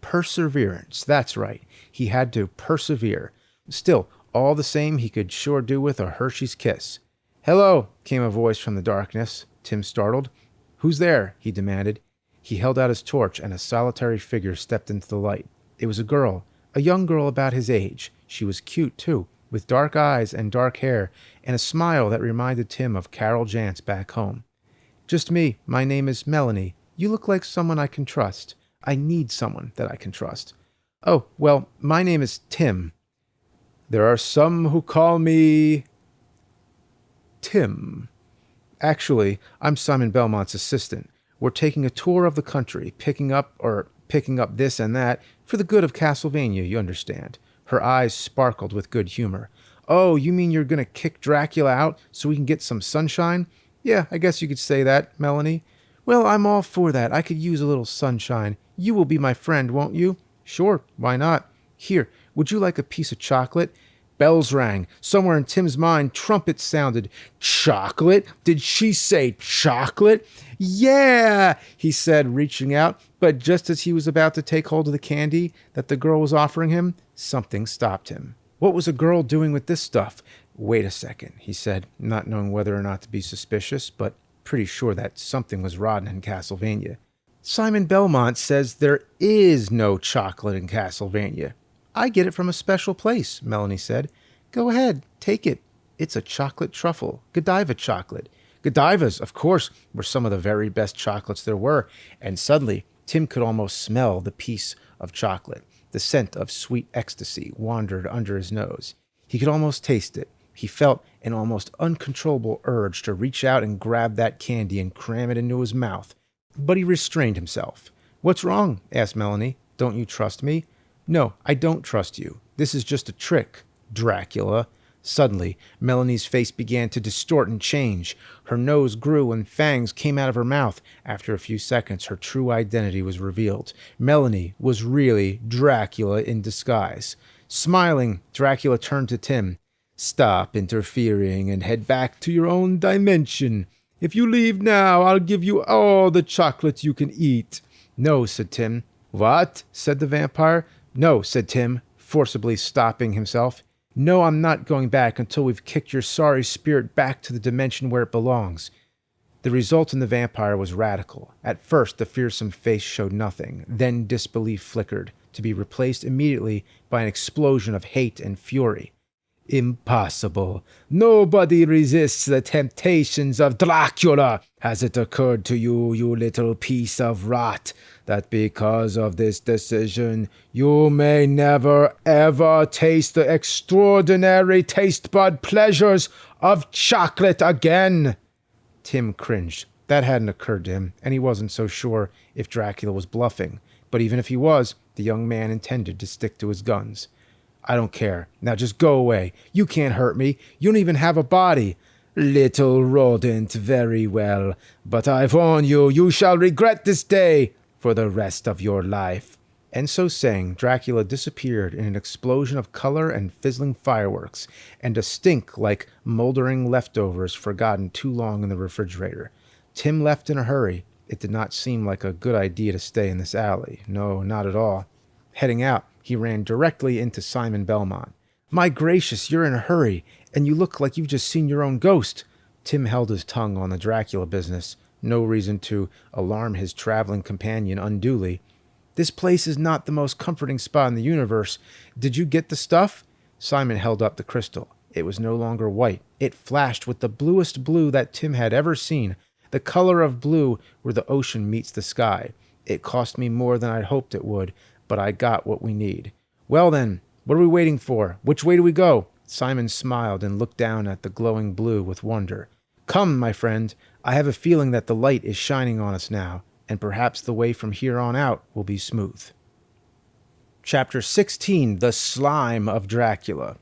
Perseverance. That's right. He had to persevere. Still, all the same, he could sure do with a Hershey's kiss. "Hello," came a voice from the darkness. Tim startled. "Who's there?" he demanded. He held out his torch, and a solitary figure stepped into the light. It was a girl, a young girl about his age. She was cute, too, with dark eyes and dark hair, and a smile that reminded Tim of Carol Jantz back home. "Just me. My name is Melanie. You look like someone I can trust. I need someone that I can trust." "Oh, well, my name is Tim." "There are some who call me Tim." "Actually, I'm Simon Belmont's assistant. We're taking a tour of the country, picking up this and that, for the good of Castlevania, you understand." Her eyes sparkled with good humor. "Oh, you mean you're going to kick Dracula out so we can get some sunshine?" "Yeah, I guess you could say that, Melanie." "Well, I'm all for that. I could use a little sunshine. You will be my friend, won't you?" "Sure, why not? Here, would you like a piece of chocolate?" Bells rang. Somewhere in Tim's mind, trumpets sounded. "Chocolate? Did she say chocolate?" "Yeah," he said, reaching out. But just as he was about to take hold of the candy that the girl was offering him, something stopped him. What was a girl doing with this stuff? "Wait a second," he said, not knowing whether or not to be suspicious, but pretty sure that something was rotten in Castlevania. "Simon Belmont says there is no chocolate in Castlevania." "I get it from a special place," Melanie said. "Go ahead, take it. It's a chocolate truffle, Godiva chocolate." Godivas, of course, were some of the very best chocolates there were, and suddenly Tim could almost smell the piece of chocolate. The scent of sweet ecstasy wandered under his nose. He could almost taste it. He felt an almost uncontrollable urge to reach out and grab that candy and cram it into his mouth, but he restrained himself. "What's wrong?" asked Melanie. "Don't you trust me?" "No, I don't trust you. This is just a trick, Dracula." Suddenly, Melanie's face began to distort and change. Her nose grew and fangs came out of her mouth. After a few seconds, her true identity was revealed. Melanie was really Dracula in disguise. Smiling, Dracula turned to Tim. "Stop interfering and head back to your own dimension. If you leave now, I'll give you all the chocolate you can eat." "No," said Tim. "What?" said the vampire. "No," said Tim, forcibly stopping himself. "No, I'm not going back until we've kicked your sorry spirit back to the dimension where it belongs." The result in the vampire was radical. At first, the fearsome face showed nothing, then disbelief flickered, to be replaced immediately by an explosion of hate and fury. "Impossible. Nobody resists the temptations of Dracula. Has it occurred to you, you little piece of rot, that because of this decision, you may never ever taste the extraordinary taste bud pleasures of chocolate again?" Tim cringed. That hadn't occurred to him, and he wasn't so sure if Dracula was bluffing. But even if he was, the young man intended to stick to his guns. "I don't care. Now just go away. You can't hurt me. You don't even have a body." "Little rodent, very well. But I warn you, you shall regret this day for the rest of your life." And so saying, Dracula disappeared in an explosion of color and fizzling fireworks, and a stink like moldering leftovers forgotten too long in the refrigerator. Tim left in a hurry. It did not seem like a good idea to stay in this alley. No, not at all. Heading out, he ran directly into Simon Belmont. "My gracious, you're in a hurry, and you look like you've just seen your own ghost." Tim held his tongue on the Dracula business. No reason to alarm his traveling companion unduly. This place is not the most comforting spot in the universe. Did you get the stuff? Simon held up the crystal. It was no longer white. It flashed with the bluest blue that Tim had ever seen, the color of blue where the ocean meets the sky. It cost me more than I'd hoped it would, but I got what we need. Well then, what are we waiting for? Which way do we go? Simon smiled and looked down at the glowing blue with wonder. Come, my friend. I have a feeling that the light is shining on us now, and perhaps the way from here on out will be smooth. Chapter 16, The Slime of Dracula.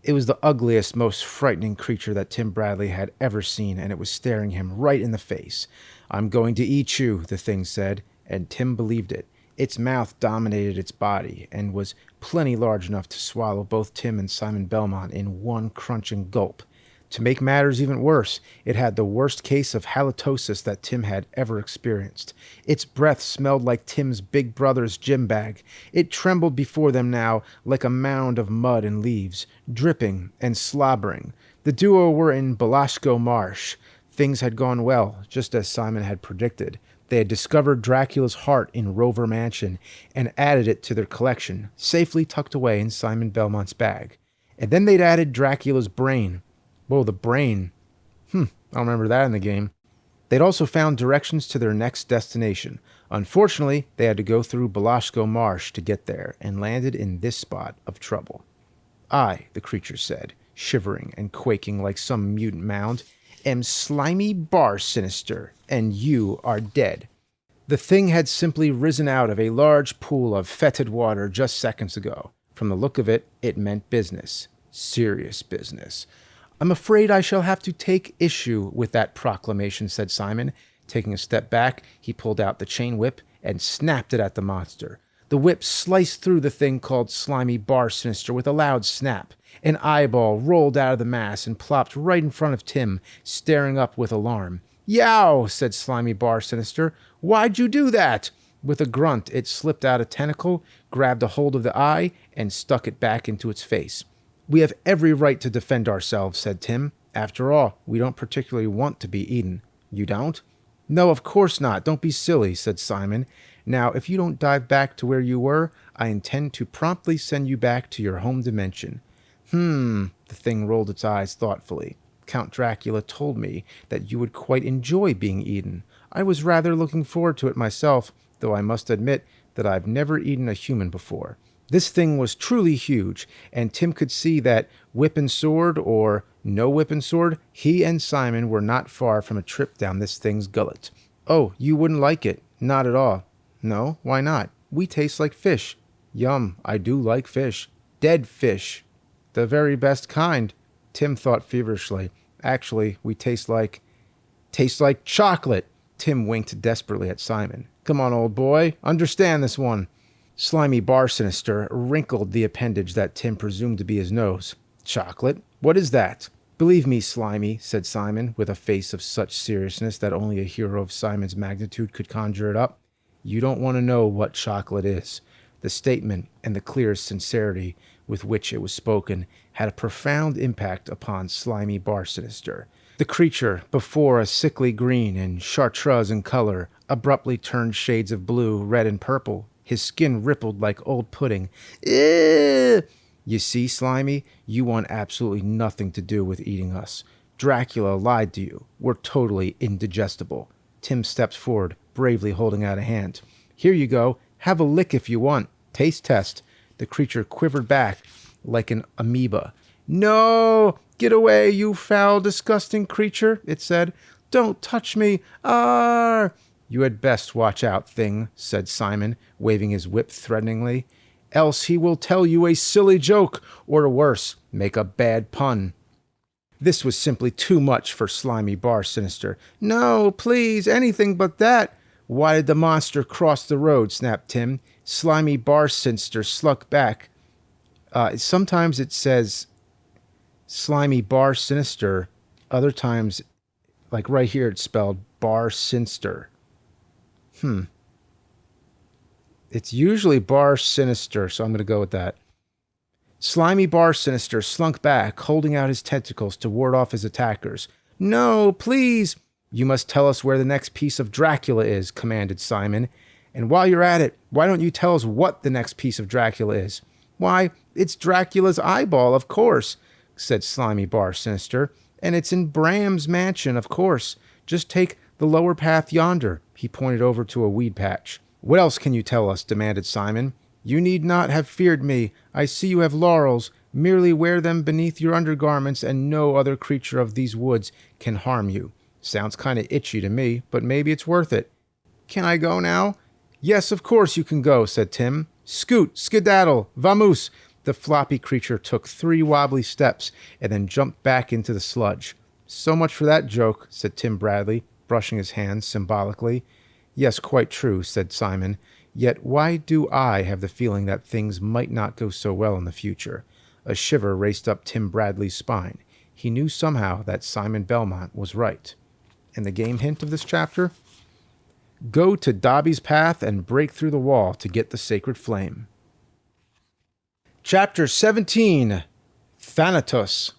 It was the ugliest, most frightening creature that Tim Bradley had ever seen, and it was staring him right in the face. I'm going to eat you, the thing said, and Tim believed it. Its mouth dominated its body, and was plenty large enough to swallow both Tim and Simon Belmont in one crunching gulp. To make matters even worse, it had the worst case of halitosis that Tim had ever experienced. Its breath smelled like Tim's big brother's gym bag. It trembled before them now like a mound of mud and leaves, dripping and slobbering. The duo were in Belasco Marsh. Things had gone well, just as Simon had predicted. They had discovered Dracula's heart in Rover Mansion and added it to their collection, safely tucked away in Simon Belmont's bag. And then they'd added Dracula's brain. Whoa, the brain. I don't remember that in the game. They'd also found directions to their next destination. Unfortunately, they had to go through Belasco Marsh to get there, and landed in this spot of trouble. I, the creature said, shivering and quaking like some mutant mound, am Slimy Sinister, and you are dead. The thing had simply risen out of a large pool of fetid water just seconds ago. From the look of it, it meant business. Serious business. I'm afraid I shall have to take issue with that proclamation, said Simon. Taking a step back, he pulled out the chain whip and snapped it at the monster. The whip sliced through the thing called Slimy Sinister with a loud snap. An eyeball rolled out of the mass and plopped right in front of Tim, staring up with alarm. Yow, said Slimy Sinister. Why'd you do that? With a grunt, it slipped out a tentacle, grabbed a hold of the eye, and stuck it back into its face. We have every right to defend ourselves, said Tim. After all, we don't particularly want to be eaten. You don't? No, of course not. Don't be silly, said Simon. Now, if you don't dive back to where you were, I intend to promptly send you back to your home dimension. The thing rolled its eyes thoughtfully. Count Dracula told me that you would quite enjoy being eaten. I was rather looking forward to it myself, though I must admit that I've never eaten a human before. This thing was truly huge, and Tim could see that, whip and sword or no whip and sword, he and Simon were not far from a trip down this thing's gullet. Oh, you wouldn't like it. Not at all. No, why not? We taste like fish. Yum, I do like fish. Dead fish. The very best kind. Tim thought feverishly. Actually, we taste like chocolate. Tim winked desperately at Simon. Come on, old boy. Understand this one. Slimy Sinister wrinkled the appendage that Tim presumed to be his nose. Chocolate? What is that? Believe me, Slimy, said Simon, with a face of such seriousness that only a hero of Simon's magnitude could conjure it up. You don't want to know what chocolate is. The statement and the clear sincerity with which it was spoken had a profound impact upon Slimy Sinister. The creature, before a sickly green and chartreuse in color, abruptly turned shades of blue, red, and purple. His skin rippled like old pudding. You see, Slimy, you want absolutely nothing to do with eating us. Dracula lied to you. We're totally indigestible. Tim stepped forward, bravely holding out a hand. Here you go. Have a lick if you want. Taste test. The creature quivered back like an amoeba. No! Get away, you foul, disgusting creature, it said. Don't touch me. Arr! You had best watch out, thing, said Simon, waving his whip threateningly. Else he will tell you a silly joke, or worse, make a bad pun. This was simply too much for Slimy Sinister. No, please, anything but that. Why did the monster cross the road? Snapped Tim. Slimy Sinister slunk back. Sometimes it says Slimy Sinister. Other times, like right here, it's spelled Sinister. It's usually Sinister, so I'm going to go with that. Slimy Sinister slunk back, holding out his tentacles to ward off his attackers. No, please! You must tell us where the next piece of Dracula is, commanded Simon, And while you're at it, why don't you tell us what the next piece of Dracula is? Why, it's Dracula's eyeball, of course, said Slimy Bar Sinister. And it's in Bram's mansion, of course. Just take the lower path yonder. He pointed over to a weed patch. What else can you tell us? Demanded Simon. You need not have feared me. I see you have laurels. Merely wear them beneath your undergarments, and no other creature of these woods can harm you. Sounds kind of itchy to me, but maybe it's worth it. Can I go now? Yes, of course you can go, said Tim. Scoot, skedaddle, vamoose. The floppy creature took 3 wobbly steps and then jumped back into the sludge. So much for that joke, said Tim Bradley, brushing his hands symbolically. Yes, quite true, said Simon. Yet why do I have the feeling that things might not go so well in the future? A shiver raced up Tim Bradley's spine. He knew somehow that Simon Belmont was right. And the game hint of this chapter? Go to Dobby's path and break through the wall to get the sacred flame. Chapter 17. Thanatos.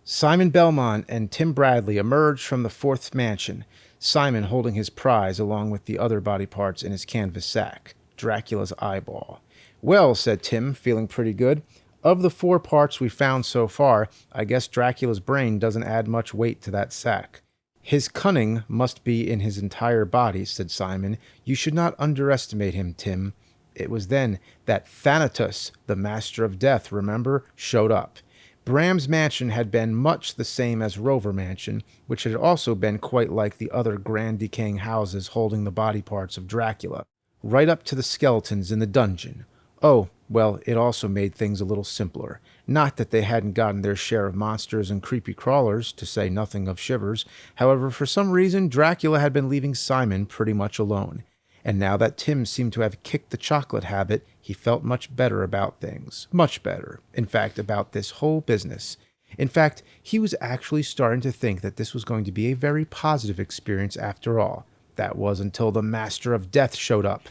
Simon Belmont and Tim Bradley emerged from the 4th mansion, Simon holding his prize along with the other body parts in his canvas sack, Dracula's eyeball. Well, said Tim, feeling pretty good, of the 4 parts we found so far, I guess Dracula's brain doesn't add much weight to that sack. His cunning must be in his entire body, said Simon. You should not underestimate him, Tim. It was then that Thanatos, the master of death, remember, showed up. Bram's mansion had been much the same as Rover Mansion, which had also been quite like the other grand decaying houses holding the body parts of Dracula, right up to the skeletons in the dungeon. Oh, well, it also made things a little simpler. Not that they hadn't gotten their share of monsters and creepy crawlers, to say nothing of shivers. However, for some reason, Dracula had been leaving Simon pretty much alone. And now that Tim seemed to have kicked the chocolate habit, he felt much better about things. Much better, in fact, about this whole business. In fact, he was actually starting to think that this was going to be a very positive experience after all. That was until the Master of Death showed up.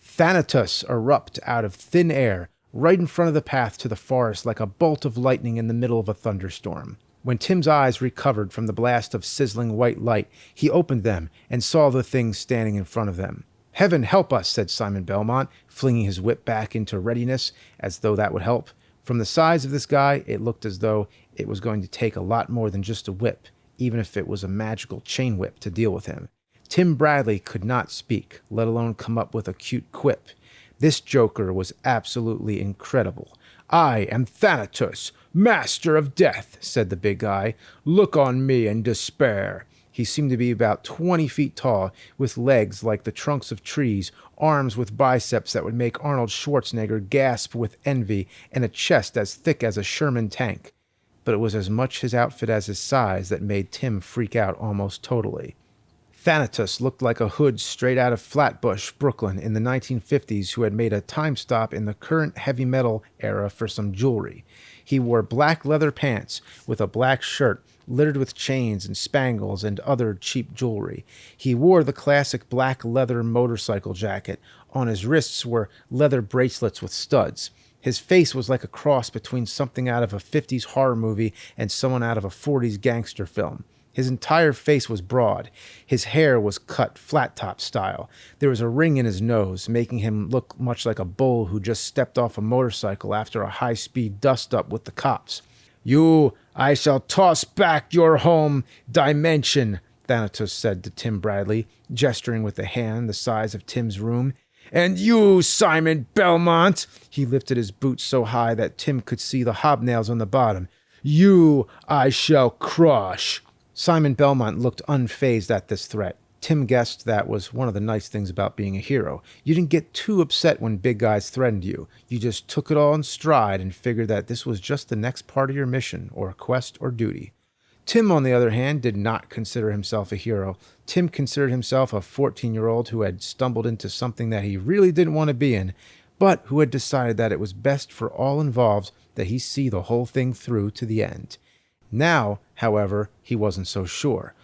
Thanatos erupted out of thin air, right in front of the path to the forest like a bolt of lightning in the middle of a thunderstorm. When Tim's eyes recovered from the blast of sizzling white light, he opened them and saw the thing standing in front of them. Heaven help us, said Simon Belmont, flinging his whip back into readiness, as though that would help. From the size of this guy, it looked as though it was going to take a lot more than just a whip, even if it was a magical chain whip to deal with him. Tim Bradley could not speak, let alone come up with a cute quip. This joker was absolutely incredible. I am Thanatos, master of death, said the big guy. Look on me in despair. He seemed to be about 20 feet tall, with legs like the trunks of trees, arms with biceps that would make Arnold Schwarzenegger gasp with envy, and a chest as thick as a Sherman tank. But it was as much his outfit as his size that made Tim freak out almost totally. Thanatos looked like a hood straight out of Flatbush, Brooklyn, in the 1950s who had made a time stop in the current heavy metal era for some jewelry. He wore black leather pants with a black shirt littered with chains and spangles and other cheap jewelry. He wore the classic black leather motorcycle jacket. On his wrists were leather bracelets with studs. His face was like a cross between something out of a 50s horror movie and someone out of a 40s gangster film. His entire face was broad. His hair was cut flat-top style. There was a ring in his nose, making him look much like a bull who just stepped off a motorcycle after a high-speed dust-up with the cops. You, I shall toss back your home dimension, Thanatos said to Tim Bradley, gesturing with a hand the size of Tim's room. And you, Simon Belmont, he lifted his boots so high that Tim could see the hobnails on the bottom. You, I shall crush. Simon Belmont looked unfazed at this threat. Tim guessed that was one of the nice things about being a hero. You didn't get too upset when big guys threatened you. You just took it all in stride and figured that this was just the next part of your mission, or quest, or duty. Tim, on the other hand, did not consider himself a hero. Tim considered himself a 14-year-old who had stumbled into something that he really didn't want to be in, but who had decided that it was best for all involved that he see the whole thing through to the end. Now, however, he wasn't so sure.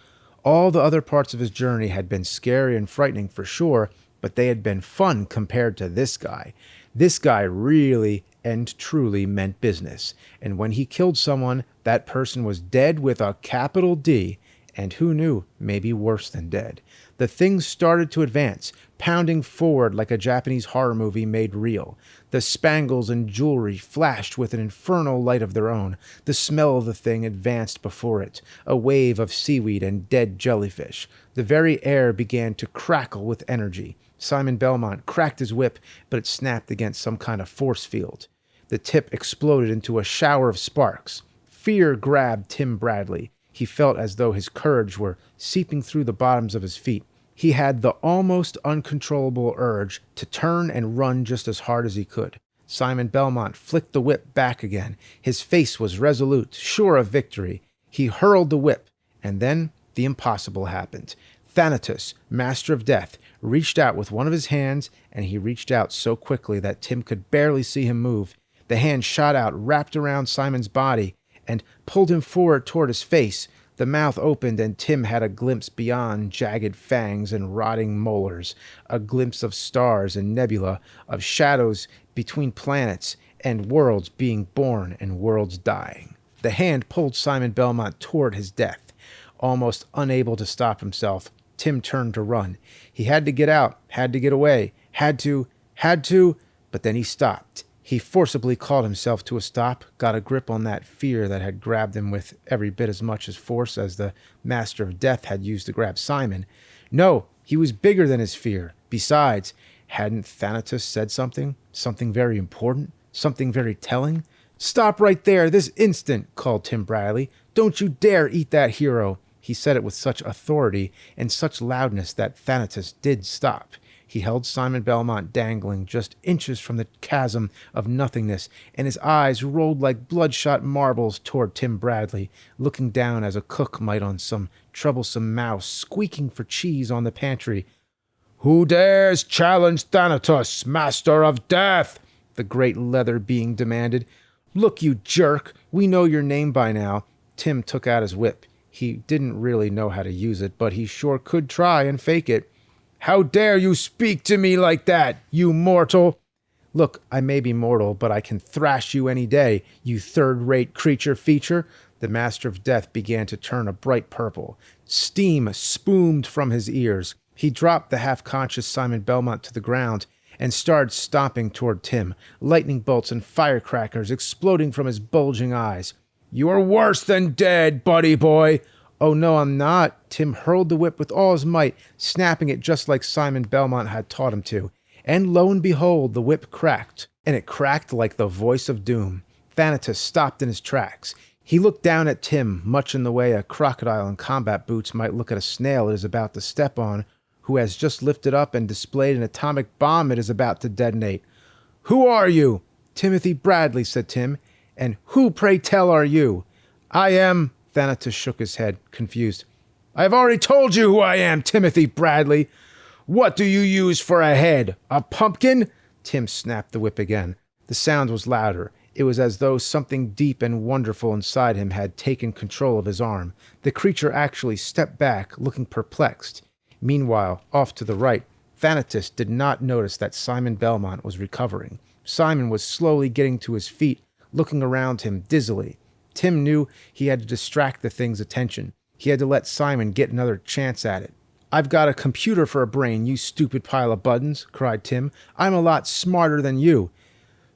All the other parts of his journey had been scary and frightening for sure, but they had been fun compared to this guy. This guy really and truly meant business, and when he killed someone, that person was dead with a capital D, And who knew, maybe worse than dead. The thing started to advance, pounding forward like a Japanese horror movie made real. The spangles and jewelry flashed with an infernal light of their own. The smell of the thing advanced before it, a wave of seaweed and dead jellyfish. The very air began to crackle with energy. Simon Belmont cracked his whip, but it snapped against some kind of force field. The tip exploded into a shower of sparks. Fear grabbed Tim Bradley. He felt as though his courage were seeping through the bottoms of his feet. He had the almost uncontrollable urge to turn and run just as hard as he could. Simon Belmont flicked the whip back again. His face was resolute, sure of victory. He hurled the whip, and then the impossible happened. Thanatos, Master of Death, reached out with one of his hands, and he reached out so quickly that Tim could barely see him move. The hand shot out, wrapped around Simon's body, and pulled him forward toward his face. The mouth opened, and Tim had a glimpse beyond jagged fangs and rotting molars, a glimpse of stars and nebula, of shadows between planets, and worlds being born and worlds dying. The hand pulled Simon Belmont toward his death. Almost unable to stop himself, Tim turned to run. He had to get out, had to get away, had to, but then he stopped. He forcibly called himself to a stop, got a grip on that fear that had grabbed him with every bit as much as force as the Master of Death had used to grab Simon. No, he was bigger than his fear. Besides, hadn't Thanatos said something? Something very important? Something very telling? "Stop right there, this instant," called Tim Bradley. "Don't you dare eat that hero." He said it with such authority and such loudness that Thanatos did stop. He held Simon Belmont dangling just inches from the chasm of nothingness, and his eyes rolled like bloodshot marbles toward Tim Bradley, looking down as a cook might on some troublesome mouse squeaking for cheese on the pantry. "Who dares challenge Thanatos, Master of Death?" the great leather being demanded. "Look, you jerk, we know your name by now." Tim took out his whip. He didn't really know how to use it, but he sure could try and fake it. "How dare you speak to me like that, you mortal?" "Look, I may be mortal, but I can thrash you any day, you third-rate creature feature." The Master of Death began to turn a bright purple. Steam spumed from his ears. He dropped the half-conscious Simon Belmont to the ground and started stomping toward Tim, lightning bolts and firecrackers exploding from his bulging eyes. "You are worse than dead, buddy boy." "Oh, no, I'm not." Tim hurled the whip with all his might, snapping it just like Simon Belmont had taught him to. And lo and behold, the whip cracked, and it cracked like the voice of doom. Thanatos stopped in his tracks. He looked down at Tim, much in the way a crocodile in combat boots might look at a snail it is about to step on, who has just lifted up and displayed an atomic bomb it is about to detonate. "Who are you?" "Timothy Bradley," said Tim. "And who, pray tell, are you?" "I am..." Thanatos shook his head, confused. "I have already told you who I am, Timothy Bradley. What do you use for a head? A pumpkin?" Tim snapped the whip again. The sound was louder. It was as though something deep and wonderful inside him had taken control of his arm. The creature actually stepped back, looking perplexed. Meanwhile, off to the right, Thanatos did not notice that Simon Belmont was recovering. Simon was slowly getting to his feet, looking around him dizzily. Tim knew he had to distract the thing's attention. He had to let Simon get another chance at it. "I've got a computer for a brain, you stupid pile of buttons," cried Tim. "I'm a lot smarter than you."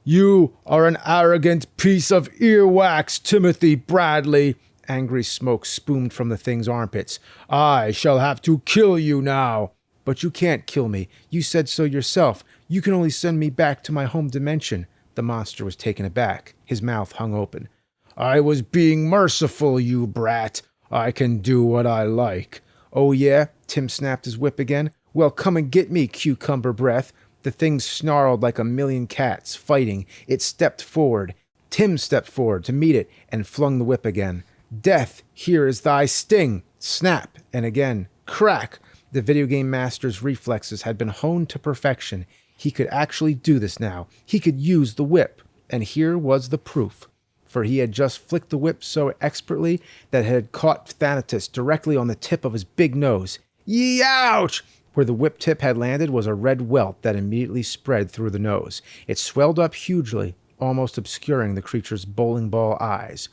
"You are an arrogant piece of earwax, Timothy Bradley." Angry smoke spumed from the thing's armpits. "I shall have to kill you now." "But you can't kill me. You said so yourself. You can only send me back to my home dimension." The monster was taken aback. His mouth hung open. "I was being merciful, you brat. I can do what I like." "Oh, yeah?" Tim snapped his whip again. "Well, come and get me, cucumber breath." The thing snarled like a million cats, fighting. It stepped forward. Tim stepped forward to meet it and flung the whip again. "Death, here is thy sting." Snap, and again. Crack. The video game master's reflexes had been honed to perfection. He could actually do this now. He could use the whip. And here was the proof. For he had just flicked the whip so expertly that it had caught Thanatos directly on the tip of his big nose. Youch! Where the whip tip had landed was a red welt that immediately spread through the nose. It swelled up hugely, almost obscuring the creature's bowling ball eyes.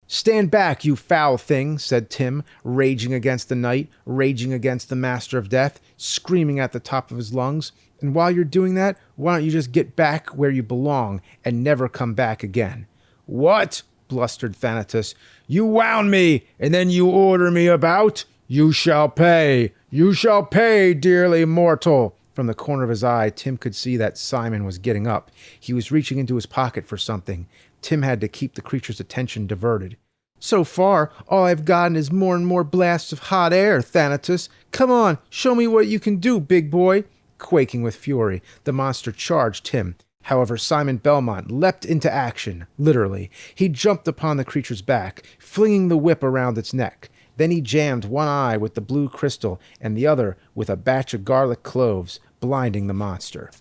"Stand back, you foul thing," said Tim, raging against the knight, raging against the Master of Death, screaming at the top of his lungs. "And while you're doing that, why don't you just get back where you belong and never come back again?" "What?" blustered Thanatos. "You wound me, and then you order me about? You shall pay! You shall pay, dearly mortal!" From the corner of his eye, Tim could see that Simon was getting up. He was reaching into his pocket for something. Tim had to keep the creature's attention diverted. "So far, all I've gotten is more and more blasts of hot air, Thanatos. Come on, show me what you can do, big boy." Quaking with fury, the monster charged Tim. However, Simon Belmont leapt into action, literally. He jumped upon the creature's back, flinging the whip around its neck. Then he jammed one eye with the blue crystal and the other with a batch of garlic cloves, blinding the monster.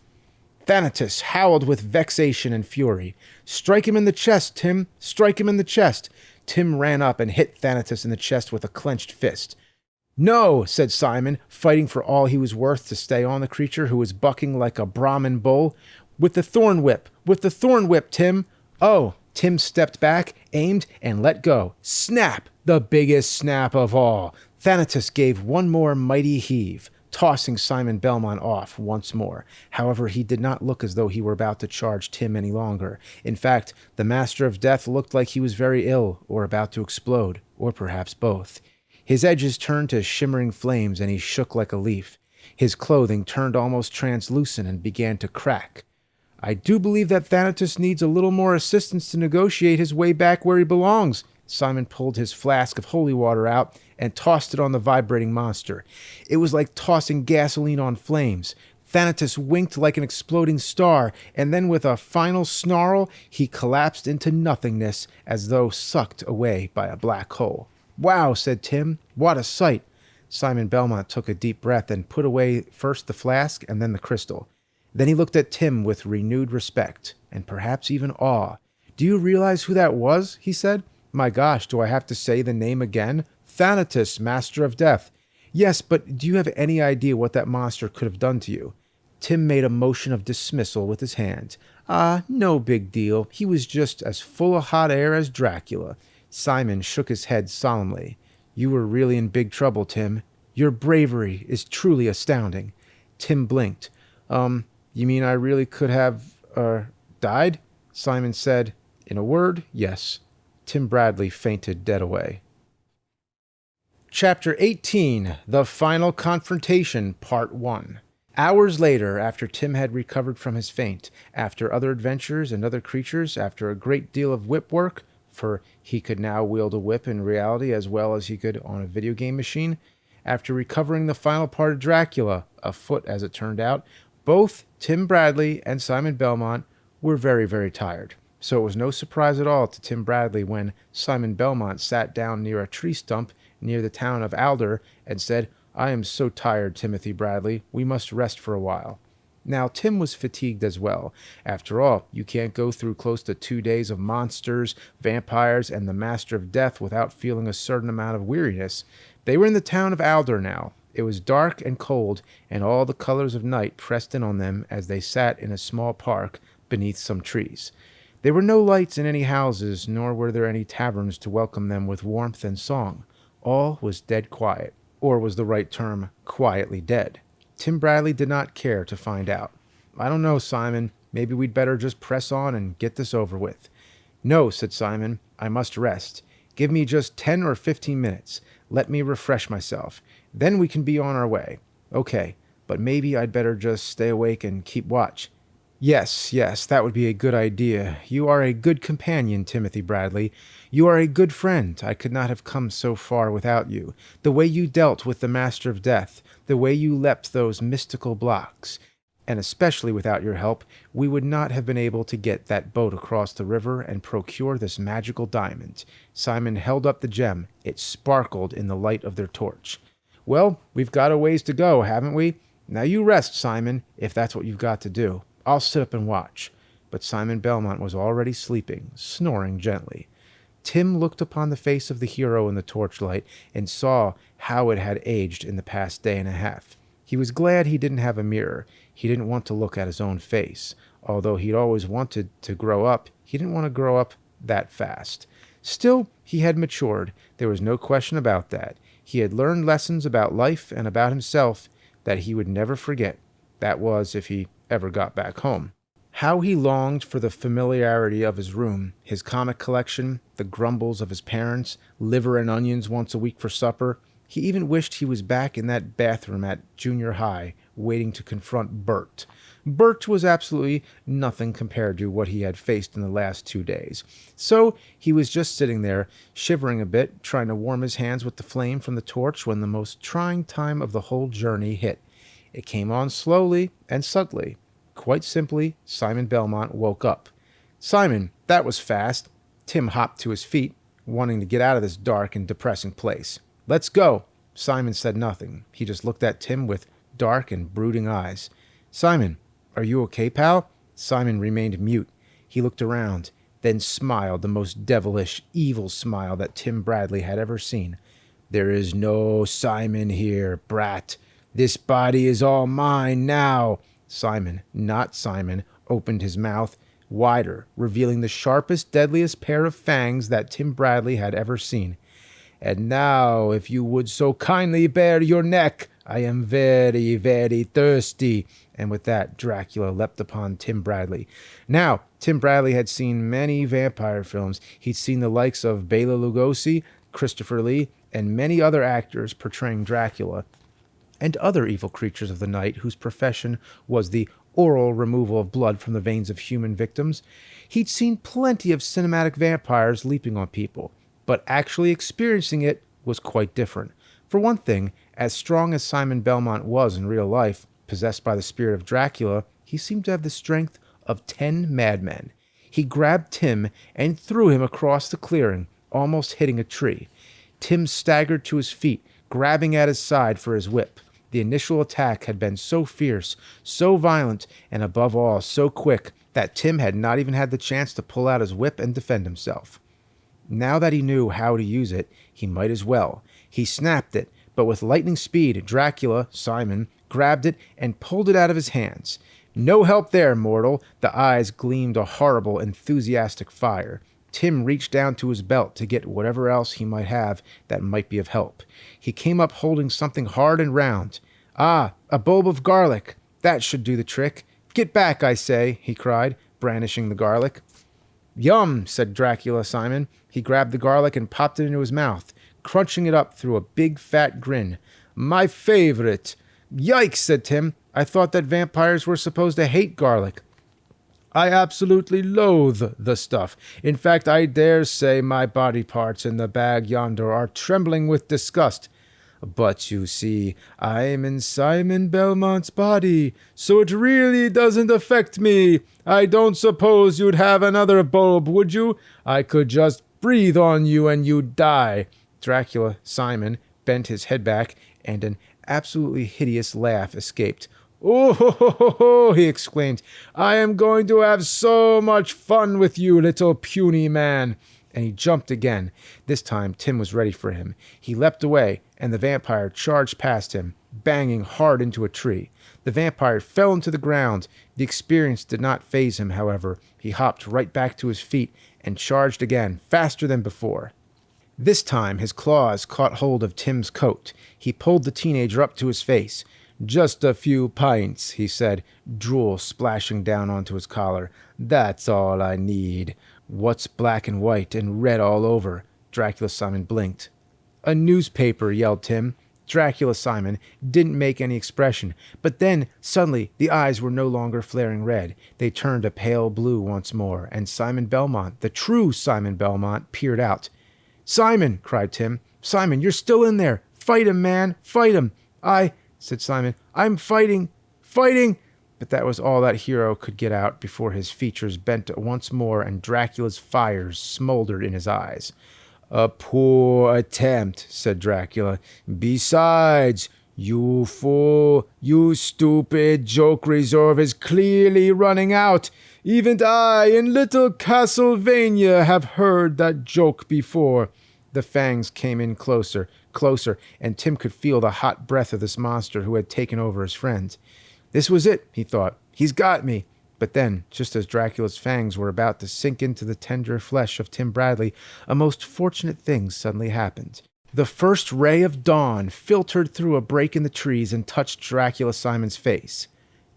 Thanatos howled with vexation and fury. "Strike him in the chest, Tim! Strike him in the chest!" Tim ran up and hit Thanatos in the chest with a clenched fist. "No," said Simon, fighting for all he was worth to stay on the creature who was bucking like a Brahmin bull. With the thorn whip, Tim!" "Oh!" Tim stepped back, aimed, and let go. Snap! The biggest snap of all. Thanatos gave one more mighty heave, tossing Simon Belmont off once more. However, he did not look as though he were about to charge Tim any longer. In fact, the Master of Death looked like he was very ill, or about to explode, or perhaps both. His edges turned to shimmering flames, and he shook like a leaf. His clothing turned almost translucent and began to crack. "I do believe that Thanatos needs a little more assistance to negotiate his way back where he belongs." Simon pulled his flask of holy water out and tossed it on the vibrating monster. It was like tossing gasoline on flames. Thanatos winked like an exploding star, and then with a final snarl, he collapsed into nothingness as though sucked away by a black hole. "Wow," said Tim. "What a sight." Simon Belmont took a deep breath and put away first the flask and then the crystal. Then he looked at Tim with renewed respect, and perhaps even awe. "Do you realize who that was?" he said. "My gosh, do I have to say the name again? Thanatos, Master of Death." "Yes, but do you have any idea what that monster could have done to you?" Tim made a motion of dismissal with his hand. No big deal. He was just as full of hot air as Dracula." Simon shook his head solemnly. "You were really in big trouble, Tim. Your bravery is truly astounding." Tim blinked. You mean I really could have, died?" Simon said, "In a word, yes." Tim Bradley fainted dead away. Chapter 18, The Final Confrontation, Part 1. Hours later, after Tim had recovered from his faint, after other adventures and other creatures, after a great deal of whip work, for he could now wield a whip in reality as well as he could on a video game machine, after recovering the final part of Dracula, afoot as it turned out, both Tim Bradley and Simon Belmont were very, very tired. So it was no surprise at all to Tim Bradley when Simon Belmont sat down near a tree stump near the town of Alder and said, "I am so tired, Timothy Bradley. We must rest for a while." Now, Tim was fatigued as well. After all, you can't go through close to 2 days of monsters, vampires, and the Master of Death without feeling a certain amount of weariness. They were in the town of Alder now. It was dark and cold, and all the colors of night pressed in on them as they sat in a small park beneath some trees. There were no lights in any houses, nor were there any taverns to welcome them with warmth and song. All was dead quiet, or was the right term, quietly dead. Tim Bradley did not care to find out. "I don't know, Simon. Maybe we'd better just press on and get this over with." "No," said Simon. "I must rest. Give me just 10 or 15 minutes. Let me refresh myself. Then we can be on our way." "Okay, but maybe I'd better just stay awake and keep watch." Yes, that would be a good idea. You are a good companion, Timothy Bradley. You are a good friend. I could not have come so far without you. The way you dealt with the Master of Death, the way you leapt those mystical blocks, and especially without your help, we would not have been able to get that boat across the river and procure this magical diamond." Simon held up the gem. It sparkled in the light of their torch. "Well, we've got a ways to go, haven't we? Now you rest, Simon, if that's what you've got to do. I'll sit up and watch." But Simon Belmont was already sleeping, snoring gently. Tim looked upon the face of the hero in the torchlight and saw how it had aged in the past day and a half. He was glad he didn't have a mirror. He didn't want to look at his own face. Although he'd always wanted to grow up, he didn't want to grow up that fast. Still, he had matured. There was no question about that. He had learned lessons about life and about himself that he would never forget. That was, if he ever got back home. How he longed for the familiarity of his room, his comic collection, the grumbles of his parents, liver and onions once a week for supper. He even wished he was back in that bathroom at junior high, waiting to confront Bert. Bert was absolutely nothing compared to what he had faced in the last 2 days. So he was just sitting there, shivering a bit, trying to warm his hands with the flame from the torch when the most trying time of the whole journey hit. It came on slowly and subtly. Quite simply, Simon Belmont woke up. Simon, that was fast. Tim hopped to his feet, wanting to get out of this dark and depressing place. Let's go. Simon said nothing. He just looked at Tim with dark and brooding eyes. Simon, are you okay, pal? Simon remained mute. He looked around, then smiled the most devilish, evil smile that Tim Bradley had ever seen. There is no Simon here, brat. This body is all mine now. Simon, not Simon, opened his mouth wider, revealing the sharpest, deadliest pair of fangs that Tim Bradley had ever seen. And now, if you would so kindly bare your neck, I am very, very thirsty. And with that, Dracula leapt upon Tim Bradley. Now, Tim Bradley had seen many vampire films. He'd seen the likes of Bela Lugosi, Christopher Lee, and many other actors portraying Dracula, and other evil creatures of the night whose profession was the oral removal of blood from the veins of human victims. He'd seen plenty of cinematic vampires leaping on people, but actually experiencing it was quite different. For one thing, as strong as Simon Belmont was in real life, possessed by the spirit of Dracula, he seemed to have the strength of 10 madmen. He grabbed Tim and threw him across the clearing, almost hitting a tree. Tim staggered to his feet, grabbing at his side for his whip. The initial attack had been so fierce, so violent, and above all, so quick, that Tim had not even had the chance to pull out his whip and defend himself. Now that he knew how to use it, he might as well. He snapped it, but with lightning speed, Dracula, Simon, grabbed it and pulled it out of his hands. No help there, mortal. The eyes gleamed a horrible, enthusiastic fire. Tim reached down to his belt to get whatever else he might have that might be of help. He came up holding something hard and round. Ah, a bulb of garlic. That should do the trick. Get back, I say, he cried, brandishing the garlic. Yum, said Dracula Simon. He grabbed the garlic and popped it into his mouth, crunching it up through a big fat grin. My favorite. Yikes, said Tim. I thought that vampires were supposed to hate garlic. I absolutely loathe the stuff. In fact, I dare say my body parts in the bag yonder are trembling with disgust. But you see, I'm in Simon Belmont's body, so it really doesn't affect me. I don't suppose you'd have another bulb, would you? I could just breathe on you and you'd die. Dracula Simon bent his head back, and an absolutely hideous laugh escaped. Oh, ho, ho, ho, ho, he exclaimed. I am going to have so much fun with you, little puny man. And he jumped again. This time, Tim was ready for him. He leapt away, and the vampire charged past him, banging hard into a tree. The vampire fell into the ground. The experience did not faze him, however. He hopped right back to his feet and charged again, faster than before. This time, his claws caught hold of Tim's coat. He pulled the teenager up to his face. Just a few pints, he said, drool splashing down onto his collar. That's all I need. What's black and white and red all over? Dracula Simon blinked. A newspaper, yelled Tim. Dracula Simon didn't make any expression, but then, suddenly, the eyes were no longer flaring red. They turned a pale blue once more, and Simon Belmont, the true Simon Belmont, peered out. Simon, cried Tim. Simon, you're still in there. Fight him, man. Fight him. Said Simon. I'm fighting. But that was all that hero could get out before his features bent once more and Dracula's fires smoldered in his eyes. A poor attempt, said Dracula. Besides, you fool, you stupid joke reserve is clearly running out. Even I in little Castlevania have heard that joke before. The fangs came in closer, and Tim could feel the hot breath of this monster who had taken over his friend. This was it, he thought. He's got me. But then, just as Dracula's fangs were about to sink into the tender flesh of Tim Bradley, a most fortunate thing suddenly happened. The first ray of dawn filtered through a break in the trees and touched Dracula Simon's face.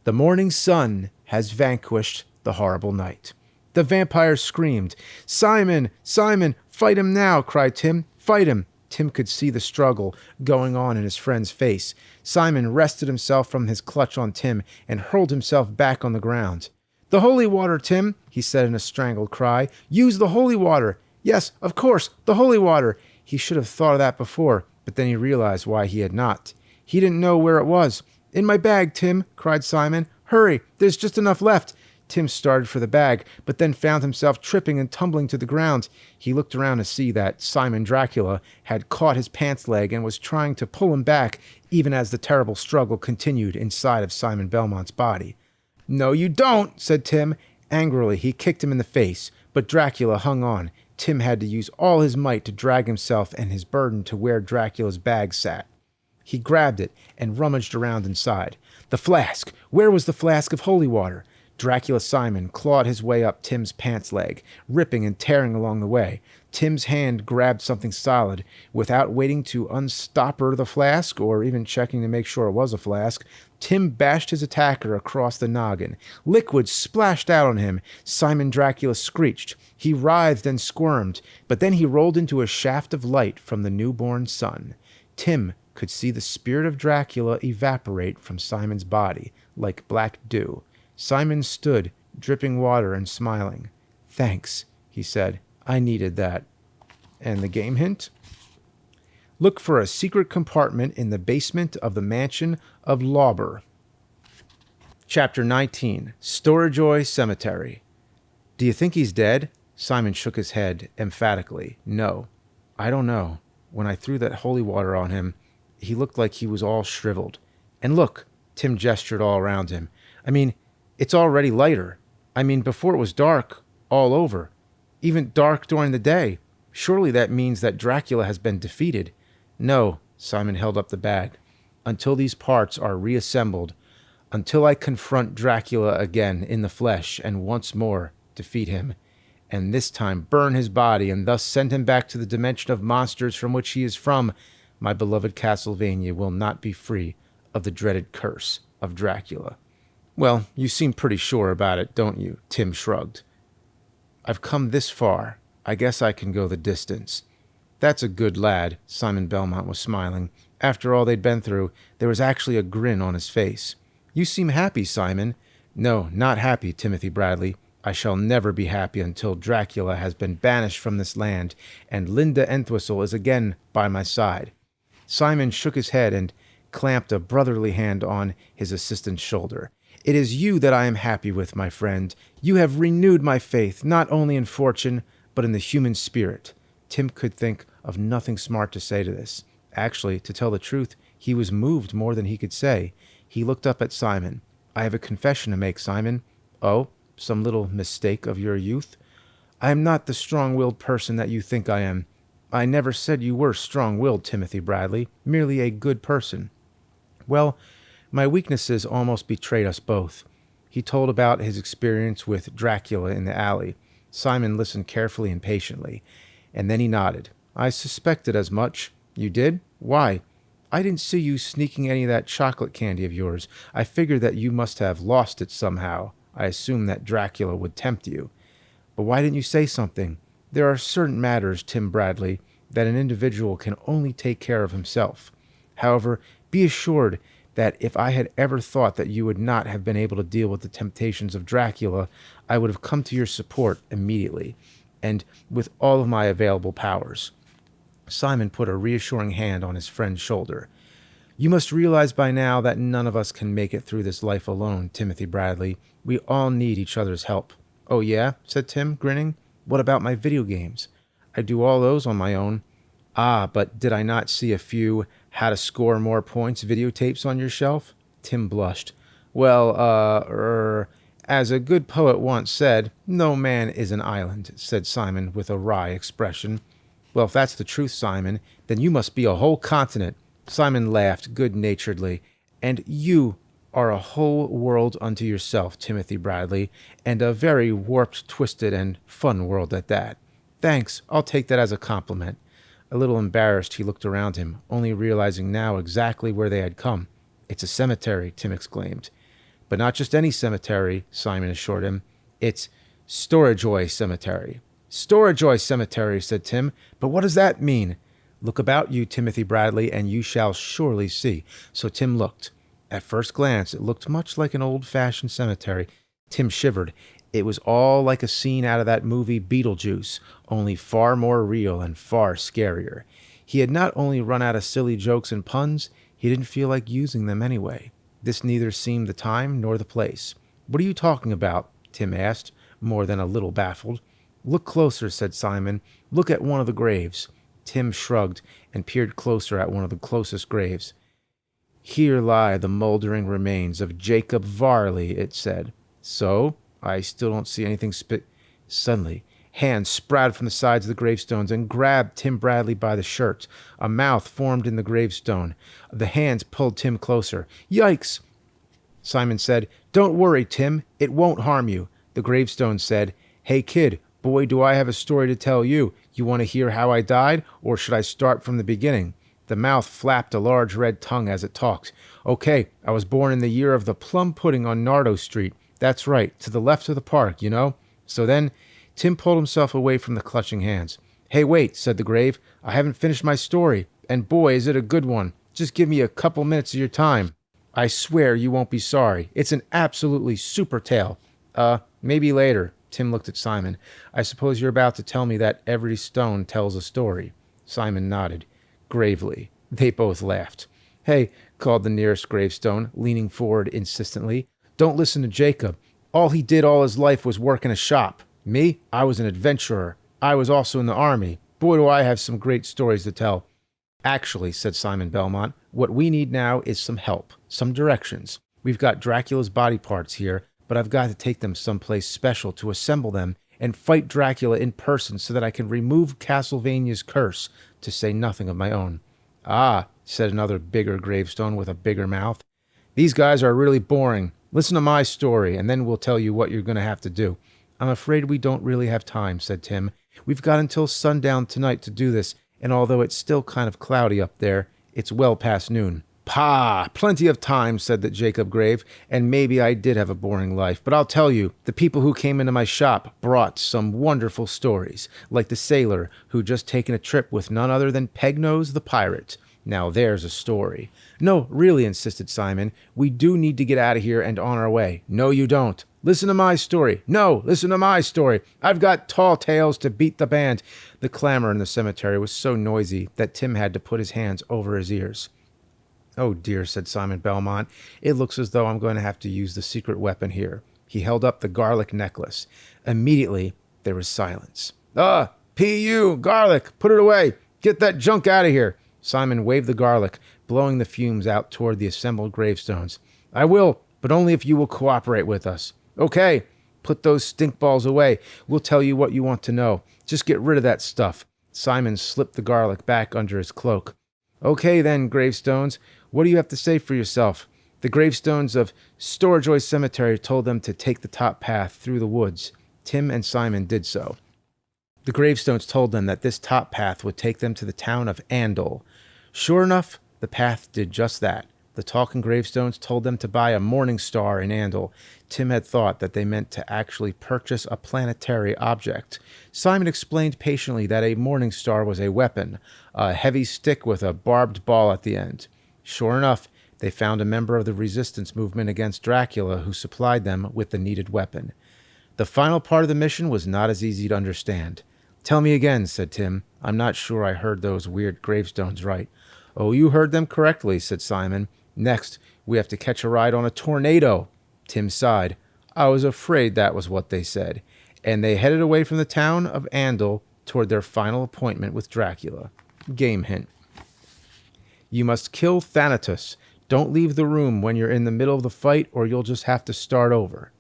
The morning sun has vanquished the horrible night. The vampire screamed. "Simon! Simon! Fight him now!" cried Tim. "Fight him!" Tim could see the struggle going on in his friend's face. Simon wrested himself from his clutch on Tim and hurled himself back on the ground. "The holy water, Tim," he said in a strangled cry. "Use the holy water." "Yes, of course, the holy water." He should have thought of that before, but then he realized why he had not. He didn't know where it was. "In my bag, Tim," cried Simon. "Hurry, there's just enough left." Tim started for the bag, but then found himself tripping and tumbling to the ground. He looked around to see that Simon Dracula had caught his pants leg and was trying to pull him back, even as the terrible struggle continued inside of Simon Belmont's body. "No, you don't," said Tim. Angrily, he kicked him in the face, but Dracula hung on. Tim had to use all his might to drag himself and his burden to where Dracula's bag sat. He grabbed it and rummaged around inside. The flask! Where was the flask of holy water? Dracula Simon clawed his way up Tim's pants leg, ripping and tearing along the way. Tim's hand grabbed something solid. Without waiting to unstopper the flask, or even checking to make sure it was a flask, Tim bashed his attacker across the noggin. Liquid splashed out on him. Simon Dracula screeched. He writhed and squirmed, but then he rolled into a shaft of light from the newborn sun. Tim could see the spirit of Dracula evaporate from Simon's body, like black dew. Simon stood, dripping water and smiling. "Thanks," he said. "I needed that." And the game hint? Look for a secret compartment in the basement of the mansion of Lauber. Chapter 19. Storageoy Cemetery. "Do you think he's dead?" Simon shook his head emphatically. "No. I don't know. When I threw that holy water on him, he looked like he was all shriveled. And look," Tim gestured all around him. "I mean, it's already lighter. I mean, before it was dark all over. Even dark during the day. Surely that means that Dracula has been defeated." "No," Simon held up the bag. "Until these parts are reassembled. Until I confront Dracula again in the flesh and once more defeat him. And this time burn his body and thus send him back to the dimension of monsters from which he is from, my beloved Castlevania will not be free of the dreaded curse of Dracula." "Well, you seem pretty sure about it, don't you?" Tim shrugged. "I've come this far. I guess I can go the distance." "That's a good lad," Simon Belmont was smiling. After all they'd been through, there was actually a grin on his face. "You seem happy, Simon." "No, not happy, Timothy Bradley. I shall never be happy until Dracula has been banished from this land and Linda Entwistle is again by my side." Simon shook his head and clamped a brotherly hand on his assistant's shoulder. "It is you that I am happy with, my friend. You have renewed my faith, not only in fortune, but in the human spirit." Tim could think of nothing smart to say to this. Actually, to tell the truth, he was moved more than he could say. He looked up at Simon. "I have a confession to make, Simon." "Oh, some little mistake of your youth?" "I am not the strong-willed person that you think I am. I never said you were strong-willed, Timothy Bradley, merely a good person." "Well, my weaknesses almost betrayed us both." He told about his experience with Dracula in the alley. Simon listened carefully and patiently, and then he nodded. "I suspected as much." "You did? Why?" "I didn't see you sneaking any of that chocolate candy of yours. I figured that you must have lost it somehow. I assumed that Dracula would tempt you." "But why didn't you say something?" "There are certain matters, Tim Bradley, that an individual can only take care of himself. However, be assured that if I had ever thought that you would not have been able to deal with the temptations of Dracula, I would have come to your support immediately, and with all of my available powers." Simon put a reassuring hand on his friend's shoulder. "You must realize by now that none of us can make it through this life alone, Timothy Bradley. We all need each other's help." "Oh yeah?" said Tim, grinning. "What about my video games?" "I do all those on my own." "Ah, but did I not see a few how to score more points videotapes on your shelf?" Tim blushed. "Well, as a good poet once said, no man is an island," said Simon with a wry expression. "Well, if that's the truth, Simon, then you must be a whole continent." Simon laughed good-naturedly. "And you are a whole world unto yourself, Timothy Bradley, and a very warped, twisted, and fun world at that. Thanks, I'll take that as a compliment. A little embarrassed, he looked around him, only realizing now exactly where they had come. It's a cemetery, Tim exclaimed. But not just any cemetery, Simon assured him. It's Storageoy Cemetery. Storageoy Cemetery, said Tim. But what does that mean? Look about you, Timothy Bradley, and you shall surely see. So Tim looked. At first glance, it looked much like an old-fashioned cemetery. Tim shivered. It was all like a scene out of that movie Beetlejuice, only far more real and far scarier. He had not only run out of silly jokes and puns, he didn't feel like using them anyway. This neither seemed the time nor the place. What are you talking about? Tim asked, more than a little baffled. Look closer, said Simon. Look at one of the graves. Tim shrugged and peered closer at one of the closest graves. Here lie the moldering remains of Jacob Varley, it said. So? I still don't see anything Suddenly, hands sprouted from the sides of the gravestones and grabbed Tim Bradley by the shirt. A mouth formed in the gravestone. The hands pulled Tim closer. Yikes! Simon said, Don't worry, Tim. It won't harm you. The gravestone said, Hey, kid, boy, do I have a story to tell you. You want to hear how I died, or should I start from the beginning? The mouth flapped a large red tongue as it talked. Okay, I was born in the year of the plum pudding on Nardo Street. That's right, to the left of the park, you know? So then, Tim pulled himself away from the clutching hands. Hey, wait, said the grave. I haven't finished my story, and boy, is it a good one. Just give me a couple minutes of your time. I swear you won't be sorry. It's an absolutely super tale. Maybe later. Tim looked at Simon. I suppose you're about to tell me that every stone tells a story. Simon nodded, gravely. They both laughed. Hey, called the nearest gravestone, leaning forward insistently. Don't listen to Jacob. All he did all his life was work in a shop. Me? I was an adventurer. I was also in the army. Boy, do I have some great stories to tell. Actually, said Simon Belmont, what we need now is some help, some directions. We've got Dracula's body parts here, but I've got to take them someplace special to assemble them and fight Dracula in person so that I can remove Castlevania's curse, to say nothing of my own. Ah, said another bigger gravestone with a bigger mouth. These guys are really boring. Listen to my story, and then we'll tell you what you're going to have to do. I'm afraid we don't really have time, said Tim. We've got until sundown tonight to do this, and although it's still kind of cloudy up there, it's well past noon. Pah! Plenty of time, said the Jacob grave, and maybe I did have a boring life, but I'll tell you, the people who came into my shop brought some wonderful stories, like the sailor who'd just taken a trip with none other than Pegnose the pirate. Now there's a story. No, really, insisted Simon. We do need to get out of here and on our way. No, you don't. Listen to my story. No, listen to my story. I've got tall tales to beat the band. The clamor in the cemetery was so noisy that Tim had to put his hands over his ears. Oh dear, said Simon Belmont. It looks as though I'm going to have to use the secret weapon here. He held up the garlic necklace. Immediately, there was silence. P.U., garlic, put it away. Get that junk out of here. Simon waved the garlic, blowing the fumes out toward the assembled gravestones. I will, but only if you will cooperate with us. Okay, put those stink balls away. We'll tell you what you want to know. Just get rid of that stuff. Simon slipped the garlic back under his cloak. Okay then, gravestones, what do you have to say for yourself? The gravestones of Storageoy Cemetery told them to take the top path through the woods. Tim and Simon did so. The gravestones told them that this top path would take them to the town of Andal. Sure enough, the path did just that. The talking gravestones told them to buy a morning star in Andal. Tim had thought that they meant to actually purchase a planetary object. Simon explained patiently that a morning star was a weapon, a heavy stick with a barbed ball at the end. Sure enough, they found a member of the resistance movement against Dracula who supplied them with the needed weapon. The final part of the mission was not as easy to understand. Tell me again, said Tim. I'm not sure I heard those weird gravestones right. Oh, you heard them correctly, said Simon. Next, we have to catch a ride on a tornado. Tim sighed. I was afraid that was what they said. And they headed away from the town of Andal toward their final appointment with Dracula. Game hint. You must kill Thanatos. Don't leave the room when you're in the middle of the fight or you'll just have to start over.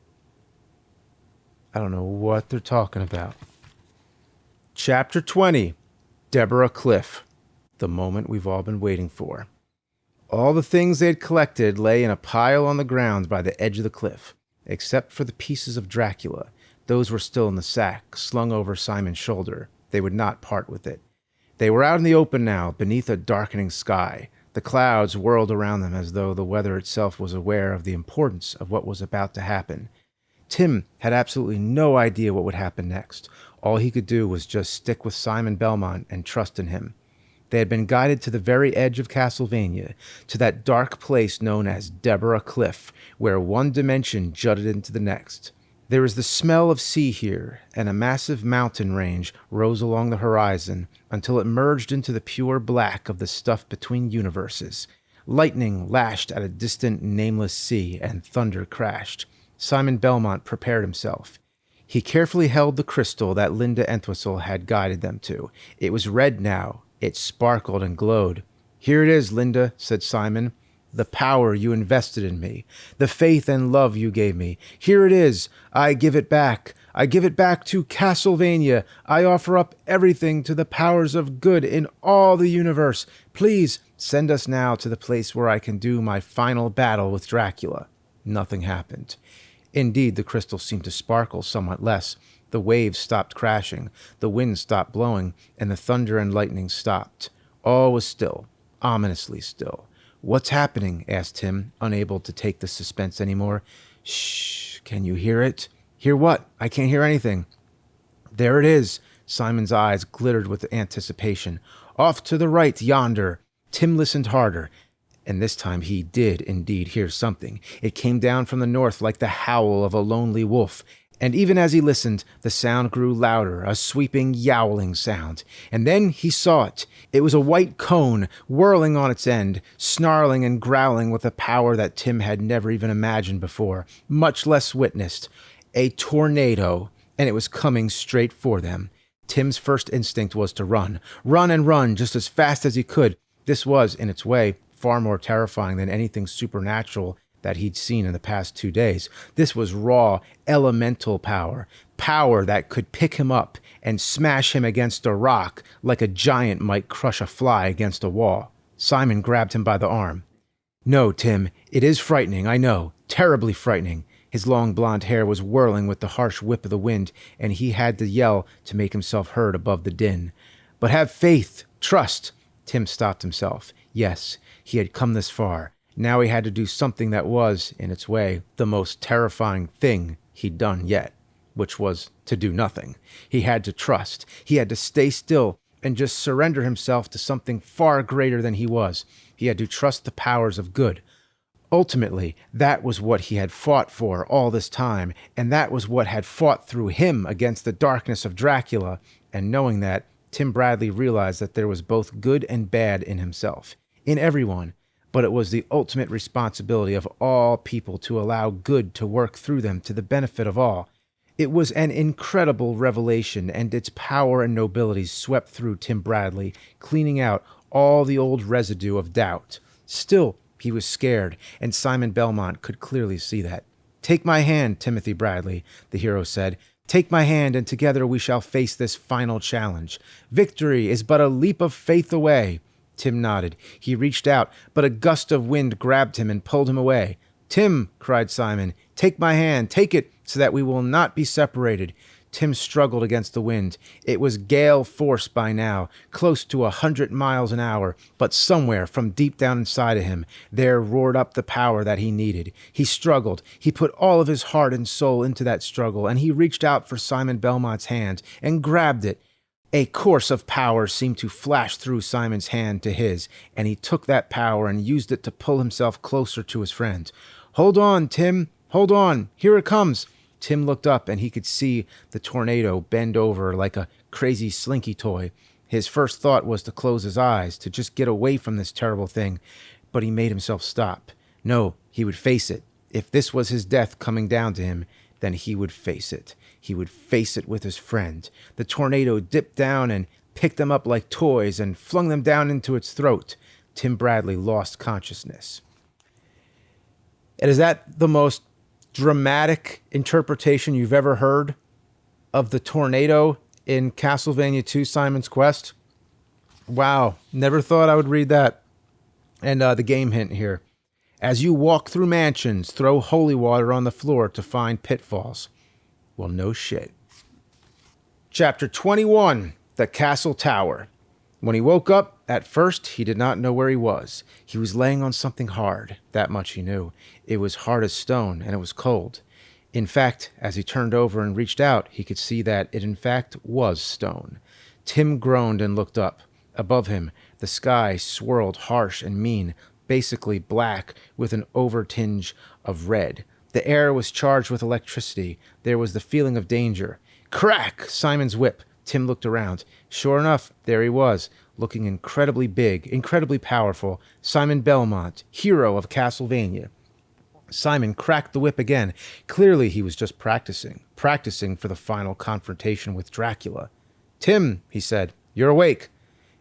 I don't know what they're talking about. Chapter 20. Deborah Cliff. The moment we've all been waiting for. All the things they had collected lay in a pile on the ground by the edge of the cliff, except for the pieces of Dracula. Those were still in the sack, slung over Simon's shoulder. They would not part with it. They were out in the open now, beneath a darkening sky. The clouds whirled around them as though the weather itself was aware of the importance of what was about to happen. Tim had absolutely no idea what would happen next. All he could do was just stick with Simon Belmont and trust in him. They had been guided to the very edge of Castlevania, to that dark place known as Deborah Cliff, where one dimension jutted into the next. There was the smell of sea here, and a massive mountain range rose along the horizon until it merged into the pure black of the stuff between universes. Lightning lashed at a distant, nameless sea, and thunder crashed. Simon Belmont prepared himself. He carefully held the crystal that Linda Entwistle had guided them to. It was red now. It sparkled and glowed. "Here it is, Linda," said Simon. "The power you invested in me. The faith and love you gave me. Here it is. I give it back. I give it back to Castlevania. I offer up everything to the powers of good in all the universe. Please send us now to the place where I can do my final battle with Dracula." Nothing happened. Indeed, the crystal seemed to sparkle somewhat less. The waves stopped crashing, the wind stopped blowing, and the thunder and lightning stopped. All was still, ominously still. "What's happening?" asked Tim, unable to take the suspense anymore. "Shh, can you hear it?" "Hear what? I can't hear anything." "There it is." Simon's eyes glittered with anticipation. "Off to the right yonder." Tim listened harder, and this time he did indeed hear something. It came down from the north like the howl of a lonely wolf. And even as he listened, the sound grew louder, a sweeping, yowling sound. And then he saw it. It was a white cone, whirling on its end, snarling and growling with a power that Tim had never even imagined before, much less witnessed. A tornado, and it was coming straight for them. Tim's first instinct was to run. Run and run, just as fast as he could. This was, in its way, far more terrifying than anything supernatural that he'd seen in the past 2 days. This was raw, elemental power. Power that could pick him up and smash him against a rock like a giant might crush a fly against a wall. Simon grabbed him by the arm. "No, Tim, it is frightening, I know. Terribly frightening." His long blonde hair was whirling with the harsh whip of the wind, and he had to yell to make himself heard above the din. "But have faith, trust." Tim stopped himself. Yes, he had come this far. Now he had to do something that was, in its way, the most terrifying thing he'd done yet, which was to do nothing. He had to trust. He had to stay still and just surrender himself to something far greater than he was. He had to trust the powers of good. Ultimately, that was what he had fought for all this time, and that was what had fought through him against the darkness of Dracula. And knowing that, Tim Bradley realized that there was both good and bad in himself, in everyone. But it was the ultimate responsibility of all people to allow good to work through them to the benefit of all. It was an incredible revelation, and its power and nobility swept through Tim Bradley, cleaning out all the old residue of doubt. Still, he was scared, and Simon Belmont could clearly see that. "Take my hand, Timothy Bradley," the hero said. "Take my hand, and together we shall face this final challenge. Victory is but a leap of faith away." Tim nodded. He reached out, but a gust of wind grabbed him and pulled him away. "Tim," cried Simon, "take my hand, take it, so that we will not be separated." Tim struggled against the wind. It was gale force by now, close to 100 miles an hour, but somewhere from deep down inside of him, there roared up the power that he needed. He struggled. He put all of his heart and soul into that struggle, and he reached out for Simon Belmont's hand and grabbed it. A course of power seemed to flash through Simon's hand to his, and he took that power and used it to pull himself closer to his friend. "Hold on, Tim. Hold on. Here it comes." Tim looked up, and he could see the tornado bend over like a crazy slinky toy. His first thought was to close his eyes, to just get away from this terrible thing, but he made himself stop. No, he would face it. If this was his death coming down to him, then he would face it. He would face it with his friend. The tornado dipped down and picked them up like toys and flung them down into its throat. Tim Bradley lost consciousness. And is that the most dramatic interpretation you've ever heard of the tornado in Castlevania II: Simon's Quest? Wow, never thought I would read that. And the game hint here. As you walk through mansions, throw holy water on the floor to find pitfalls. Well, no shit. Chapter 21, The Castle Tower. When he woke up, at first, he did not know where he was. He was laying on something hard. That much he knew. It was hard as stone, and it was cold. In fact, as he turned over and reached out, he could see that it in fact was stone. Tim groaned and looked up. Above him, the sky swirled harsh and mean, basically black with an overtinge of red. The air was charged with electricity. There was the feeling of danger. Crack! Simon's whip. Tim looked around. Sure enough, there he was, looking incredibly big, incredibly powerful. Simon Belmont, hero of Castlevania. Simon cracked the whip again. Clearly he was just practicing for the final confrontation with Dracula. Tim, he said, you're awake.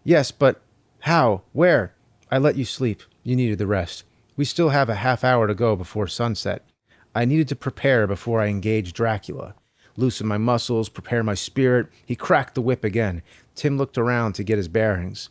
Yes, but how? Where? I let you sleep. You needed the rest. We still have a half hour to go before sunset. I needed to prepare before I engaged Dracula. Loosen my muscles, prepare my spirit. He cracked the whip again. Tim looked around to get his bearings.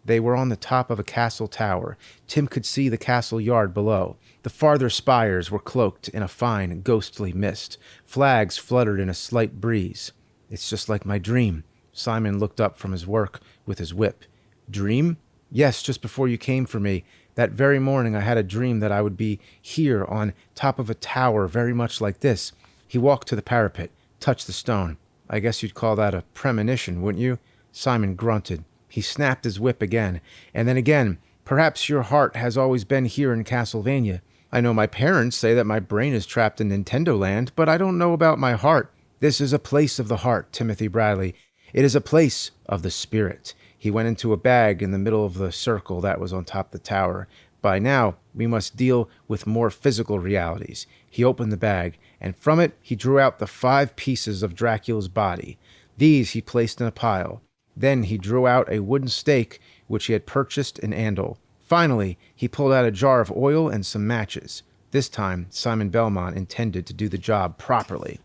They were on the top of a castle tower. Tim could see the castle yard below. The farther spires were cloaked in a fine, ghostly mist. Flags fluttered in a slight breeze. It's just like my dream. Simon looked up from his work with his whip. Dream? Yes, just before you came for me. That very morning I had a dream that I would be here on top of a tower very much like this. He walked to the parapet, touched the stone. I guess you'd call that a premonition, wouldn't you? Simon grunted. He snapped his whip again, and then again. Perhaps your heart has always been here in Castlevania. I know my parents say that my brain is trapped in Nintendo Land, but I don't know about my heart. This is a place of the heart, Timothy Bradley. It is a place of the spirit. He went into a bag in the middle of the circle that was on top of the tower. By now, we must deal with more physical realities. He opened the bag, and from it he drew out the 5 pieces of Dracula's body. These he placed in a pile. Then he drew out a wooden stake, which he had purchased in Andal. Finally, he pulled out a jar of oil and some matches. This time, Simon Belmont intended to do the job properly.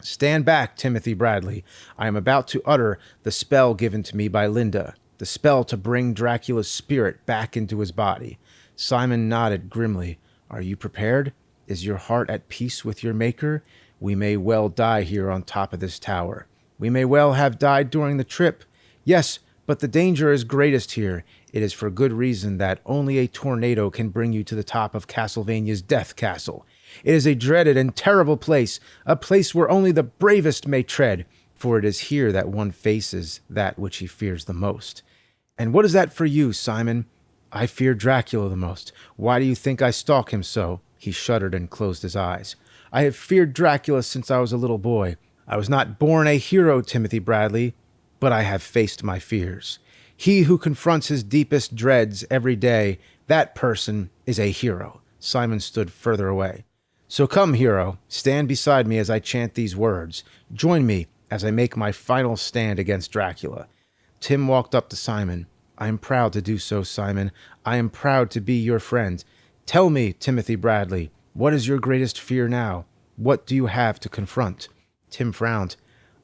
Stand back, Timothy Bradley. I am about to utter the spell given to me by Linda, the spell to bring Dracula's spirit back into his body. Simon nodded grimly. Are you prepared? Is your heart at peace with your maker? We may well die here on top of this tower. We may well have died during the trip. Yes, but the danger is greatest here. It is for good reason that only a tornado can bring you to the top of Castlevania's Death Castle. It is a dreaded and terrible place, a place where only the bravest may tread, for it is here that one faces that which he fears the most. And what is that for you, Simon? I fear Dracula the most. Why do you think I stalk him so? He shuddered and closed his eyes. I have feared Dracula since I was a little boy. I was not born a hero, Timothy Bradley, but I have faced my fears. He who confronts his deepest dreads every day, that person is a hero. Simon stood further away. So come, hero, stand beside me as I chant these words. Join me as I make my final stand against Dracula. Tim walked up to Simon. I am proud to do so, Simon. I am proud to be your friend. Tell me, Timothy Bradley, what is your greatest fear now? What do you have to confront? Tim frowned.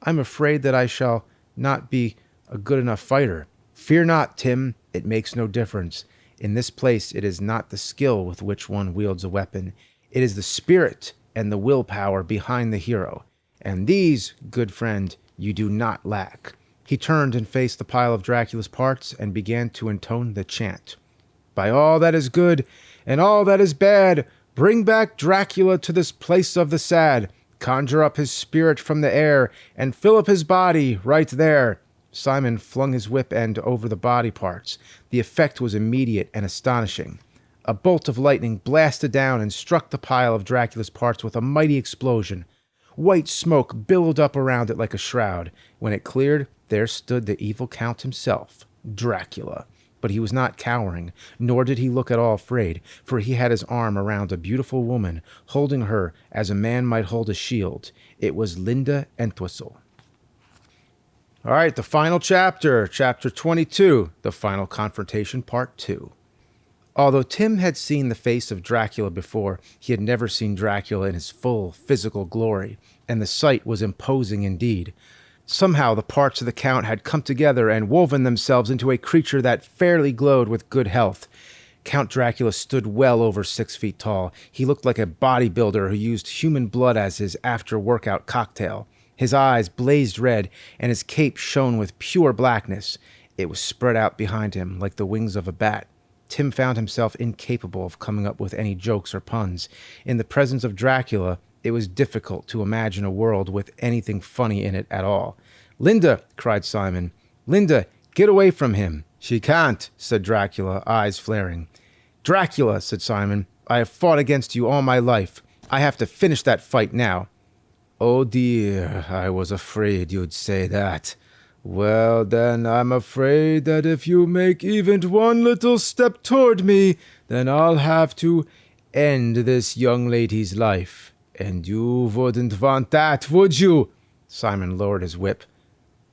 I'm afraid that I shall not be a good enough fighter. Fear not, Tim. It makes no difference. In this place, it is not the skill with which one wields a weapon. It is the spirit and the willpower behind the hero. And these, good friend, you do not lack. He turned and faced the pile of Dracula's parts and began to intone the chant. By all that is good and all that is bad, bring back Dracula to this place of the sad. Conjure up his spirit from the air and fill up his body right there. Simon flung his whip end over the body parts. The effect was immediate and astonishing. A bolt of lightning blasted down and struck the pile of Dracula's parts with a mighty explosion. White smoke billowed up around it like a shroud. When it cleared, there stood the evil count himself, Dracula. But he was not cowering, nor did he look at all afraid, for he had his arm around a beautiful woman, holding her as a man might hold a shield. It was Linda Entwistle. All right, the final chapter, chapter 22, the final confrontation, part 2. Although Tim had seen the face of Dracula before, he had never seen Dracula in his full physical glory, and the sight was imposing indeed. Somehow the parts of the Count had come together and woven themselves into a creature that fairly glowed with good health. Count Dracula stood well over 6 feet tall. He looked like a bodybuilder who used human blood as his after-workout cocktail. His eyes blazed red, and his cape shone with pure blackness. It was spread out behind him like the wings of a bat. Tim found himself incapable of coming up with any jokes or puns. In the presence of Dracula, it was difficult to imagine a world with anything funny in it at all. "Linda!" cried Simon. "Linda, get away from him!" "She can't," said Dracula, eyes flaring. "Dracula," said Simon, "I have fought against you all my life. I have to finish that fight now." "Oh dear, I was afraid you'd say that. Well, then, I'm afraid that if you make even one little step toward me, then I'll have to end this young lady's life. And you wouldn't want that, would you?" Simon lowered his whip.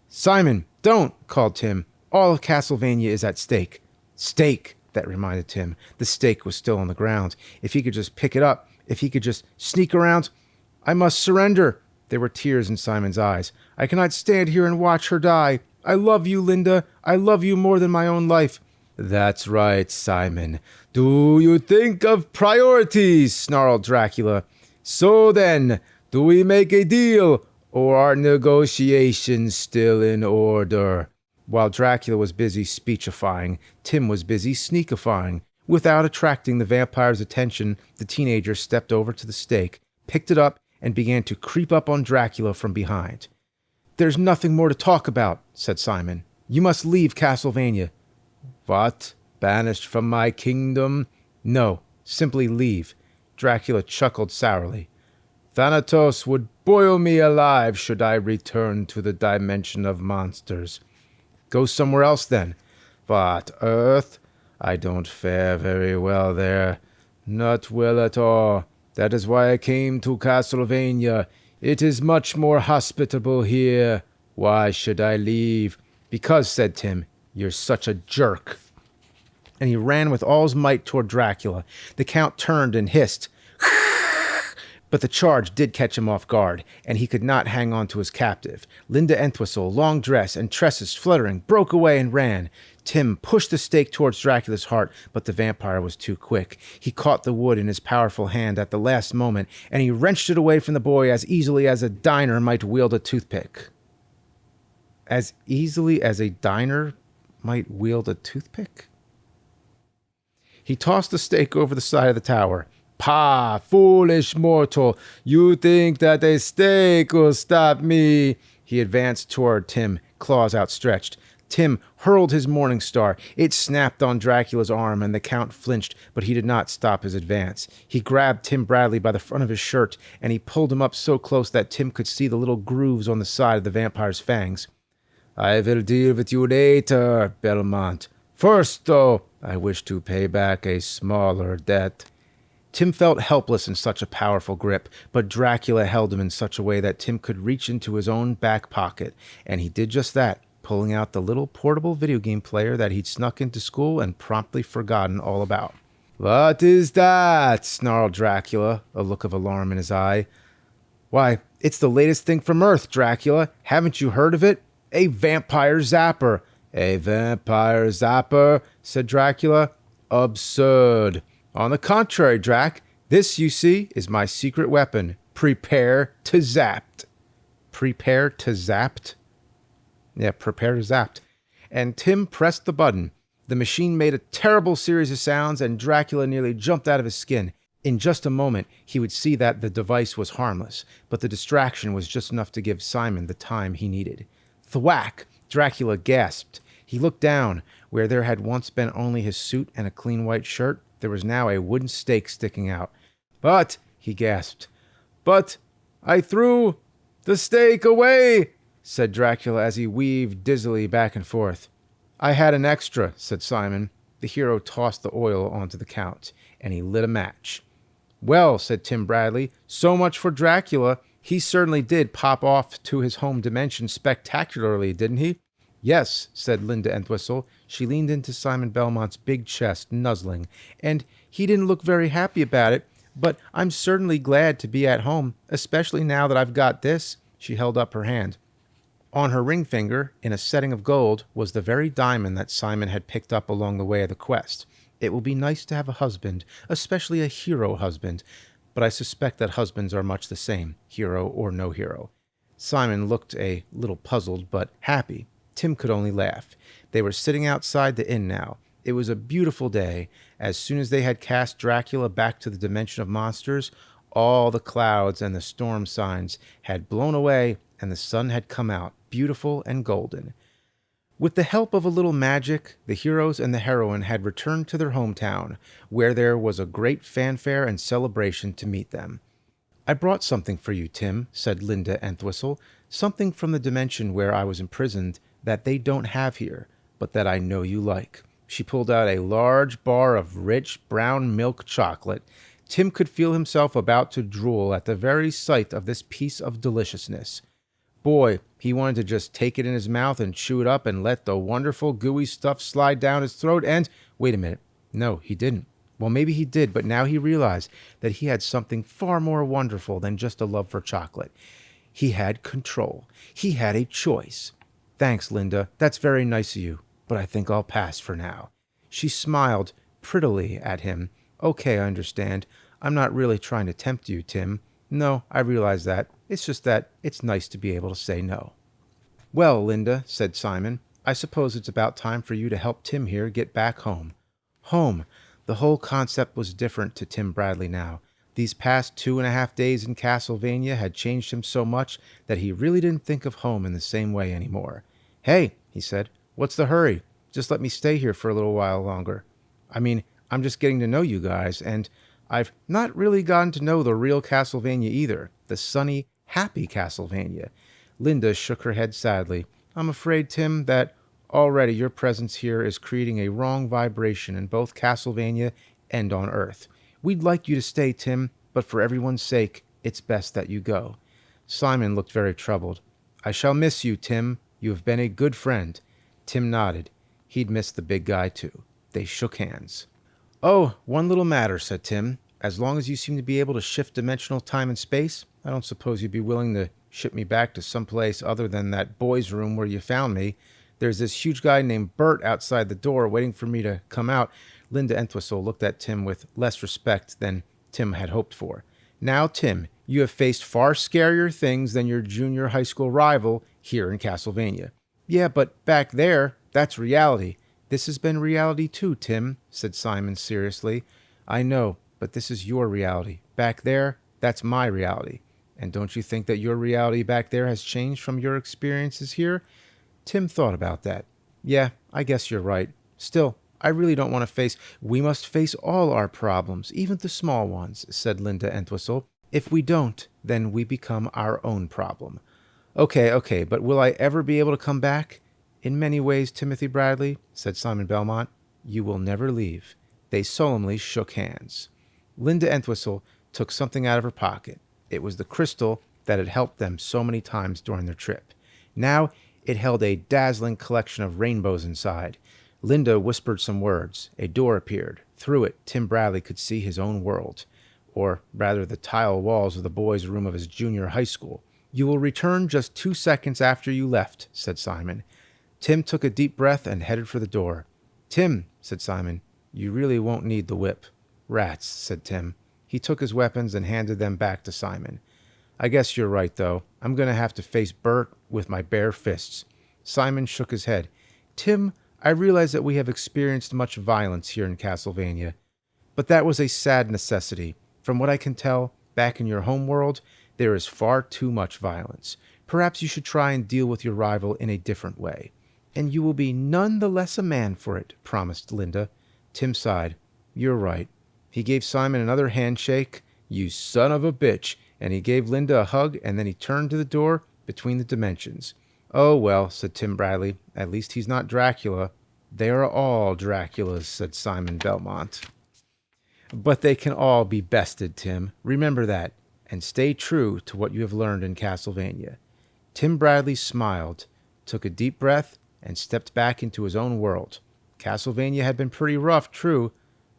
"Simon, don't!" called Tim. "All of Castlevania is at stake." Stake, that reminded Tim. The stake was still on the ground. If he could just pick it up, if he could just sneak around. "I must surrender." There were tears in Simon's eyes. "I cannot stand here and watch her die. I love you, Linda. I love you more than my own life." "That's right, Simon. Do you think of priorities?" snarled Dracula. "So then, do we make a deal, or are negotiations still in order?" While Dracula was busy speechifying, Tim was busy sneakifying. Without attracting the vampire's attention, the teenager stepped over to the stake, picked it up, and began to creep up on Dracula from behind. "There's nothing more to talk about," said Simon. "You must leave Castlevania." "What? Banished from my kingdom?" "No, simply leave." Dracula chuckled sourly. "Thanatos would boil me alive should I return to the dimension of monsters." "Go somewhere else, then." "What, Earth? I don't fare very well there. Not well at all. That is why I came to Castlevania. It is much more hospitable here. Why should I leave?" "Because," said Tim, "you're such a jerk." And he ran with all his might toward Dracula. The Count turned and hissed. But the charge did catch him off guard, and he could not hang on to his captive. Linda Entwistle, long dress and tresses fluttering, broke away and ran. Tim pushed the stake towards Dracula's heart, but the vampire was too quick. He caught the wood in his powerful hand at the last moment, and he wrenched it away from the boy as easily as a diner might wield a toothpick. As easily as a diner might wield a toothpick? He tossed the stake over the side of the tower. "Pah, foolish mortal, you think that a stake will stop me." He advanced toward Tim, claws outstretched. Tim hurled his morning star. It snapped on Dracula's arm, and the Count flinched, but he did not stop his advance. He grabbed Tim Bradley by the front of his shirt, and he pulled him up so close that Tim could see the little grooves on the side of the vampire's fangs. "I will deal with you later, Belmont. First, though, I wish to pay back a smaller debt." Tim felt helpless in such a powerful grip, but Dracula held him in such a way that Tim could reach into his own back pocket, and he did just that, pulling out the little portable video game player that he'd snuck into school and promptly forgotten all about. "What is that?" snarled Dracula, a look of alarm in his eye. "Why, it's the latest thing from Earth, Dracula. Haven't you heard of it? A vampire zapper." "A vampire zapper?" said Dracula. "Absurd." "On the contrary, Drac, this, you see, is my secret weapon. Prepare to zapped." Prepare to zapped? Yeah, prepare to zapped. And Tim pressed the button. The machine made a terrible series of sounds, and Dracula nearly jumped out of his skin. In just a moment, he would see that the device was harmless, but the distraction was just enough to give Simon the time he needed. Thwack! Dracula gasped. He looked down. Where there had once been only his suit and a clean white shirt, there was now a wooden stake sticking out. "But," he gasped, "but I threw the stake away," said Dracula as he weaved dizzily back and forth. "I had an extra," said Simon. The hero tossed the oil onto the Count, and he lit a match. "Well," said Tim Bradley, "so much for Dracula. He certainly did pop off to his home dimension spectacularly, didn't he?" "Yes," said Linda Entwistle. She leaned into Simon Belmont's big chest, nuzzling. "And he didn't look very happy about it, but I'm certainly glad to be at home, especially now that I've got this." She held up her hand. On her ring finger, in a setting of gold, was the very diamond that Simon had picked up along the way of the quest. It will be nice to have a husband, especially a hero husband, but I suspect that husbands are much the same, hero or no hero. Simon looked a little puzzled, but happy. Tim could only laugh. They were sitting outside the inn now. It was a beautiful day. As soon as they had cast Dracula back to the dimension of monsters, all the clouds and the storm signs had blown away and the sun had come out, beautiful and golden. With the help of a little magic, the heroes and the heroine had returned to their hometown, where there was a great fanfare and celebration to meet them. "I brought something for you, Tim," said Linda Entwistle, "something from the dimension where I was imprisoned that they don't have here, but that I know you like." She pulled out a large bar of rich brown milk chocolate. Tim could feel himself about to drool at the very sight of this piece of deliciousness. Boy, he wanted to just take it in his mouth and chew it up and let the wonderful gooey stuff slide down his throat and... Wait a minute. No, he didn't. Well, maybe he did, but now he realized that he had something far more wonderful than just a love for chocolate. He had control. He had a choice. "Thanks, Linda. That's very nice of you, but I think I'll pass for now." She smiled prettily at him. "Okay, I understand. I'm not really trying to tempt you, Tim. No, I realize that. It's just that it's nice to be able to say no." "Well, Linda," said Simon, "I suppose it's about time for you to help Tim here get back home." Home! The whole concept was different to Tim Bradley now. These past 2.5 days in Castlevania had changed him so much that he really didn't think of home in the same way anymore. "Hey," he said, "what's the hurry? Just let me stay here for a little while longer. I mean, I'm just getting to know you guys, and I've not really gotten to know the real Castlevania either, the sunny, happy Castlevania." Linda shook her head sadly. "I'm afraid, Tim, that already your presence here is creating a wrong vibration in both Castlevania and on Earth. We'd like you to stay, Tim, but for everyone's sake, it's best that you go." Simon looked very troubled. "I shall miss you, Tim. You have been a good friend." Tim nodded. He'd missed the big guy, too. They shook hands. "Oh, one little matter," said Tim. "As long as you seem to be able to shift dimensional time and space, I don't suppose you'd be willing to ship me back to some place other than that boys' room where you found me. There's this huge guy named Bert outside the door waiting for me to come out." Linda Entwistle looked at Tim with less respect than Tim had hoped for. "Now, Tim, you have faced far scarier things than your junior high school rival here in Castlevania." "Yeah, but back there, that's reality." "This has been reality too, Tim," said Simon seriously. "I know, but this is your reality. Back there, that's my reality. And don't you think that your reality back there has changed from your experiences here?" Tim thought about that. "Yeah, I guess you're right. Still, I really don't want to face..." "We must face all our problems, even the small ones," said Linda Entwistle. "If we don't, then we become our own problem." Okay, but will I ever be able to come back?" "In many ways, Timothy Bradley," said Simon Belmont, "you will never leave." They solemnly shook hands. Linda Entwistle took something out of her pocket. It was the crystal that had helped them so many times during their trip. Now it held a dazzling collection of rainbows inside. Linda whispered some words. A door appeared. Through it, Tim Bradley could see his own world. Or rather, the tile walls of the boys' room of his junior high school. "You will return just 2 seconds after you left," said Simon. Tim took a deep breath and headed for the door. "Tim," said Simon, "you really won't need the whip." "Rats," said Tim. He took his weapons and handed them back to Simon. "I guess you're right, though. I'm going to have to face Bert with my bare fists." Simon shook his head. "Tim, I realize that we have experienced much violence here in Castlevania, but that was a sad necessity. From what I can tell, back in your home world, there is far too much violence. Perhaps you should try and deal with your rival in a different way." "And you will be none the less a man for it," promised Linda. Tim sighed. "You're right." He gave Simon another handshake. "You son of a bitch," and he gave Linda a hug, and then he turned to the door between the dimensions. "Oh, well," said Tim Bradley, "at least he's not Dracula." "They are all Draculas," said Simon Belmont. "But they can all be bested, Tim. Remember that, and stay true to what you have learned in Castlevania." Tim Bradley smiled, took a deep breath, and stepped back into his own world. Castlevania had been pretty rough, true,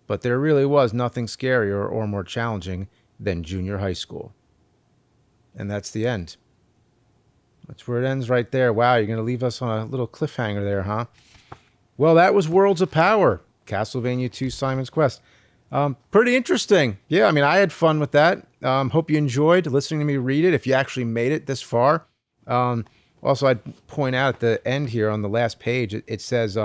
but there really was nothing scarier or more challenging than junior high school. And that's the end. That's where it ends right there. Wow, you're going to leave us on a little cliffhanger there, huh? Well, that was Worlds of Power, Castlevania II Simon's Quest. Pretty interesting. Yeah, I mean, I had fun with that. Hope you enjoyed listening to me read it, if you actually made it this far. Also, I'd point out at the end here on the last page, it says,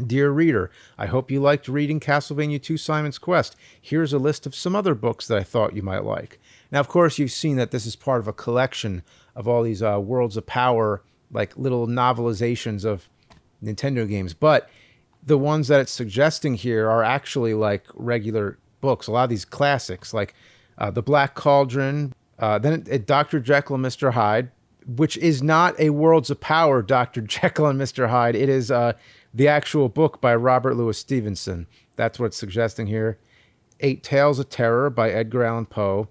Dear reader, I hope you liked reading Castlevania II Simon's Quest. Here's a list of some other books that I thought you might like. Now, of course, you've seen that this is part of a collection of all these Worlds of Power, like little novelizations of Nintendo games. But the ones that it's suggesting here are actually like regular books. A lot of these classics, like The Black Cauldron, then Dr. Jekyll and Mr. Hyde, which is not a Worlds of Power Dr. Jekyll and Mr. Hyde. It is the actual book by Robert Louis Stevenson. That's what it's suggesting here. 8 Tales of Terror by Edgar Allan Poe.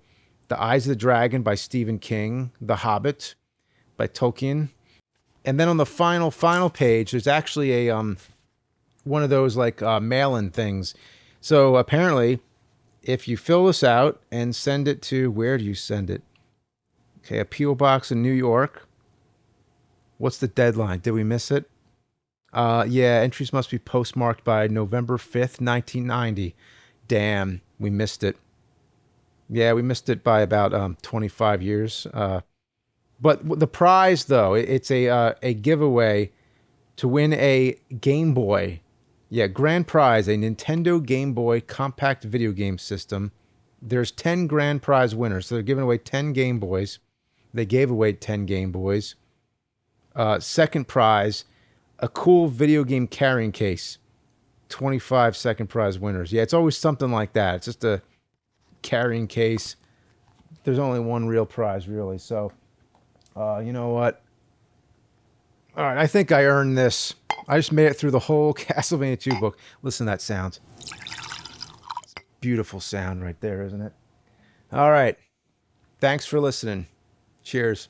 The Eyes of the Dragon by Stephen King. The Hobbit by Tolkien. And then on the final page, there's actually a one of those like mail-in things. So apparently, if you fill this out and send it to, where do you send it? Okay, a P.O. box in New York. What's the deadline? Did we miss it? Yeah, entries must be postmarked by November 5th, 1990. Damn, we missed it. Yeah, we missed it by about 25 years. But the prize, though, it's a giveaway to win a Game Boy. Yeah, grand prize, a Nintendo Game Boy compact video game system. There's 10 grand prize winners, so they're giving away 10 Game Boys. They gave away 10 Game Boys. Second prize, a cool video game carrying case. 25 second prize winners. Yeah, it's always something like that. It's just a carrying case. There's only one real prize, really. So, you know what? All right, I think I earned this. I just made it through the whole Castlevania 2 book. Listen to that sound. Beautiful sound right there, isn't it? All right. Thanks for listening. Cheers.